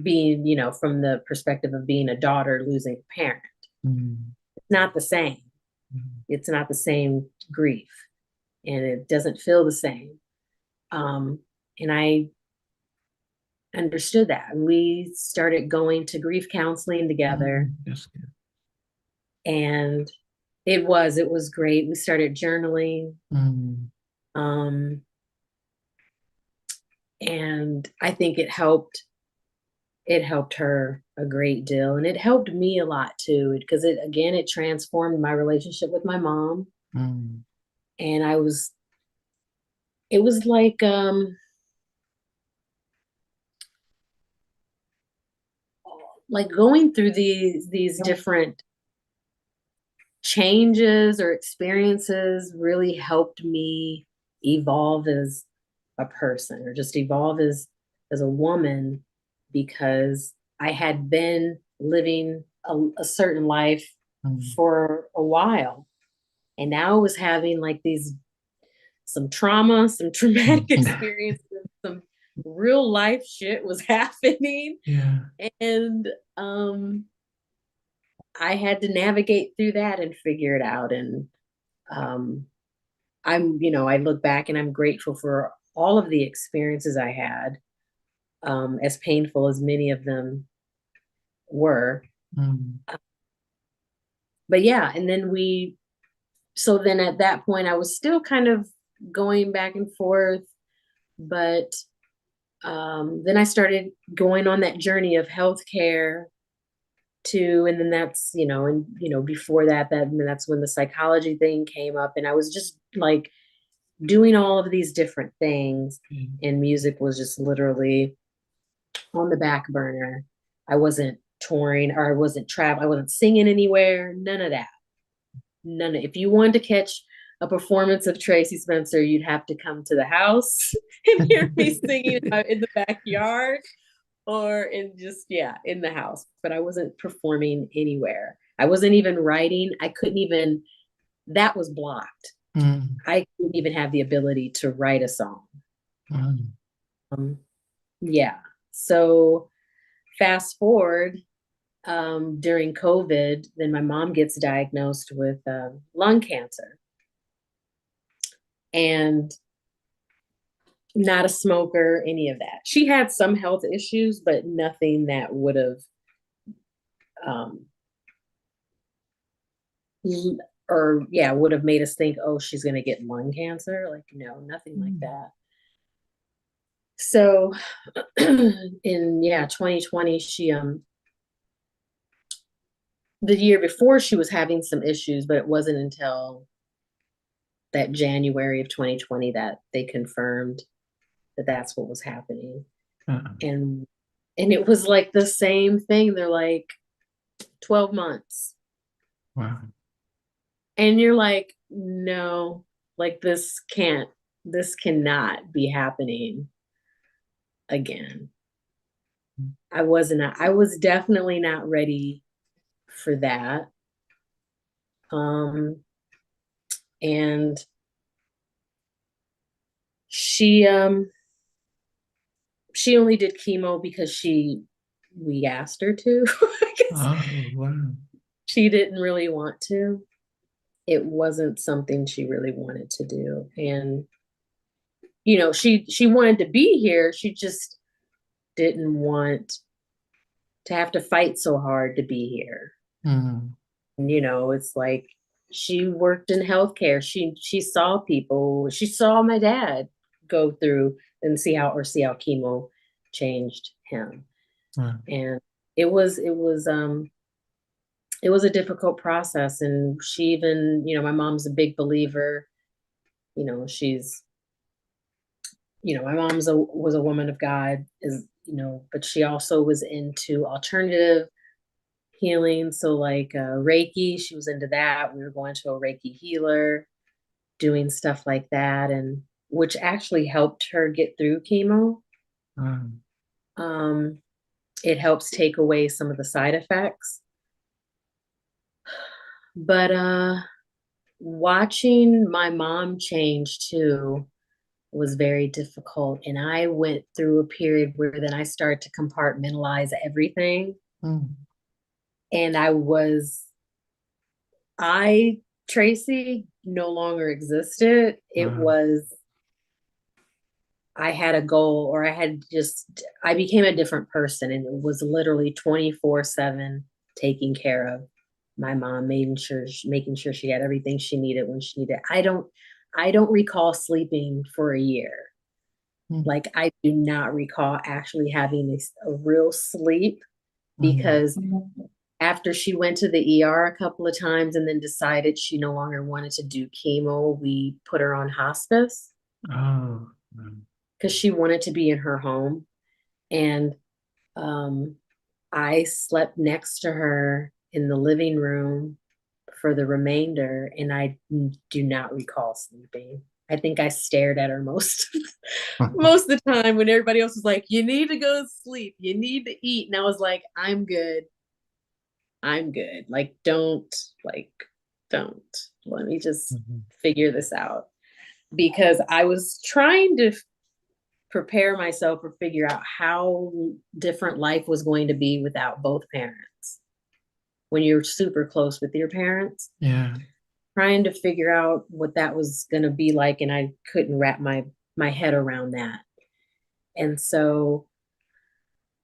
being, you know, from the perspective of being a daughter losing a parent. Mm. It's not the same. Mm. It's not the same grief, and it doesn't feel the same. And I understood that. And we started going to grief counseling together, That's good. and it was great. We started journaling. Mm. Um, and I think it helped her a great deal, and it helped me a lot too, because it again it transformed my relationship with my mom. Mm. And it was like going through these different changes or experiences really helped me evolve as a person, or just evolve as a woman, because I had been living a certain life Mm. for a while, and now I was having like these some trauma, some traumatic Mm. experiences, some real life shit was happening. Yeah. And I had to navigate through that and figure it out. And um, I look back and I'm grateful for all of the experiences I had, as painful as many of them were. Mm. But yeah, and so then at that point, I was still kind of going back and forth, but then I started going on that journey of healthcare too. And then that's, before that's when the psychology thing came up. And I was just like doing all of these different things. Mm. And music was just literally on the back burner. I wasn't touring, or I wasn't traveling. I wasn't singing anywhere. None of that. If you wanted to catch a performance of Tracie Spencer, you'd have to come to the house and hear me singing in the backyard, or in the house. But I wasn't performing anywhere. I wasn't even writing. I couldn't even, that was blocked. Mm. I couldn't even have the ability to write a song. Mm. um, yeah. So fast forward, during COVID, then my mom gets diagnosed with lung cancer, and not a smoker, any of that. She had some health issues, but nothing that would have, um, would have made us think, oh, she's going to get lung cancer. Like, no, nothing like Mm. that. So in 2020, the year before, she was having some issues, but it wasn't until that January of 2020 that they confirmed that that's what was happening. Uh-uh. And it was like the same thing. They're like 12 months. Wow. And you're like, no, like this cannot be happening again. I was definitely not ready for that. Um, and she, she only did chemo because we asked her to. I guess Oh, wow. she didn't really want to. It wasn't something she really wanted to do. And, she wanted to be here. She just didn't want to have to fight so hard to be here. Mm. And, it's like she worked in healthcare. She saw people. She saw my dad go through and see how chemo changed him. Mm. And it was a difficult process. And she even, my mom's a big believer. She's, my mom's was a woman of God, but she also was into alternative healing. So like Reiki, she was into that. We were going to a Reiki healer, doing stuff like that, and which actually helped her get through chemo. Mm. Um, it helps take away some of the side effects. But watching my mom change too was very difficult. And I went through a period where then I started to compartmentalize everything. Mm. And Tracie no longer existed. It Wow. was, I had a goal, or I became a different person, and it was literally 24/7 taking care of my mom, making sure she had everything she needed when she needed. I don't recall sleeping for a year. Mm. Like I do not recall actually having a real sleep, Mm. because after she went to the ER a couple of times and then decided she no longer wanted to do chemo, we put her on hospice Oh. Mm. because she wanted to be in her home. And um, I slept next to her in the living room for the remainder, and I do not recall sleeping. I think I stared at her most most of the time when everybody else was like, "You need to go to sleep. You need to eat," and I was like, "I'm good. I'm good. Like, don't. Let me just Mhm. figure this out." Because I was trying to prepare myself or figure out how different life was going to be without both parents. When you're super close with your parents, Yeah. trying to figure out what that was going to be like, and I couldn't wrap my head around that. And so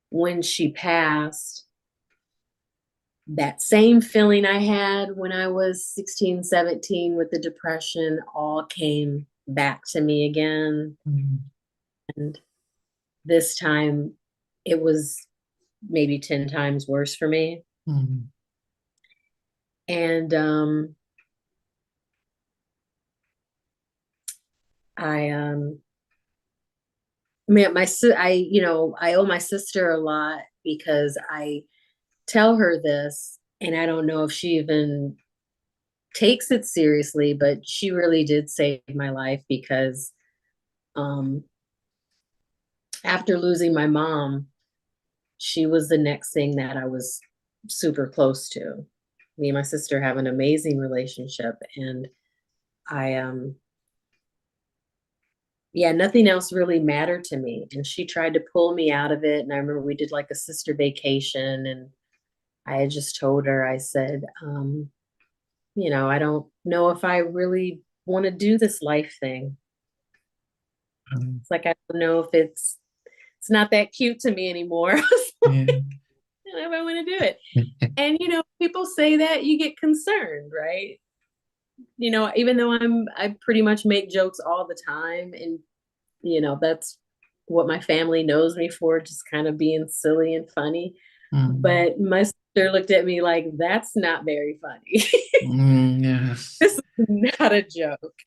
when she passed, that same feeling I had when I was 16, 17 with the depression all came back to me again. Mm. And this time it was maybe 10 times worse for me. Mm. And I man, I owe my sister a lot because I tell her this, and I don't know if she even takes it seriously, but she really did save my life because um after losing my mom, she was the next thing that I was super close to. Me and my sister have an amazing relationship, and I yeah, nothing else really mattered to me. And she tried to pull me out of it. And I remember we did like a sister vacation, and I had just told her, I said, I don't know if I really want to do this life thing. Mm. It's like I don't know if it's not that cute to me anymore. Yeah. I don't know if I want to do it. And people say that, you get concerned, right? Even though I pretty much make jokes all the time, and that's what my family knows me for, just kind of being silly and funny. Mm. But my sister looked at me like, that's not very funny. Mm. Yes. This is not a joke.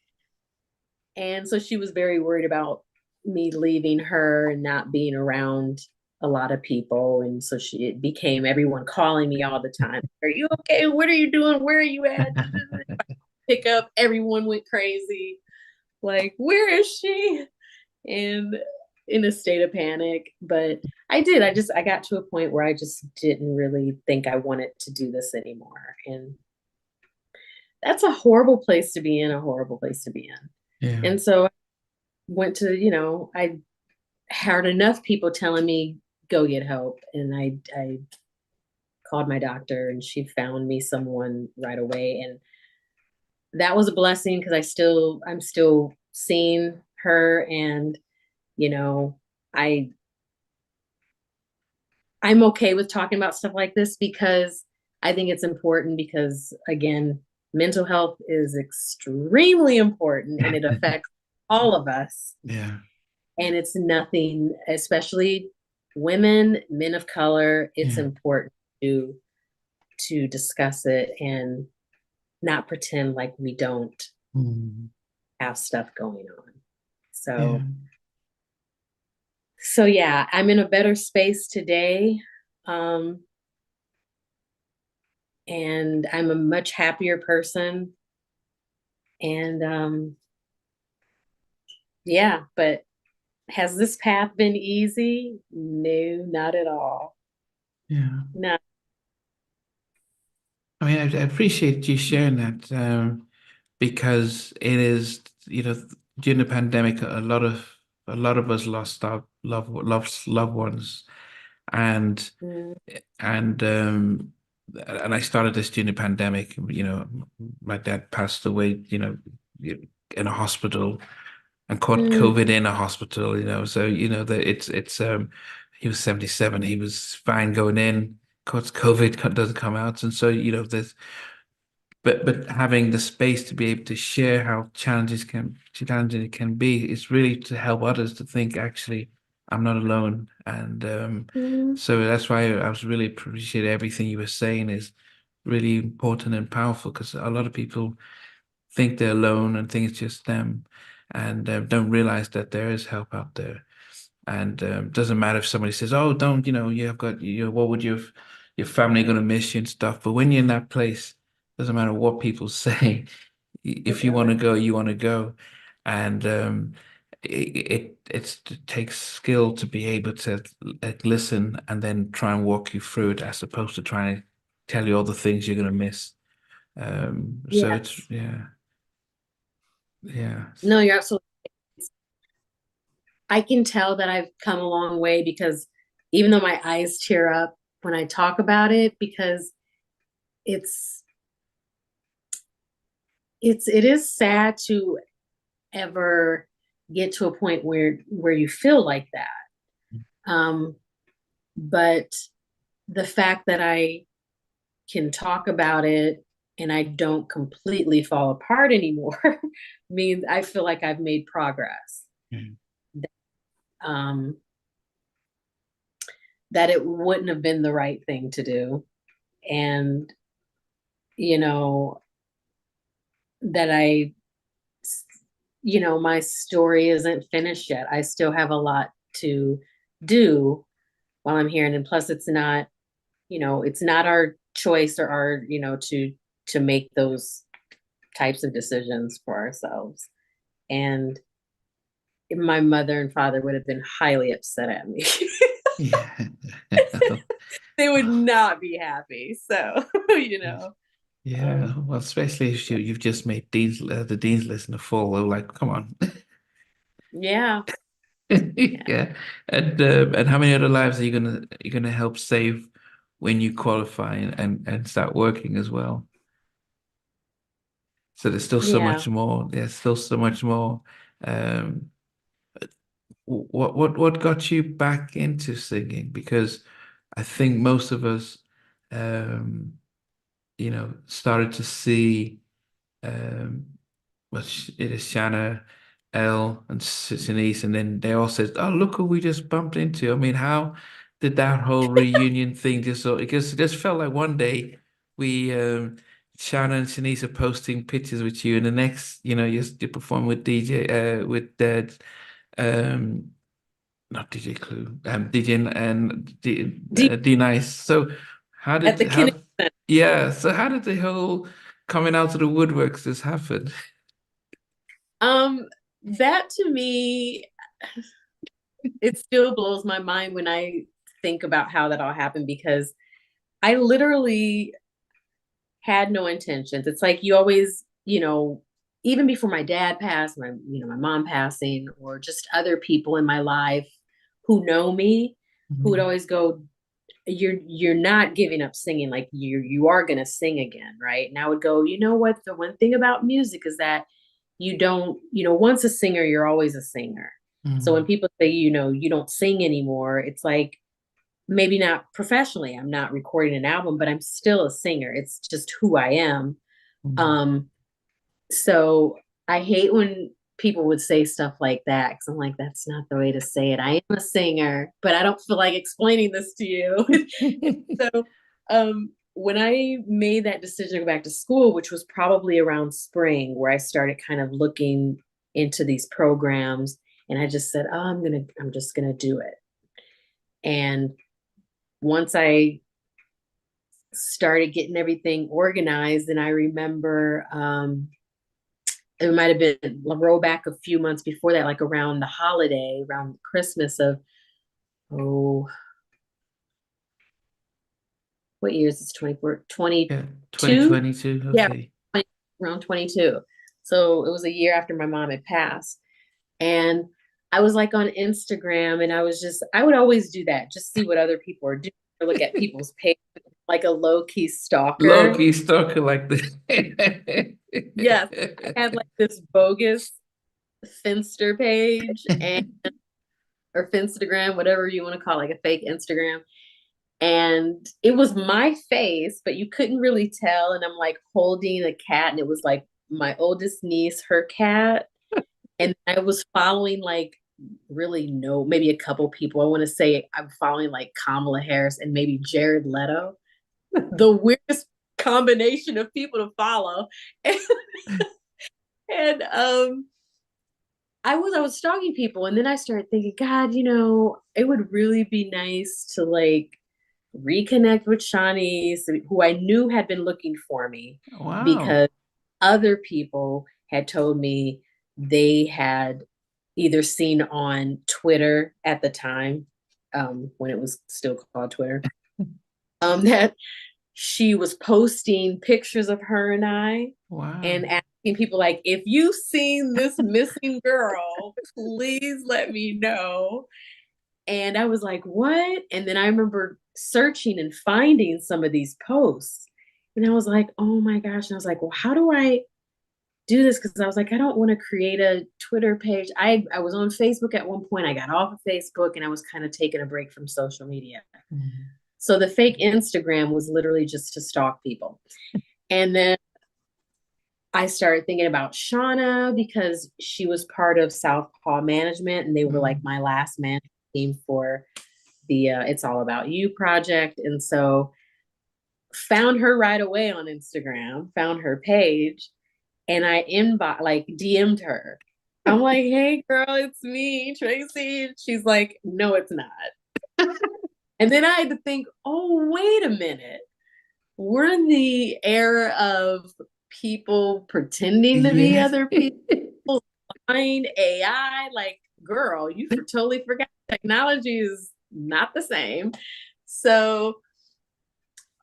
And so she was very worried about me leaving her and not being around a lot of people. And so it became everyone calling me all the time. Are you okay? What are you doing? Where are you at? Pick up. Everyone went crazy. Like, where is she? And in a state of panic. But I got to a point where I just didn't really think I wanted to do this anymore. And that's a horrible place to be in, a horrible place to be Yeah. in. And so I went to, I heard enough people telling me go get help. And I called my doctor, and she found me someone right away. And that was a blessing because I'm still seeing her. And, you know, I I'm okay with talking about stuff like this because I think it's important because again, mental health is extremely important and it affects all of us. Yeah, And it's nothing, especially women, men of color, it's yeah. important to discuss it and not pretend like we don't Mm, have stuff going on. yeah, So yeah, I'm in a better space today. Um, and I'm a much happier person. And yeah, but has this path been easy? No, not at all. yeah. No. I mean, I appreciate you sharing that, because it is, during the pandemic, a lot of us lost our loved ones, and Mm, and um, and I started this during the pandemic. My dad passed away, in a hospital, and caught mm, COVID in a hospital. So that it's he was 77. He was fine going in. Caught COVID, doesn't come out, and so there's but having the space to be able to share how challenging it can be is really to help others to think, actually, I'm not alone. And mm, so that's why I was really appreciate everything you were saying is really important and powerful, because a lot of people think they're alone and think it's just them, and don't realize that there is help out there. And doesn't matter if somebody says, "Oh, don't," you have got, what would your family going to miss you and stuff. But when you're in that place, doesn't matter what people say. If you want to go, you want to go. And it takes skill to be able to listen and then try and walk you through it, as opposed to trying to tell you all the things you're going to miss. So it's, yes. yeah, yeah, No, you're absolutely. I can tell that I've come a long way because even though my eyes tear up when I talk about it, because it's it is sad to ever get to a point where you feel like that. But the fact that I can talk about it and I don't completely fall apart anymore means I feel like I've made progress. mm, Um, that it wouldn't have been the right thing to do. And, you know, that my story isn't finished yet. I still have a lot to do while I'm here. And then plus it's not our choice or our, to make those types of decisions for ourselves. And my mother and father would have been highly upset at me. yeah. They would not be happy. So, Yeah, um, well, especially if you've just made the dean's list in the fall. They're like, come on. yeah, yeah, Yeah. And how many other lives are you gonna help save when you qualify and start working as well? So there's still so yeah, much more. There's still so much more. Um, what got you back into singing? Because I think most of us, um, started to see. Um, it is Shanna, Elle, and Sinise, and then they all said, "Oh, look who we just bumped into." I mean, how did that whole reunion thing just so? Because it just felt like one day we, Shanna and Sinise are posting pictures with you, and the next, you perform with with um, not DJ Clue, DJ and D Nice. So how at did the how? Kennedy Center. Yeah, so how did the whole coming out of the woodworks just happen? Um, that to me, it still blows my mind when I think about how that all happened because I literally had no intentions. It's like you always, even before my dad passed, my mom passing, or just other people in my life who know me, who would Mhm. always go, you're not giving up singing, like you are gonna sing again, right? And I would go, you know what? The one thing about music is that you don't, once a singer, you're always a singer. So when Mm, people say, you don't sing anymore, it's like maybe not professionally, I'm not recording an album, but I'm still a singer. It's just who I am. Mm. Um, so I hate when people would say stuff like that because I'm like, that's not the way to say it. I am a singer, but I don't feel like explaining this to you. So when I made that decision to go back to school, which was probably around spring, where I started kind of looking into these programs, and I just said, oh, I'm just gonna do it. And once I started getting everything organized, and I remember it might have been a roll back a few months before that, like around the holiday, around Christmas of, oh, what year is this? 24, Yeah, 22? 2022. Yeah, Okay. around 22. So it was a year after my mom had passed. And I was like on Instagram, and I would always do that, just see what other people are doing, or look at people's page, like a low key stalker. Low-key stalker like this. Yes, I had like this bogus Finster page and or Finstagram, whatever you want to call it, like a fake Instagram. And it was my face, but you couldn't really tell. And I'm like holding a cat, and it was like my oldest niece, her cat. And I was following like really no, maybe a couple people. I want to say I'm following like Kamala Harris and maybe Jared Leto. The weirdest combination of people to follow. And I was stalking people, and then I started thinking, God, it would really be nice to like reconnect with Shawnee's, who I knew had been looking for me Wow. because other people had told me they had either seen on Twitter at the time, when it was still called Twitter, that she was posting pictures of her and I, Wow. and asking people like, if you've seen this missing girl, please let me know. And I was like, what? And then I remember searching and finding some of these posts. And I was like, oh my gosh. And I was like, well, how do I do this? Because I was like, I don't want to create a Twitter page. I was on Facebook at one point. I got off of Facebook, and I was kind of taking a break from social media. Mm. So the fake Instagram was literally just to stalk people. And then I started thinking about Shauna because she was part of Southpaw Management, and they were like Mm. my last management team for the It's All About You project. And so found her right away on Instagram, found her page, and I like DM'd her. I'm like, hey girl, it's me, Tracie. She's like, no, it's not. And then I had to think, oh, wait a minute. We're in the era of people pretending to be Yes. other people, find AI. Like, girl, you totally forgot technology is not the same. So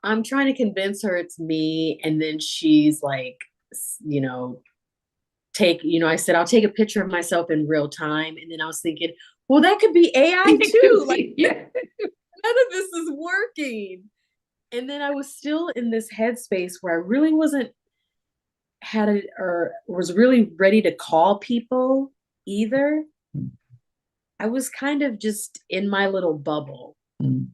I'm trying to convince her it's me. And then she's like, you know, I said, I'll take a picture of myself in real time. And then I was thinking, well, that could be AI You can too. Like, see, yeah. none of this is working. And then I was still in this headspace where I really wasn't had it or was really ready to call people either. I was kind of just in my little bubble. Mm.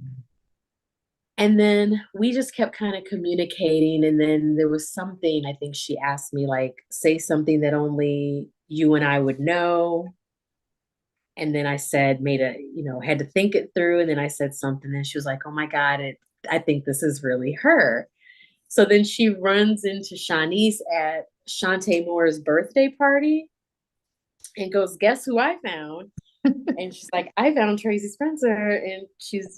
And then we just kept kind of communicating. And then there was something, I think she asked me, like, say something that only you and I would know. And then I said, had to think it through. And then I said something, and she was like, oh my God, I think this is really her. So then she runs into Shanice at Shantae Moore's birthday party and goes, guess who I found? And she's like, I found Tracie Spencer. And she's,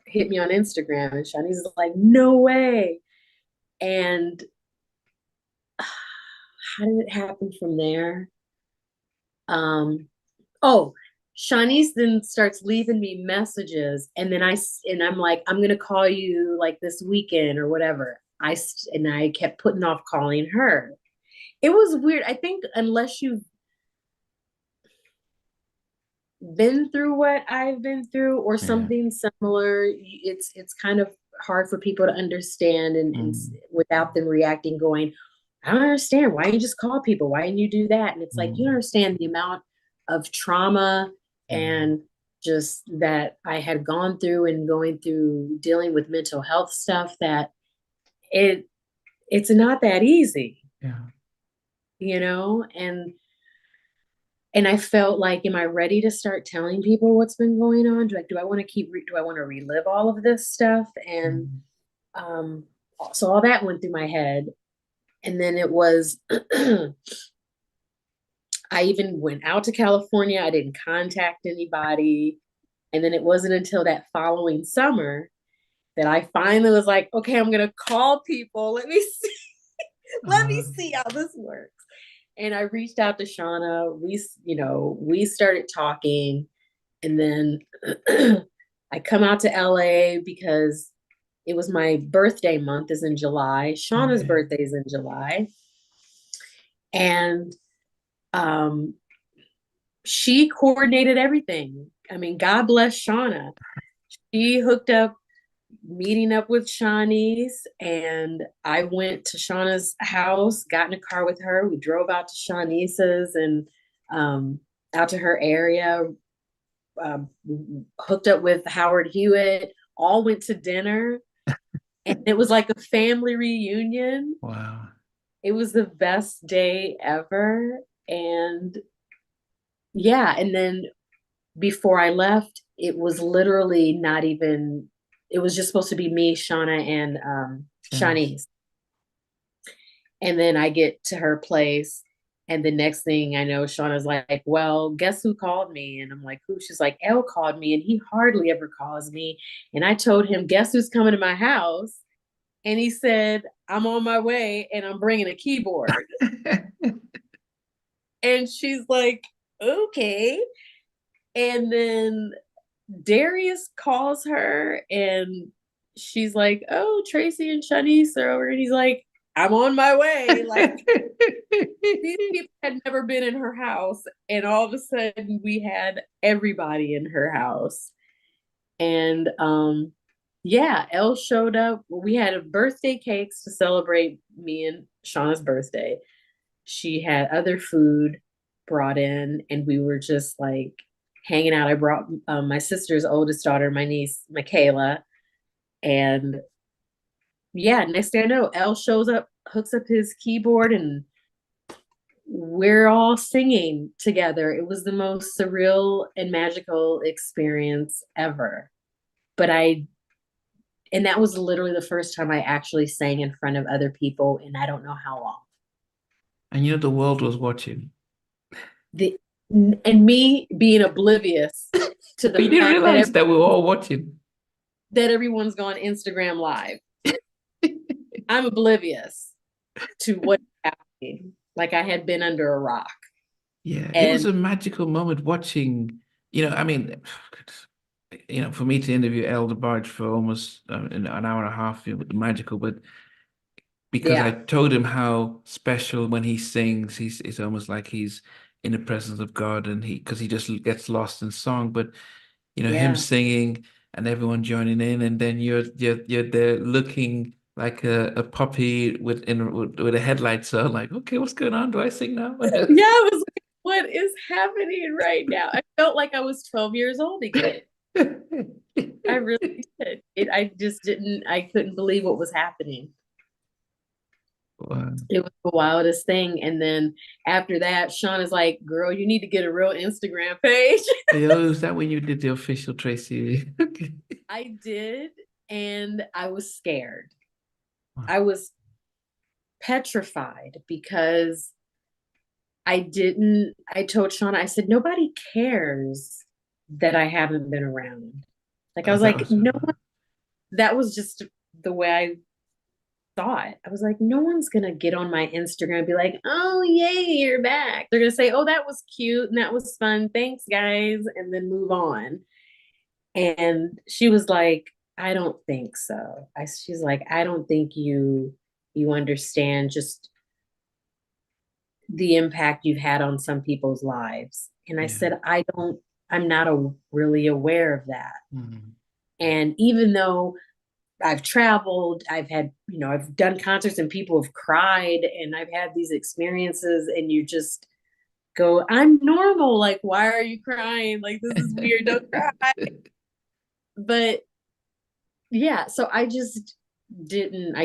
hit me on Instagram. And Shanice is like, no way. And how did it happen from there? Um, oh, Shanice then starts leaving me messages. And then I'm like, I'm going to call you like this weekend or whatever. And I kept putting off calling her. It was weird. I think unless you've been through what I've been through or Yeah. something similar, it's kind of hard for people to understand, and Mm. without them reacting, going, I don't understand. Why you just call people? Why didn't you do that? And it's like you don't Mm. understand the amount of trauma Mm. and just that I had gone through and going through dealing with mental health stuff, that it it's not that easy, Yeah. you know? And I felt like, am I ready to start telling people what's been going on? Do I want to do I want to relive all of this stuff? And Mm. um, so all that went through my head. And then it was, I even went out to California. I didn't contact anybody. And then it wasn't until that following summer that I finally was like, okay, I'm gonna call people. Let me see, let me Uh, see how this works. And I reached out to Shauna. We started talking, and then I come out to LA because it was my birthday month is in July. Shauna's okay. birthday is in July. And um, she coordinated everything. I mean, God bless Shauna. She hooked up meeting up with Shawnee's, and I went to Shauna's house, got in a car with her. We drove out to Shawnee's and um, out to her area, uh, hooked up with Howard Hewitt, all went to dinner. And it was like a family reunion. Wow. It was the best day ever. And yeah, and then before I left, it was literally not even, it was just supposed to be me, Shauna, and Yes. Shawnee's. And then I get to her place, and the next thing I know, Shauna's like, well, guess who called me? And I'm like, who? She's like, Elle called me, and he hardly ever calls me. And I told him, guess who's coming to my house? And he said, I'm on my way and I'm bringing a keyboard. And she's like, okay. And then Darius calls her and she's like, oh, Tracie and Shanice are over. And he's like, I'm on my way. Like, these people had never been in her house. And all of a sudden, we had everybody in her house. And yeah, Elle showed up. We had a birthday cakes to celebrate me and Shauna's birthday. She had other food brought in, and we were just like hanging out. I brought my sister's oldest daughter, my niece, Michaela. And yeah, next thing I know, Elle shows up, hooks up his keyboard, and we're all singing together. It was the most surreal and magical experience ever. But and that was literally the first time I actually sang in front of other people, and I don't know how long. And you know the world was watching. The and me being oblivious to But the you didn't fact that realize that we were all watching. everyone's gone Instagram live. I'm oblivious to what's happening, like I had been under a rock. Yeah, it was And a magical moment watching, I mean, for me to interview Elder Barge for almost an hour and a half, it was magical, but because I yeah, told him how special when he sings, it's almost like he's in the presence of God and because he just gets lost in song, but him yeah. singing and everyone joining in, and then you're there looking like a puppy with a headlights on, like, okay, what's going on? Do I sing now? Yeah, I was like, what is happening right now? I felt like I was 12 years old again. I really did. I just didn't, I couldn't believe what was happening. Wow. It was the wildest thing. And then after that, Sean is like, girl, you need to get a real Instagram page. Oh, is that when you did the official Tracy? Okay. I did. And I was scared. Wow. I was petrified because I told Shauna, I said, nobody cares that I haven't been around. Like, I was That like, was no one, that was just the way I thought. I was like, no one's gonna get on my Instagram and be like, oh yay, you're back. They're gonna say, oh, that was cute and that was fun. Thanks, guys, and then move on. And she was like, I don't think so. She's like, I don't think you understand just the impact you've had on some people's lives. And I yeah. said, I'm not really aware of that. Mhm. And even though I've traveled, I've done concerts and people have cried and I've had these experiences, and you just go, I'm normal. Like, why are you crying? Like, this is weird. Don't cry. But yeah, so I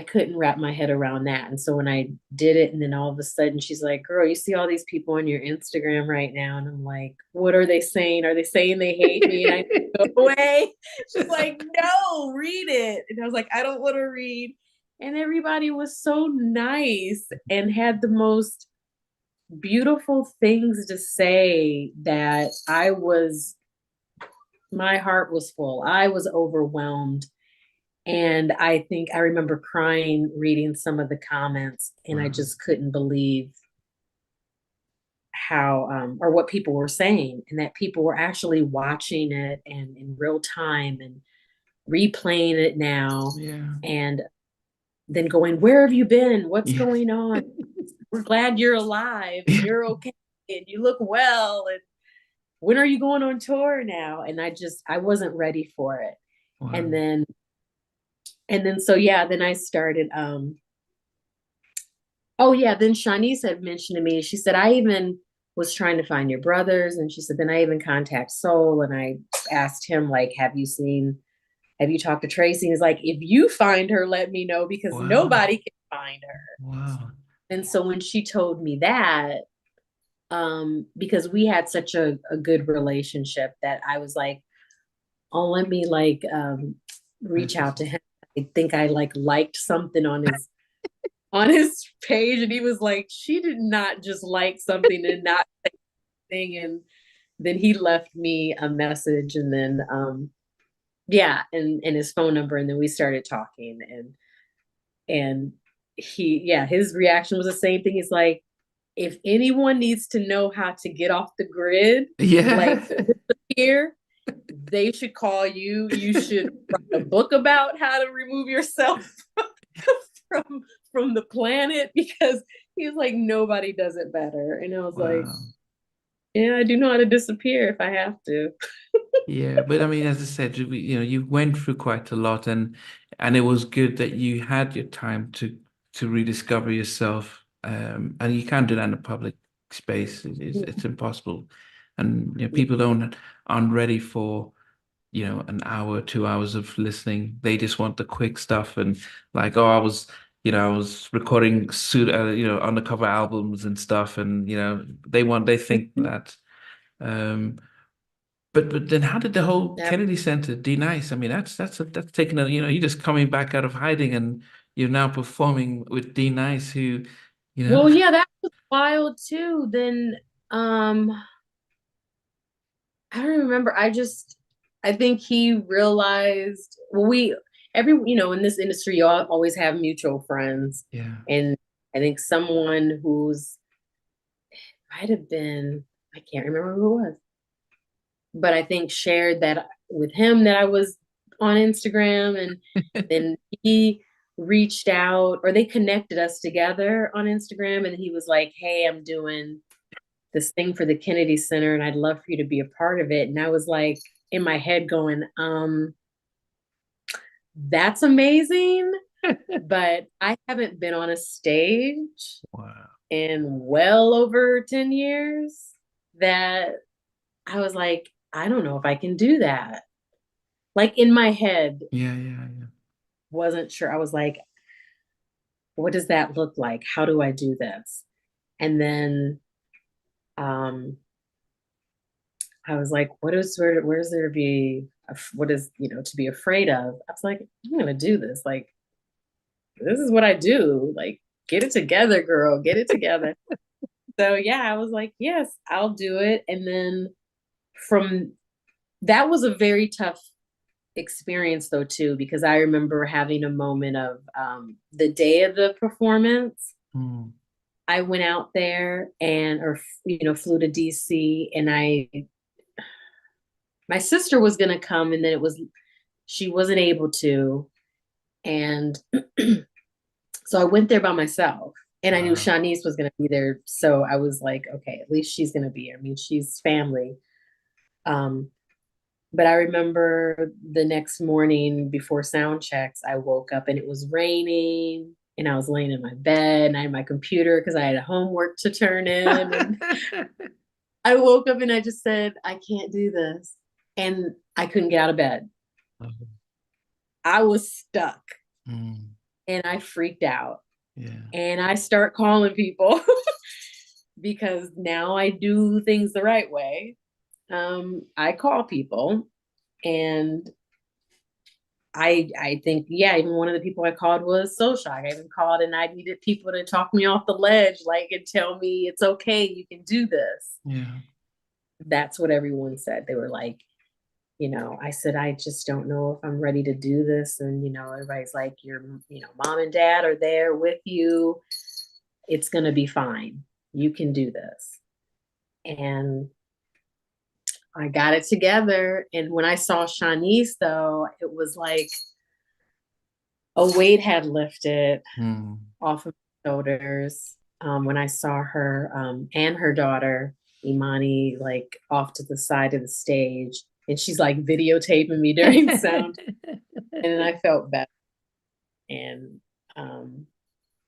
couldn't wrap my head around that. And so when I did it, and then all of a sudden she's like, girl, you see all these people on your Instagram right now. And I'm like, what are they saying? Are they saying they hate me and I go away? She's like, no, read it. And I was like, I don't want to read. And everybody was so nice and had the most beautiful things to say that my heart was full. I was overwhelmed. And I think I remember crying reading some of the comments, and I Wow. just couldn't believe how, or what people were saying, and that people were actually watching it and in real time and replaying it now, Yeah. and then going, where have you been? What's Yeah. going on? We're glad you're alive and you're okay and you look well. And when are you going on tour now? And I wasn't ready for it. Wow. And then so yeah, then I started oh yeah, then Shanice had mentioned to me, she said, I even was trying to find your brothers. And she said, then I even contact Soul and I asked him, like, have you talked to Tracie? And he's like, if you find her, let me know because Wow. nobody can find her. Wow. And so when she told me that, because we had such a good relationship, that I was like, oh, let me like reach Message. out to him. I think I like liked something on his page, and he was like, she did not just like something and not thing. And then he left me a message, and then yeah, and his phone number, and then we started talking. And his reaction was the same thing. He's like, if anyone needs to know how to get off the grid, like Yeah. here, they should call you. You should write a book about how to remove yourself from from the planet, because he's like, nobody does it better. And I was like, Wow. yeah, I do know how to disappear if I have to. Yeah, but I mean, as I said, you went through quite a lot, and it was good that you had your time to rediscover yourself. And you can't do that in a public space. It's impossible, and people aren't ready for an hour, 2 hours of listening. They just want the quick stuff and like, oh, I was recording undercover albums and stuff, and they think that. Um, but then how did the whole Yep. Kennedy Center, D Nice? I mean, that's taking you're just coming back out of hiding and you're now performing with D Nice, who, you know, Well, yeah, that was wild too. Then um I don't remember. I think he realized, well, in this industry, you always have mutual friends. yeah. And I think someone who's might have been, I can't remember who it was, but I think shared that with him, that I was on Instagram. And then he reached out, or they connected us together on Instagram. And he was like, hey, I'm doing this thing for the Kennedy Center and I'd love for you to be a part of it. And I was like, in my head going, that's amazing. But I haven't been on a stage Wow. in well over 10 years, that I was like, I don't know if I can do that. Like in my head, Yeah, yeah, yeah. wasn't sure. I was like, what does that look like? How do I do this? And then um I was like, where's there to be, what is, to be afraid of? I was like, I'm gonna do this. Like, this is what I do. Like, get it together, girl, get it together. So yeah, I was like, yes, I'll do it. And then from that was a very tough experience though too, because I remember having a moment of the day of the performance. Mm. I went out there and or flew to DC, and my sister was gonna come, and then she wasn't able to. And so I went there by myself, and I knew Wow. Shanice was going to be there. So I was like, okay, at least she's going to be here. I mean, she's family. Um, but I remember the next morning before sound checks, I woke up and it was raining, and I was laying in my bed and I had my computer because I had homework to turn in. And I woke up and I just said, I can't do this. And I couldn't get out of bed. Oh, I was stuck mm, and I freaked out. yeah. And I start calling people because now I do things the right way. I call people and I think, yeah, even one of the people I called was so shocked. I even called and I needed people to talk me off the ledge, like, and tell me it's okay, you can do this. Yeah. That's what everyone said. They were like, I said, I just don't know if I'm ready to do this. And, everybody's like, your, mom and dad are there with you. It's going to be fine. You can do this. And I got it together. And when I saw Shanice, though, it was like a weight had lifted Mm. off of my shoulders when I saw her and her daughter, Imani, like off to the side of the stage. And she's like videotaping me during sound. And then I felt better. And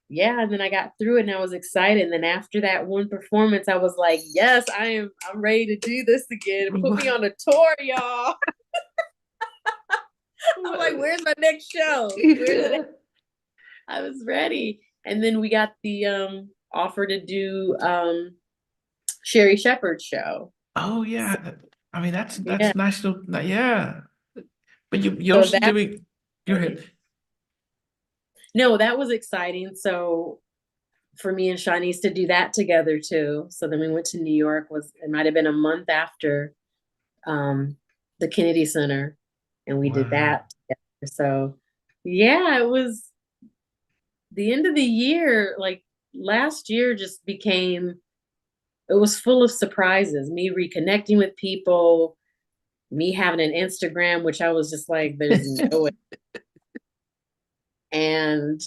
yeah, and then I got through it and I was excited. And then after that one performance, I was like, yes, I'm ready to do this again. Put me on a tour, y'all. I'm like, where's my next show? Where's the Yeah. next? I was ready. And then we got the offer to do Sherry Shepherd's show. Oh So, yeah. I mean yeah. that's national. Yeah. But you're So also that's doing. Go exciting. ahead. No, that was exciting. So for me and Shanice to do that together too. So then we went to New York. Was it might have been a month after the Kennedy Center, and we did Wow. that together. So yeah, it was the end of the year. Like last year, just became it was full of surprises. Me reconnecting with people, me having an Instagram, which I was just like, there's no way, and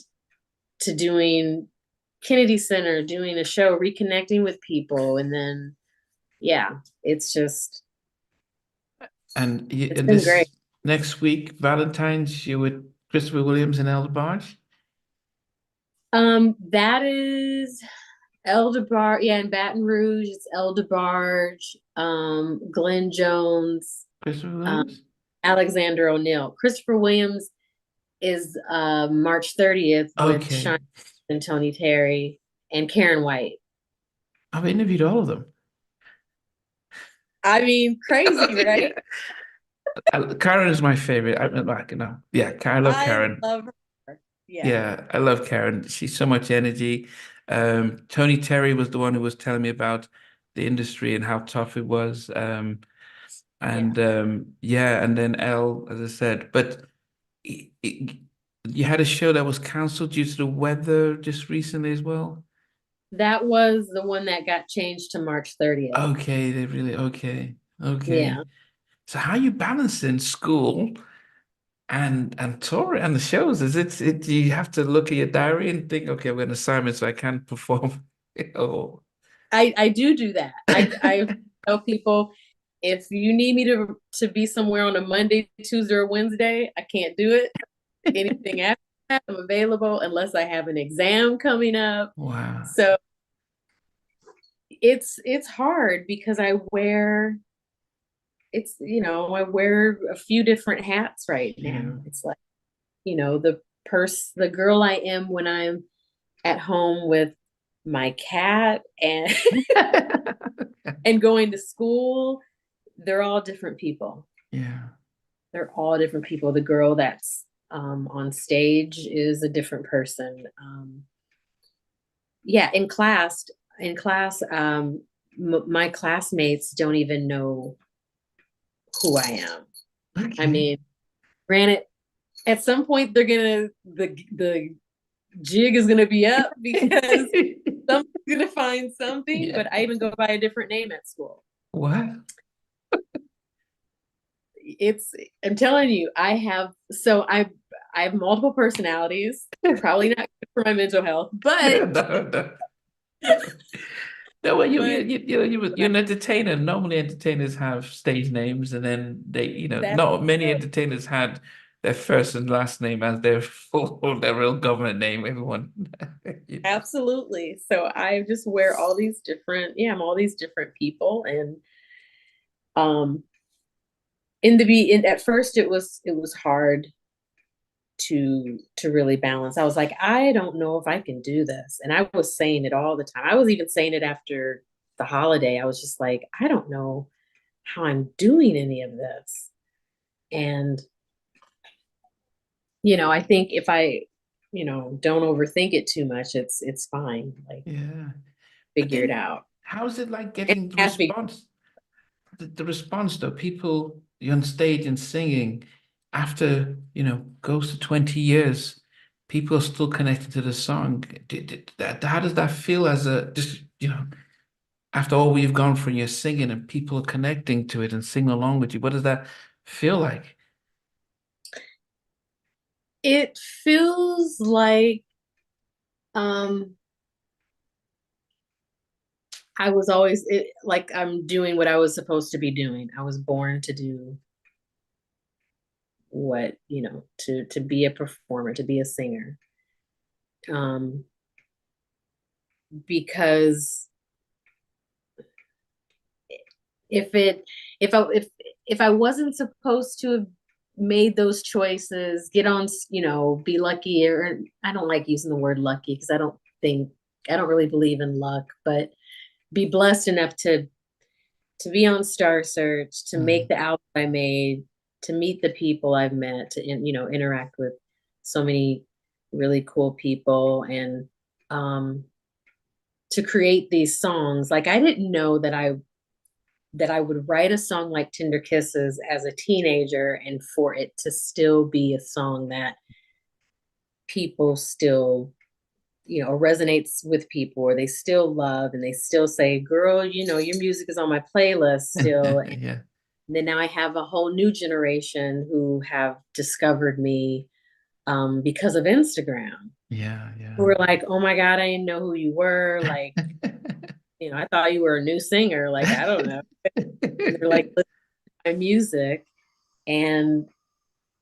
to doing Kennedy Center, doing a show, reconnecting with people, and then yeah, it's And been great. this next week, Valentine's, you with Christopher Williams and Elder Barge? That is Eldebar, yeah, in Baton Rouge, it's Eldebarge, Glenn Jones, Christopher um, Williams? Alexander O'Neill. Christopher Williams is March 30th with Okay. Sean and Tony Terry and Karen White. I've interviewed all of them. I mean, crazy, Yeah. right? Karen is my favorite. I mean, like, yeah, I love I Karen. love her. Yeah, Yeah, I love Karen. She's so much energy. Tony Terry was the one who was telling me about the industry and how tough it was. yeah. Yeah, and then Elle, as I said, but it, it, you had a show that was canceled due to the weather just recently as well. That was the one that got changed to March 30th. Okay, they really okay, okay. Yeah. So how you balancing school and tour and the shows? You have to look at your diary and think, okay, I'm an assignment, so I can't perform. Oh, I do that. I tell people if you need me to be somewhere on a Monday, Tuesday, or Wednesday, I can't do it. Anything after that, I'm available unless I have an exam coming up. wow. So it's hard because I wear a few different hats right Yeah. now. It's like, the girl I am when I'm at home with my cat and and going to school, they're all different people. Yeah. They're all different people. The girl that's on stage is a different person. Yeah, in class, my classmates don't even know who I am. I Okay. mean, granted, at some point the jig is gonna be up because someone's gonna find something. Yeah. But I even go by a different name at school. What? I'm telling you, I have multiple personalities. Probably not good for my mental health, but No, no, no. No, well, but you're an entertainer. Normally, entertainers have stage names, and then they, that's not many entertainers had. their first and last name as their full, their real government name. Everyone. Absolutely. So I just wear all these different, yeah, I'm all these different people. And um at first it was hard to really balance. I was like, I don't know if I can do this. And I was saying it all the time. I was even saying it after the holiday. I was just like, I don't know how I'm doing any of this. And I think if I, don't overthink it too much, it's fine. Like Yeah. But figure it then out. how's it like And getting the I have to be response? The response though, people you're on stage and singing after, goes to 20 years, people are still connected to the song. How does that feel as a just, after all we've gone through, you're singing and people are connecting to it and singing along with you. What does that feel like? it feels like um I was always like I'm doing what I was supposed to be doing. I was born to do what, to be a performer, to be a singer. Um, because if it if I wasn't supposed to have made those choices, get on, be lucky, or I don't like using the word lucky because I don't really believe in luck, but be blessed enough to be on Star Search, to make Mm, the album I made, to meet the people I've met, to interact with so many really cool people, and um, to create these songs. Like I didn't know that I would write a song like Tender Kisses as a teenager, and for it to still be a song that people still resonates with people, or they still love, and they still say, girl, your music is on my playlist still. yeah, Then now I have a whole new generation who have discovered me because of Instagram. yeah, Who yeah. were like, oh my God, I didn't know who you were. Like, I thought you were a new singer. Like, I don't know. And they're like, listen to my music. And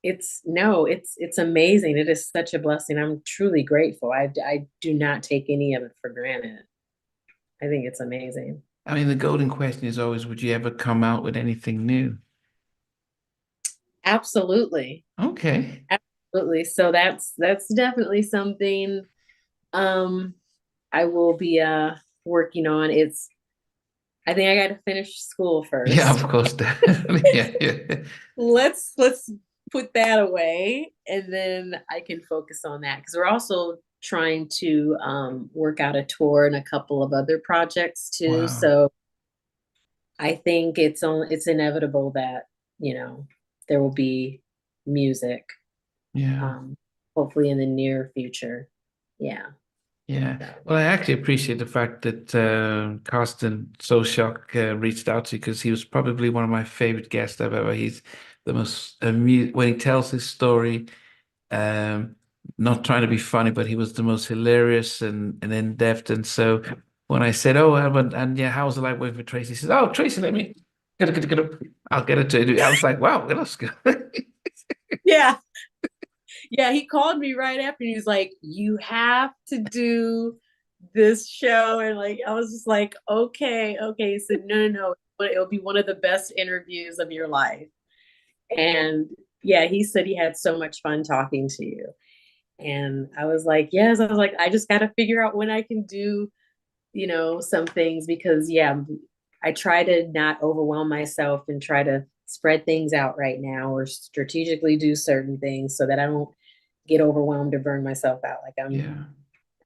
it's no, it's amazing. It is such a blessing. I'm truly grateful. I do not take any of it for granted. I think it's amazing. I mean, the golden question is always, would you ever come out with anything new? Absolutely. Okay. Absolutely. So that's definitely something um I will be working on. I think I got to finish school Yeah, first. of course. Definitely. Yeah, yeah. Let's put that away, and then I can focus on that, because we're also trying to work out a tour and a couple of other projects too. Wow. So I think it's inevitable that, you know, there will be music, Yeah. um, hopefully in the near future. Yeah. Yeah. So Well, I actually appreciate the fact that Carsten Soshock reached out to you because he was probably one of my favorite guests I've ever. He's the most amused when he tells his story. Um, Not trying to be funny, but he was the most hilarious and in-depth. And so when I said, "Oh, and yeah, how was it like working with Tracy?" He says, "Oh, Tracy, let me get up. I'll get it to you." I was like, "Wow, that's good." yeah, yeah, he called me right after, and he was like, "You have to do this show." And like I was just like, "Okay, okay." He said, "No, no, no. But it'll be one of the best interviews of your life." And yeah, he said he had so much fun talking to you. And I was like, "Yes." I was like, "I just got to figure out when I can do, some things, because yeah, I try to not overwhelm myself and try to spread things out right now, or strategically do certain things so that I don't get overwhelmed or burn myself out. Like I'm Yeah.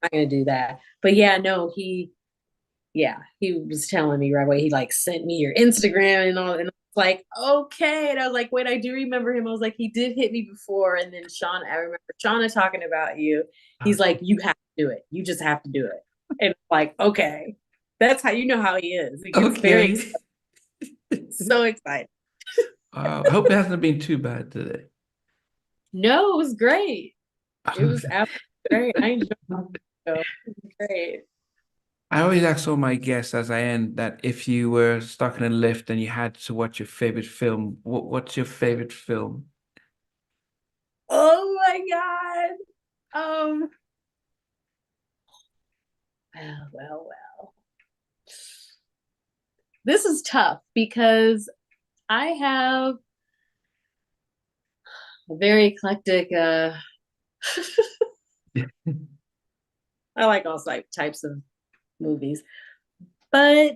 not gonna do that." But yeah, no, he was telling me right away. He like sent me your Instagram and all, and I was like, okay. And I was like, wait, I do remember him. I was like, he did hit me before. And then I remember Shauna talking about you. He's like, you have to do it. You just have to do it. And like, okay, that's how how he is. He gets very Okay. so excited. Wow. I hope it hasn't been too bad today. No, it was great. It was absolutely great. I enjoyed it. It was great. I always ask all my guests as I end that if you were stuck in a lift and you had to watch your favorite film, what's your favorite film? Oh my God. Well. This is tough because I have a very eclectic I like all types of movies. But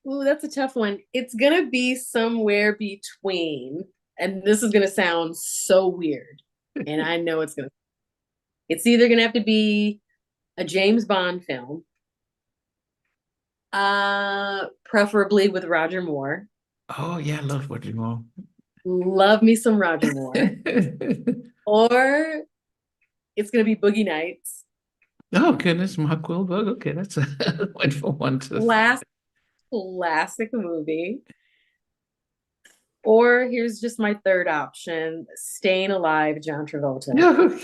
ooh, that's a tough one. It's gonna be somewhere between, and this is gonna sound so weird. And I know it's either gonna have to be a James Bond film, preferably with Roger Moore. Oh yeah, I love Roger Moore. Love me some Roger Moore. Or it's gonna be Boogie Nights. Oh goodness, Mark Wahlberg. Okay, that's a wonderful one to. Last classic movie. Or here's just my third option, Staying Alive, John Travolta.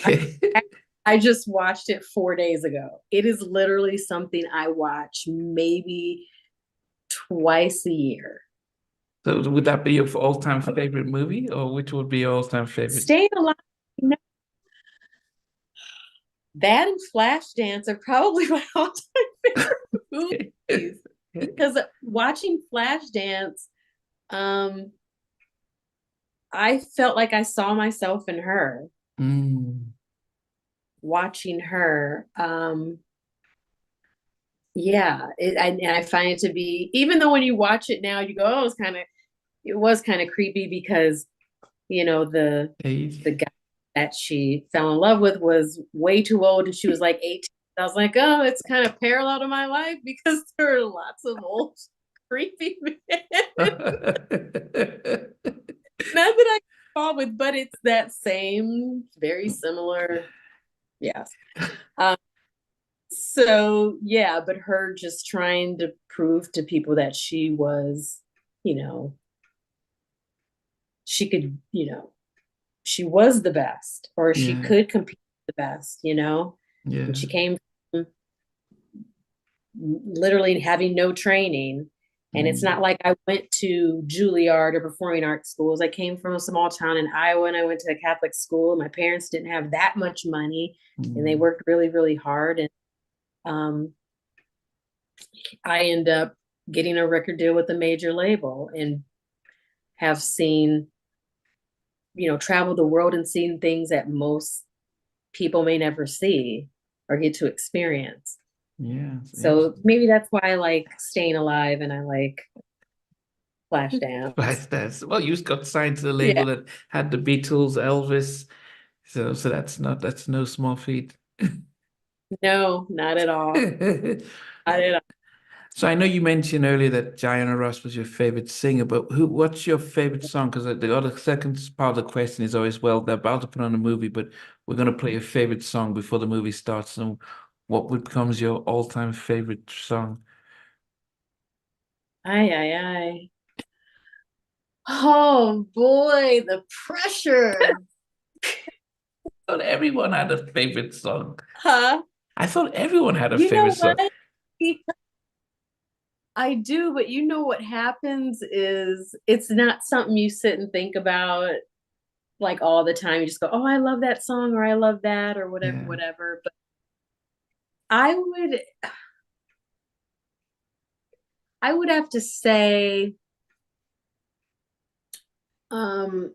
I, Okay. I just watched it 4 days ago. It is literally something I watch maybe twice a year. So would that be your all-time favorite movie, or which would be your all-time favorite? Staying Alive, you know, that and Flashdance are probably my all-time favorite movies. Because watching Flashdance, um, I felt like I saw myself in her, Mm, watching her. Yeah, and I find it to be, even though when you watch it now, you go, oh, it was kind of creepy because, age. the guy that she fell in love with was way too old and she was like 18. I was like, oh, it's kind of parallel to my life because there are lots of old creepy men. Not that I fall with, but it's that same, very similar. Yes. Um, so yeah, but her just trying to prove to people that she was, you know, she could, she was the best or she Yeah, could compete with the best, and yeah. she came from literally having no training. And it's Mm, not like I went to Juilliard or performing arts schools. I came from a small town in Iowa and I went to a Catholic school. My parents didn't have that much money and they mm, worked really, really hard. And um, I end up getting a record deal with a major label and have seen, traveled the world and seen things that most people may never see or get to experience. yeah, So maybe that's why I like Staying Alive and I like Flashdance. right. Well, you got signed to the Yeah, label that had the Beatles, Elvis. So that's no small feat. no, not at all. Not at all. So I know you mentioned earlier that Diana Ross was your favorite singer, but what's your favorite song? Because the other second part of the question is always, well, they're about to put on a movie, but we're going to play your favorite song before the movie starts. So what becomes your all-time favorite song? Ay, ay, ay. Oh boy, the pressure. I thought everyone had a favorite song. Huh? I thought everyone had a You favorite know what? song. I do, but you know what happens is it's not something you sit and think about like all the time. You just go, "Oh, I love that song," or "I love that," or whatever, Yeah. whatever. But I would, I would have to say, um,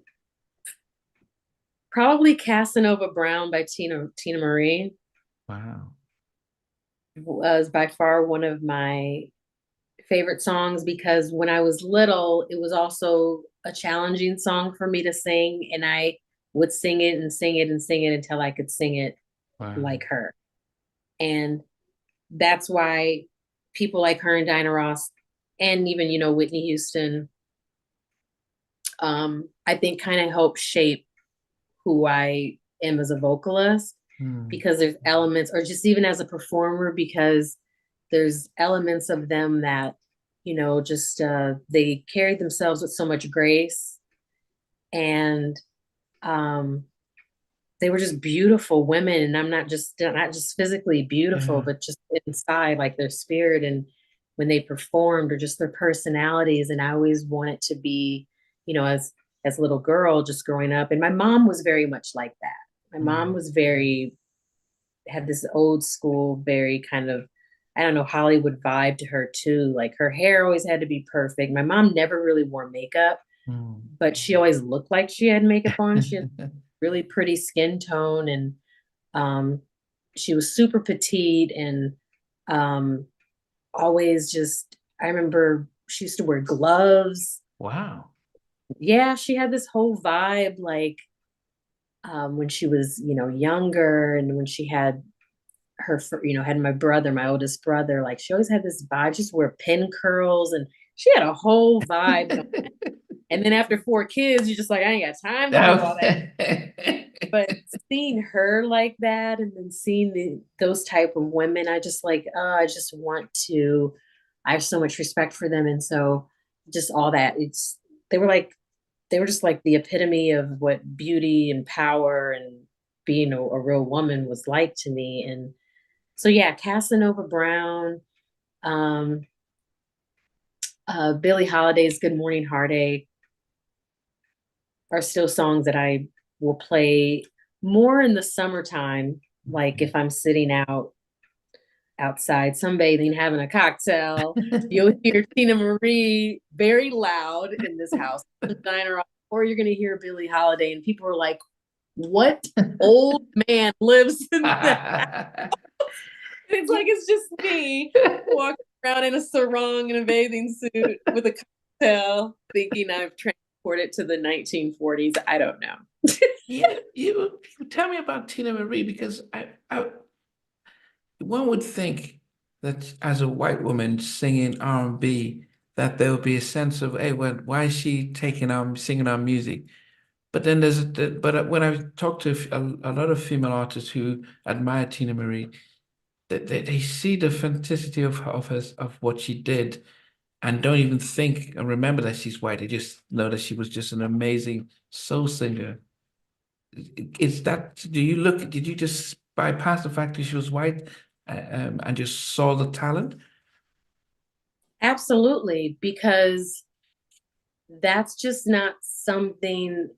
probably Casanova Brown by Tina Marie Wow. was by far one of my favorite songs because when I was little, it was also a challenging song for me to sing, and I would sing it and sing it and sing it until I could sing it Wow. like her. And that's why people like her and Diana Ross, and even Whitney Houston, I think kind of helped shape who I am as a vocalist Hmm. because there's elements, or just even as a performer, because there's elements of them that, just they carried themselves with so much grace. And um, they were just beautiful women. And I'm not just physically beautiful, Yeah. but just inside, like their spirit and when they performed or just their personalities. And I always wanted to be, as as a little girl just growing up. And my mom was very much like that. My mom Mm. was very, had this old school, very kind of, I don't know, Hollywood vibe to her too. Like her hair always had to be perfect. My mom never really wore makeup, Mm. but she always looked like she had makeup on. She had really pretty skin tone, and um, she was super petite and um, always just, I remember she used to wear gloves. Wow. Yeah, she had this whole vibe like when she was, younger, and when she had had my brother, my oldest brother, like she always had this vibe, just wear pin curls, and she had a whole vibe. And then after four kids, you're just like, I ain't got time to do all that. But seeing her like that, and then seeing those type of women, I just like, I just want to, I have so much respect for them. And so just all that, they were like, they were just like the epitome of what beauty and power and being a real woman was like to me. And so, yeah, Casanova Brown, um, Billie Holiday's Good Morning Heartache are still songs that I will play more in the summertime. Like if I'm sitting outside sunbathing, having a cocktail, you'll hear Tina Marie very loud in this house, diner, or you're going to hear Billie Holiday, and people are like, "What old man lives in that?" It's like it's just me walking around in a sarong and a bathing suit with a cocktail, thinking I've transported to the 1940s. I don't know. Yeah, you tell me about Tina Marie because one would think that as a white woman singing R&B, that there would be a sense of, hey, well, why is she taking singing our music? But then when I talk to a lot of female artists who admire Tina Marie, they see the fantasticity of what she did and don't even think and remember that she's white. They just know that she was just an amazing soul singer. Is that, did you just bypass the fact that she was white and just saw the talent? Absolutely, because that's just not something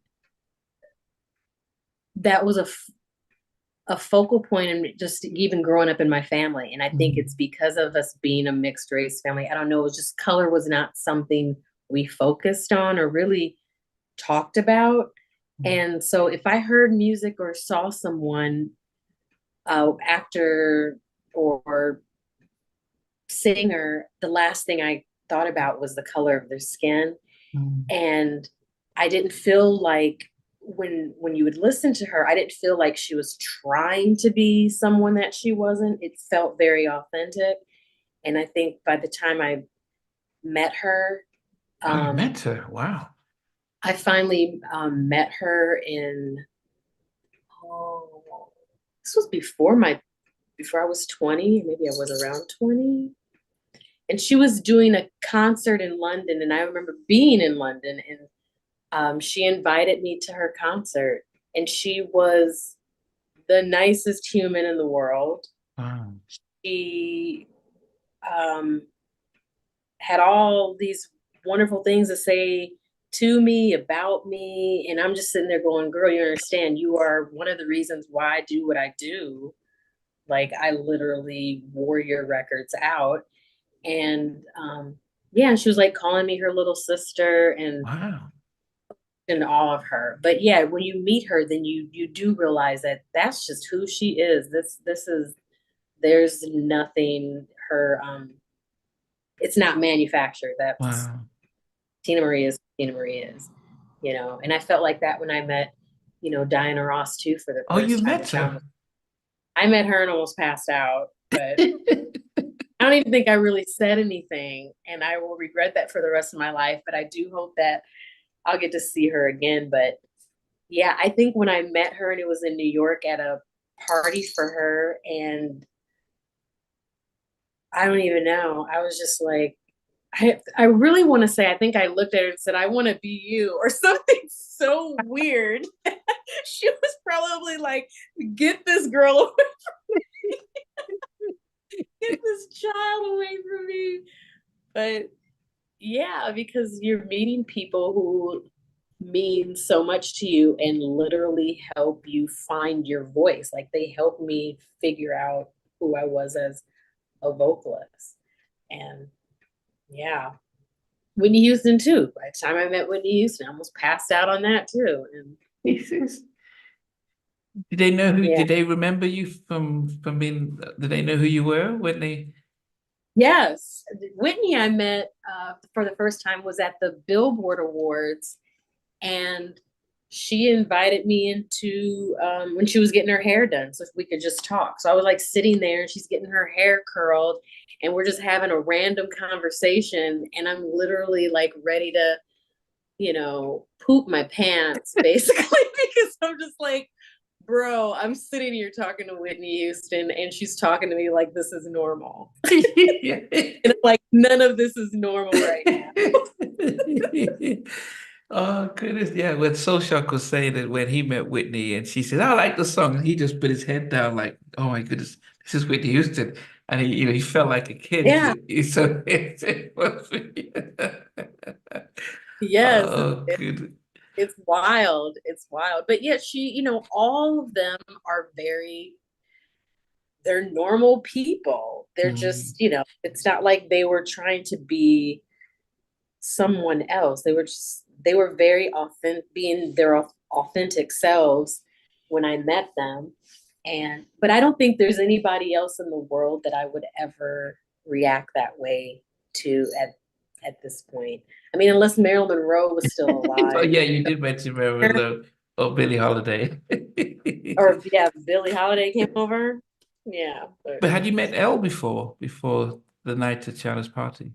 that was a focal point in just even growing up in my family. And I think Mm. it's because of us being a mixed race family. I don't know, it was just color was not something we focused on or really talked about. And so if I heard music or saw someone, actor or singer, the last thing I thought about was the color of their skin. Mm. And I didn't feel like when you would listen to her, I didn't feel like she was trying to be someone that she wasn't. It felt very authentic. And I think by the time I met her, Oh, you um, met her. Wow. I finally met her in, oh, this was before I was 20, maybe I was around 20. And she was doing a concert in London. And I remember being in London, and she invited me to her concert. And she was the nicest human in the world. Wow. She um, had all these wonderful things to say to me, about me. And I'm just sitting there going, girl, you understand, you are one of the reasons why I do what I do. Like, I literally wore your records out. And yeah, and she was like calling me her little sister, and Wow. in awe of her. But yeah, when you meet her, then you do realize that that's just who she is. This is, there's nothing, her it's not manufactured. That's Wow. Tina Marie is Tina Marie is, and I felt like that when I met, Diana Ross too for the Oh, you first time, met which I her. almost, I met her and almost passed out, but I don't even think I really said anything, and I will regret that for the rest of my life. But I do hope that I'll get to see her again. But yeah, I think when I met her and it was in New York at a party for her, and I don't even know, I was just like, I really want to say, I think I looked at her and said, I want to be you, or something so weird. She was probably like, get this girl away, get this child away from me. But yeah, because you're meeting people who mean so much to you and literally help you find your voice. Like they helped me figure out who I was as a vocalist. And yeah, Whitney Houston too. By the time I met Whitney Houston, I almost passed out on that too. And Jesus. Did they know who, yeah, did they remember you from being, did they know who you were when they, yes, Whitney I met for the first time was at the Billboard Awards, and she invited me into when she was getting her hair done so we could just talk. So I was like sitting there and she's getting her hair curled and we're just having a random conversation and I'm literally like ready to, poop my pants basically because I'm just like, bro, I'm sitting here talking to Whitney Houston and she's talking to me like this is normal. And I'm like, none of this is normal right now. Oh goodness, yeah. When Soul Shock was saying that when he met Whitney and she said, "I like the song," and he just put his head down like, "Oh my goodness, this is Whitney Houston," and he felt like a kid. Yeah. So Yes. oh good. It's wild. It's wild. But yet she, all of them are they're normal people. They're Mm, just, it's not like they were trying to be someone else. They were very authentic, being their authentic selves when I met them. But I don't think there's anybody else in the world that I would ever react that way to at this point. I mean, unless Marilyn Monroe was still oh alive. yeah, you did mention Marilyn Monroe or Billie Holiday. Or yeah, Billie Holiday came over. Yeah, but But had you met Elle before the night at Shannon's party?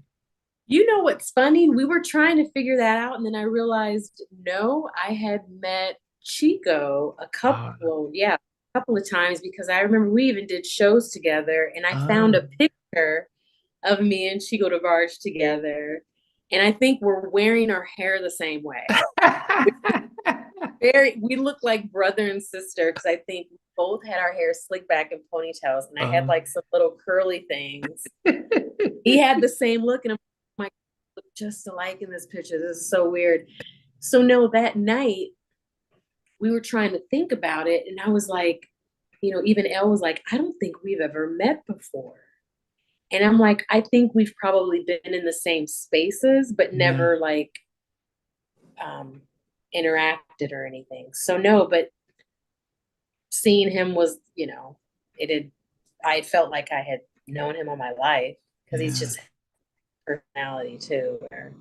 you know what's funny? We were trying to figure that out, and then I realized no, I had met Chico Oh, yeah, a couple of times because I remember we even did shows together, and I found oh. a picture of me and Chico DeVarge together, and I think we're wearing our hair the same way. We look like brother and sister because I think we both had our hair slicked back in ponytails, and I had Oh. like some little curly things. He had the same look, and I'm like, look just alike in this picture. This is so weird. So no, that night we were trying to think about it, and I was like, even Elle was like, I don't think we've ever met before. And I'm like, I think we've probably been in the same spaces, but Yeah. never like um interacted or anything. So no, but seeing him was, it had I had felt like I had known him all my life because he's Yeah. just personality too, where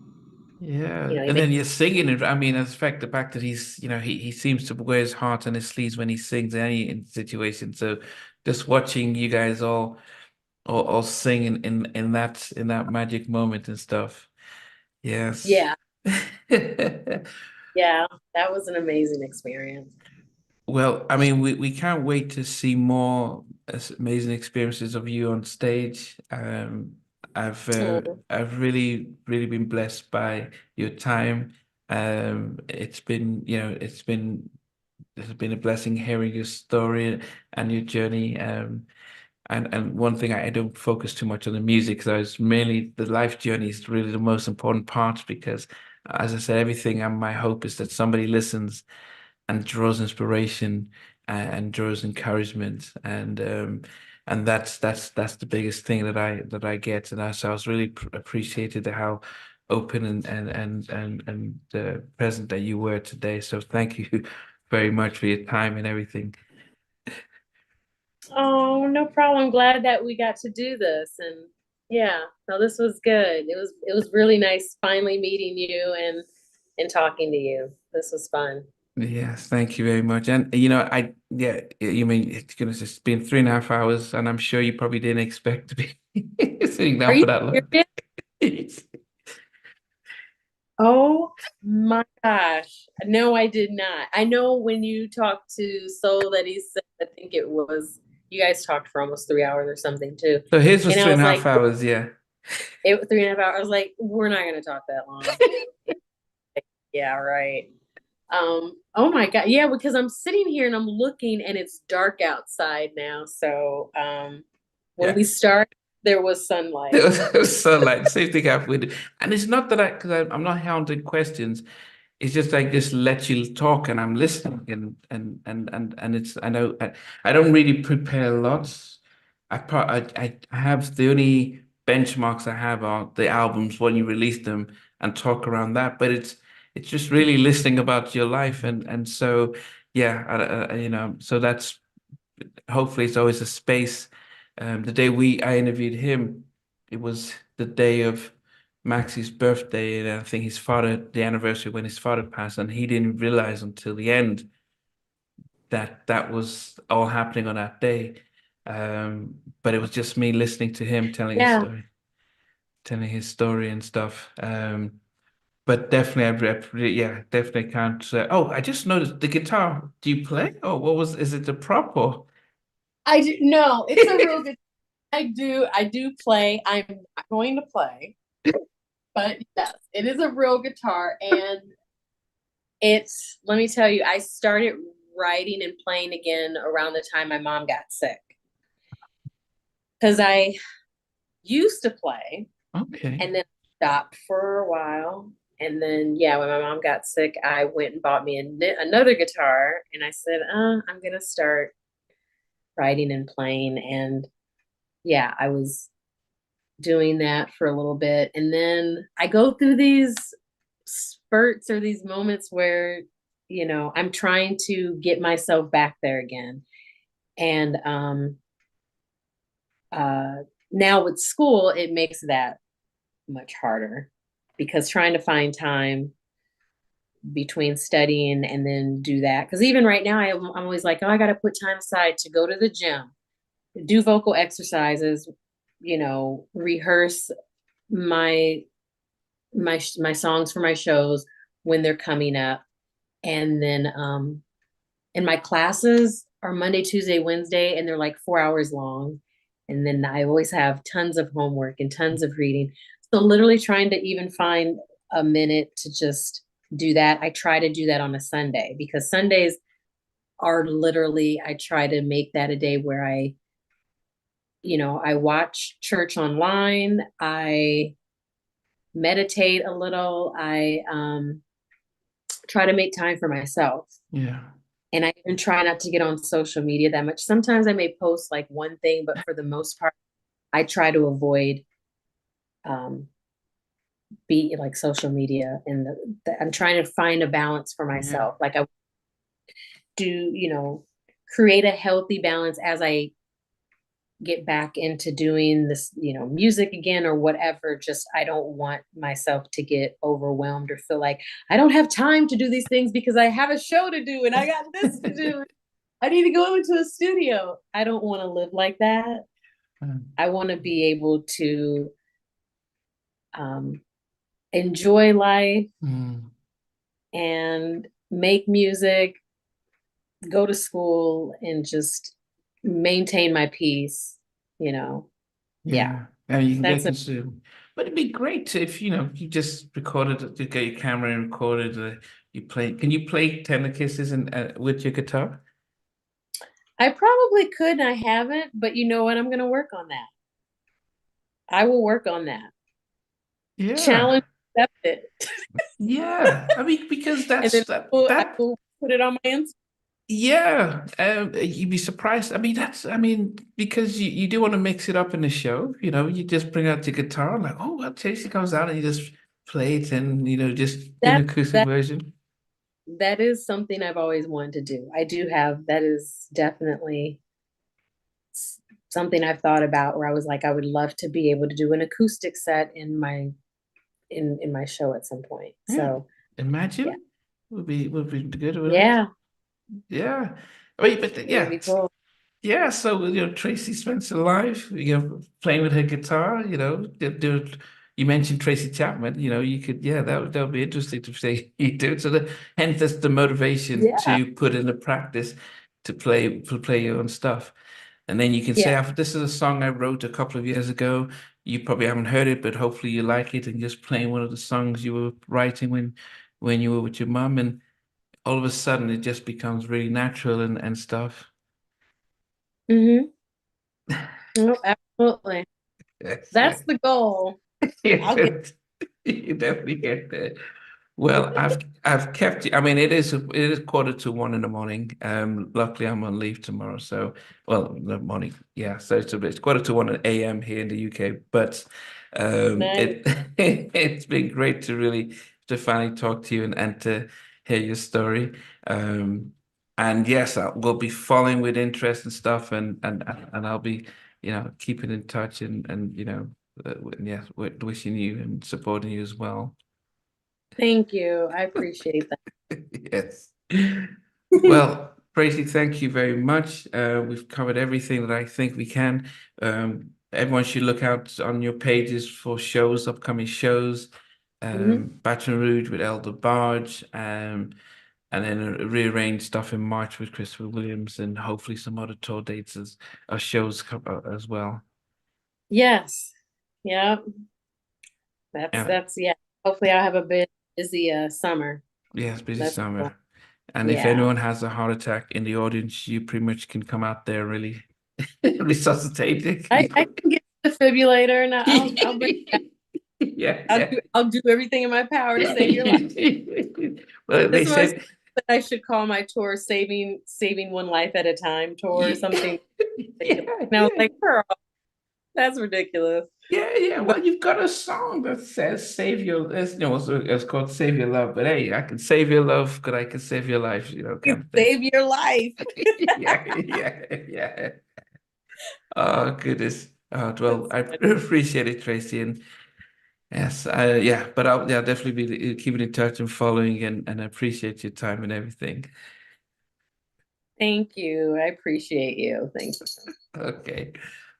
Yeah. he And makes then you're singing it. I mean, as fact, the fact that he's, he seems to wear his heart on his sleeves when he sings in any situation. So just watching you guys all sing in that magic moment and stuff. Yes. yeah, yeah, that was an amazing experience. Well, I mean, we can't wait to see more amazing experiences of you on stage. I've uh, Oh, I've really been blessed by your time. It's been a blessing hearing your story and your journey. And one thing I don't focus too much on the music because I was mainly the life journey is really the most important part because, as I said, everything and my hope is that somebody listens and draws inspiration and draws encouragement and that's the biggest thing that I get and so I was really appreciated how open and present that you were today. So thank you very much for your time and everything. oh, no problem. Glad that we got to do this. And yeah, no, this was good. It was really nice finally meeting you and talking to you. This was fun. Yes, thank you very much. And yeah, you mean it's been 3.5 hours, and I'm sure you probably didn't expect to be sitting Are down you for that long. serious? Oh my gosh. No, I did not. I know when you talked to Soul that he said, I think it was, you guys talked for almost 3 hours or something too. So his was And I three and was a half like, hours, yeah. 3.5 hours. I was like, we're not going to talk that long. Yeah, right. Oh my God. Yeah, because I'm sitting here and I'm looking and it's dark outside now. So, when Yeah. we start, there was It sunlight. was, it was so like the same thing happened with, and it's not that because I'm not hounding questions. it's just like just let you talk and I'm listening and it's I know I don't really prepare lots. I have the only benchmarks I have are the albums when you release them and talk around that, but it's just really listening about your life and so yeah, you know, so that's hopefully it's always a space. The day I interviewed him, it was the day of Max's birthday, and I think his father, the anniversary when his father passed, and he didn't realize until the end that that was all happening on that day. But it was just me listening to him Yeah, telling his story and stuff. But definitely, yeah, definitely can't. Oh, I just noticed the guitar. Do you play? Oh, what was? Is it the prop or? I do. No, it's a real good. I do play. I'm not going to play, but yes, it is a real guitar, and it's. Let me tell you, I started writing and playing again around the time my mom got sick because I used to play Okay. and then stopped for a while. And then, yeah, when my mom got sick, I went and bought me another guitar. And I said, I'm going to start writing and playing. And yeah, I was doing that for a little bit. And then I go through these spurts or these moments where, I'm trying to get myself back there again. And uh, now with school, it makes that much harder because trying to find time between studying and then do that. Because even right now, I'm always like, oh, I got to put time aside to go to the gym, do vocal exercises, rehearse my my songs for my shows when they're coming up, and then and my classes are Monday, Tuesday, Wednesday, and they're like 4 hours long. And then I always have tons of homework and tons of reading. So literally trying to even find a minute to just do that. I try to do that on a Sunday because Sundays are literally, I try to make that a day where I watch church online. I meditate a little. I try to make time for myself. Yeah. And I even try not to get on social media that much. Sometimes I may post like one thing, but for the most part, I try to avoid um, be like social media. And I'm trying to find a balance for Yeah. myself. Like I do, create a healthy balance as I get back into doing this, music again or whatever. Just I don't want myself to get overwhelmed or feel like I don't have time to do these things because I have a show to do and I got this to do. I need to go into a studio. I don't want to live like that. I want to be able to um, enjoy life Mm. and make music, go to school, and just maintain my peace. You know, yeah, Yeah. And you can get that's a consumed. But it'd be great if, you know, you just recorded, you get your camera and recorded, you play. Can you play Tender Kisses and with your guitar? I probably could and I haven't, but you know what? I'm going to work on that. I will work on that. Yeah. Challenge accepted. Yeah. I mean, because And then I that will put it on my Instagram. yeah, you'd be surprised. I mean, I mean, because you do want to mix it up in the show, you know, you just bring out your guitar, like, oh, well, Tracy comes out and you just play it and, you know, just in That acoustic that version. that is something I've always wanted to do. I do have that is definitely something I've thought about where I was like, I would love to be able to do an acoustic set in my show at some point. Yeah. So yeah. Imagine would be good, wouldn't it? Yeah, Yeah. I mean, but it would be yeah, cool. yeah. So you know, Tracy Spencer live, you know, playing with her guitar, you know, you mentioned Tracy Chapman, you know, you could, yeah, that would be interesting to say you do it. So hence that's the motivation Yeah. to put in the practice to play your own stuff. And then you can say, Yeah. this is a song I wrote a couple of years ago. You probably haven't heard it, but hopefully you like it. And just playing one of the songs you were writing when you were with your mum, and all of a sudden it just becomes really natural and stuff. Mm-hmm. No, absolutely. Yes, yeah. That's the goal. I'll get Yes, you definitely get there. Well, I've kept you. I mean, it is 1:45 in the morning. Luckily I'm on leave tomorrow, so well, the morning, yeah. So it's 1:45 a.m. here in the UK. But Nice. it it's been great to finally talk to you and to hear your story. And yes, we'll be following with interest and stuff, and I'll be, keeping in touch and yeah, wishing you and supporting you as well. Thank you. I appreciate that. Yes. Well, Tracy, thank you very much. We've covered everything that I think we can. Everyone should look out on your pages for shows, upcoming shows. Mhm. Baton Rouge with Elder Barge, and then rearrange stuff in March with Christopher Williams, and hopefully some other tour dates as shows come as well. Yes. Yeah. Yeah, That's yeah. Hopefully I'll have a bit busy summer. yes, busy That's cool. summer. And if Yeah. anyone has a heart attack in the audience, you pretty much can come out there really resuscitating. I can get a defibrillator and I'll bring Yeah, yeah. I'll do everything in my power to save your life. Well, they This was said, I should call my tour saving one life at a time tour or yeah, something ridiculous. yeah, And I was yeah. like, girl, that's ridiculous. Yeah, yeah. But Well, you've got a song that says "Save Your." It's called "Save Your Love." But hey, I can save your love, but I can save your life. you Kind of thing. save your life. Yeah, yeah, yeah. Oh goodness. Oh well, That's I funny. appreciate it, Tracy, and yes, yeah. But I'll, yeah, definitely be keeping in touch and following, and I appreciate your time and everything. Thank you. I appreciate you. Thank Okay.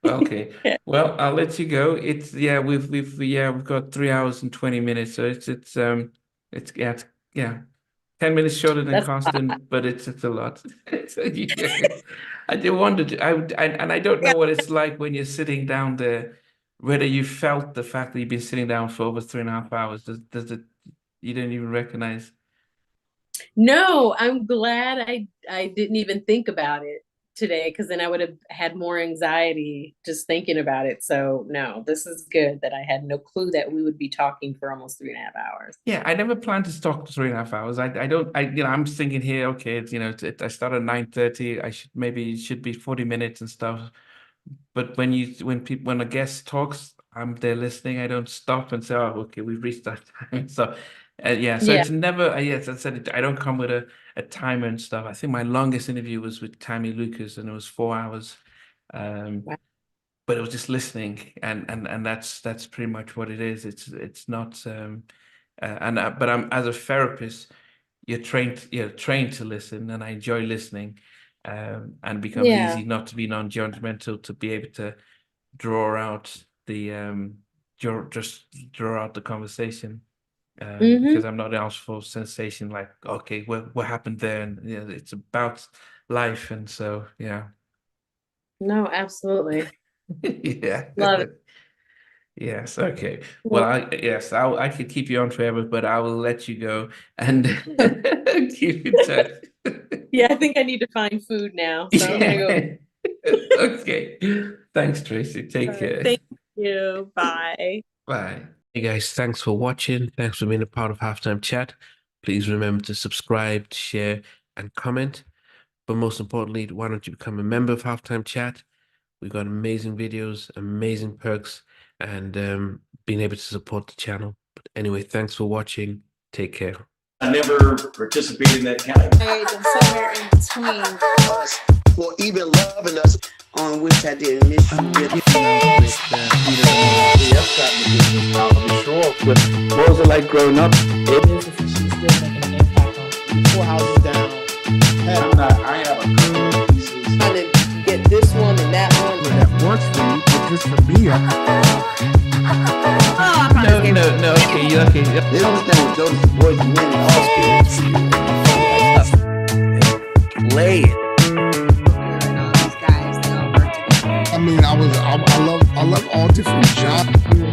Okay. you. Well, I'll let you go. It's yeah, we've got 3 hours and 20 minutes. So it's 10 minutes shorter than That's constant, but it's a lot. So, yeah. I did wonder, and I don't know what it's like when you're sitting down there, whether you felt the fact that you've been sitting down for over 3.5 hours. Does it, you don't even recognize? no, I'm glad I didn't even think about it today because then I would have had more anxiety just thinking about it. So no, this is good that I had no clue that we would be talking for almost 3.5 hours. Yeah, I never planned to talk 3.5 hours. I don't, I'm thinking here, okay, I start at 9:30. It should be 40 minutes and stuff. But when a guest talks, I'm there listening. I don't stop and say, "Oh, okay, we've reached that time." So, yeah. So Yeah. it's never. Yes, I said it, I don't come with a timer and stuff. I think my longest interview was with Tammy Lucas, and it was 4 hours. Um, Wow. but it was just listening, and that's pretty much what it is. It's not. But I'm as a therapist, you're trained to listen, and I enjoy listening. And it becomes Yeah. easy not to be non-judgmental, to be able to draw out just draw out the conversation, Hmm. because I'm not out for sensation, like, okay, what happened there, and it's about life, and so yeah. No, absolutely. Yeah. Love it. Yes, okay. Well, Well, I could keep you on forever, but I will let you go and keep in touch. yeah, I think I need to find food now. So I'm gonna go. Yeah. Okay. Thanks, Tracy. All Take right. care. Thank you. Bye. Bye. Hey guys, thanks for watching. Thanks for being a part of Halftime Chat. Please remember to subscribe, share, and comment. But most importantly, why don't you become a member of Halftime Chat? We've got amazing videos, amazing perks, and being able to support the channel. But anyway, thanks for watching. Take care. I never participated in that category. And somewhere in between us, or even loving us, on which I did miss you really. What was it like growing up? She's still making an impact on 4 houses down. I have a couple of pieces. Trying to get this one and that one. That works for you, but just for me, No. Okay. They don't understand what Jonas Boys and winning all Play it. I mean, I love all different genres.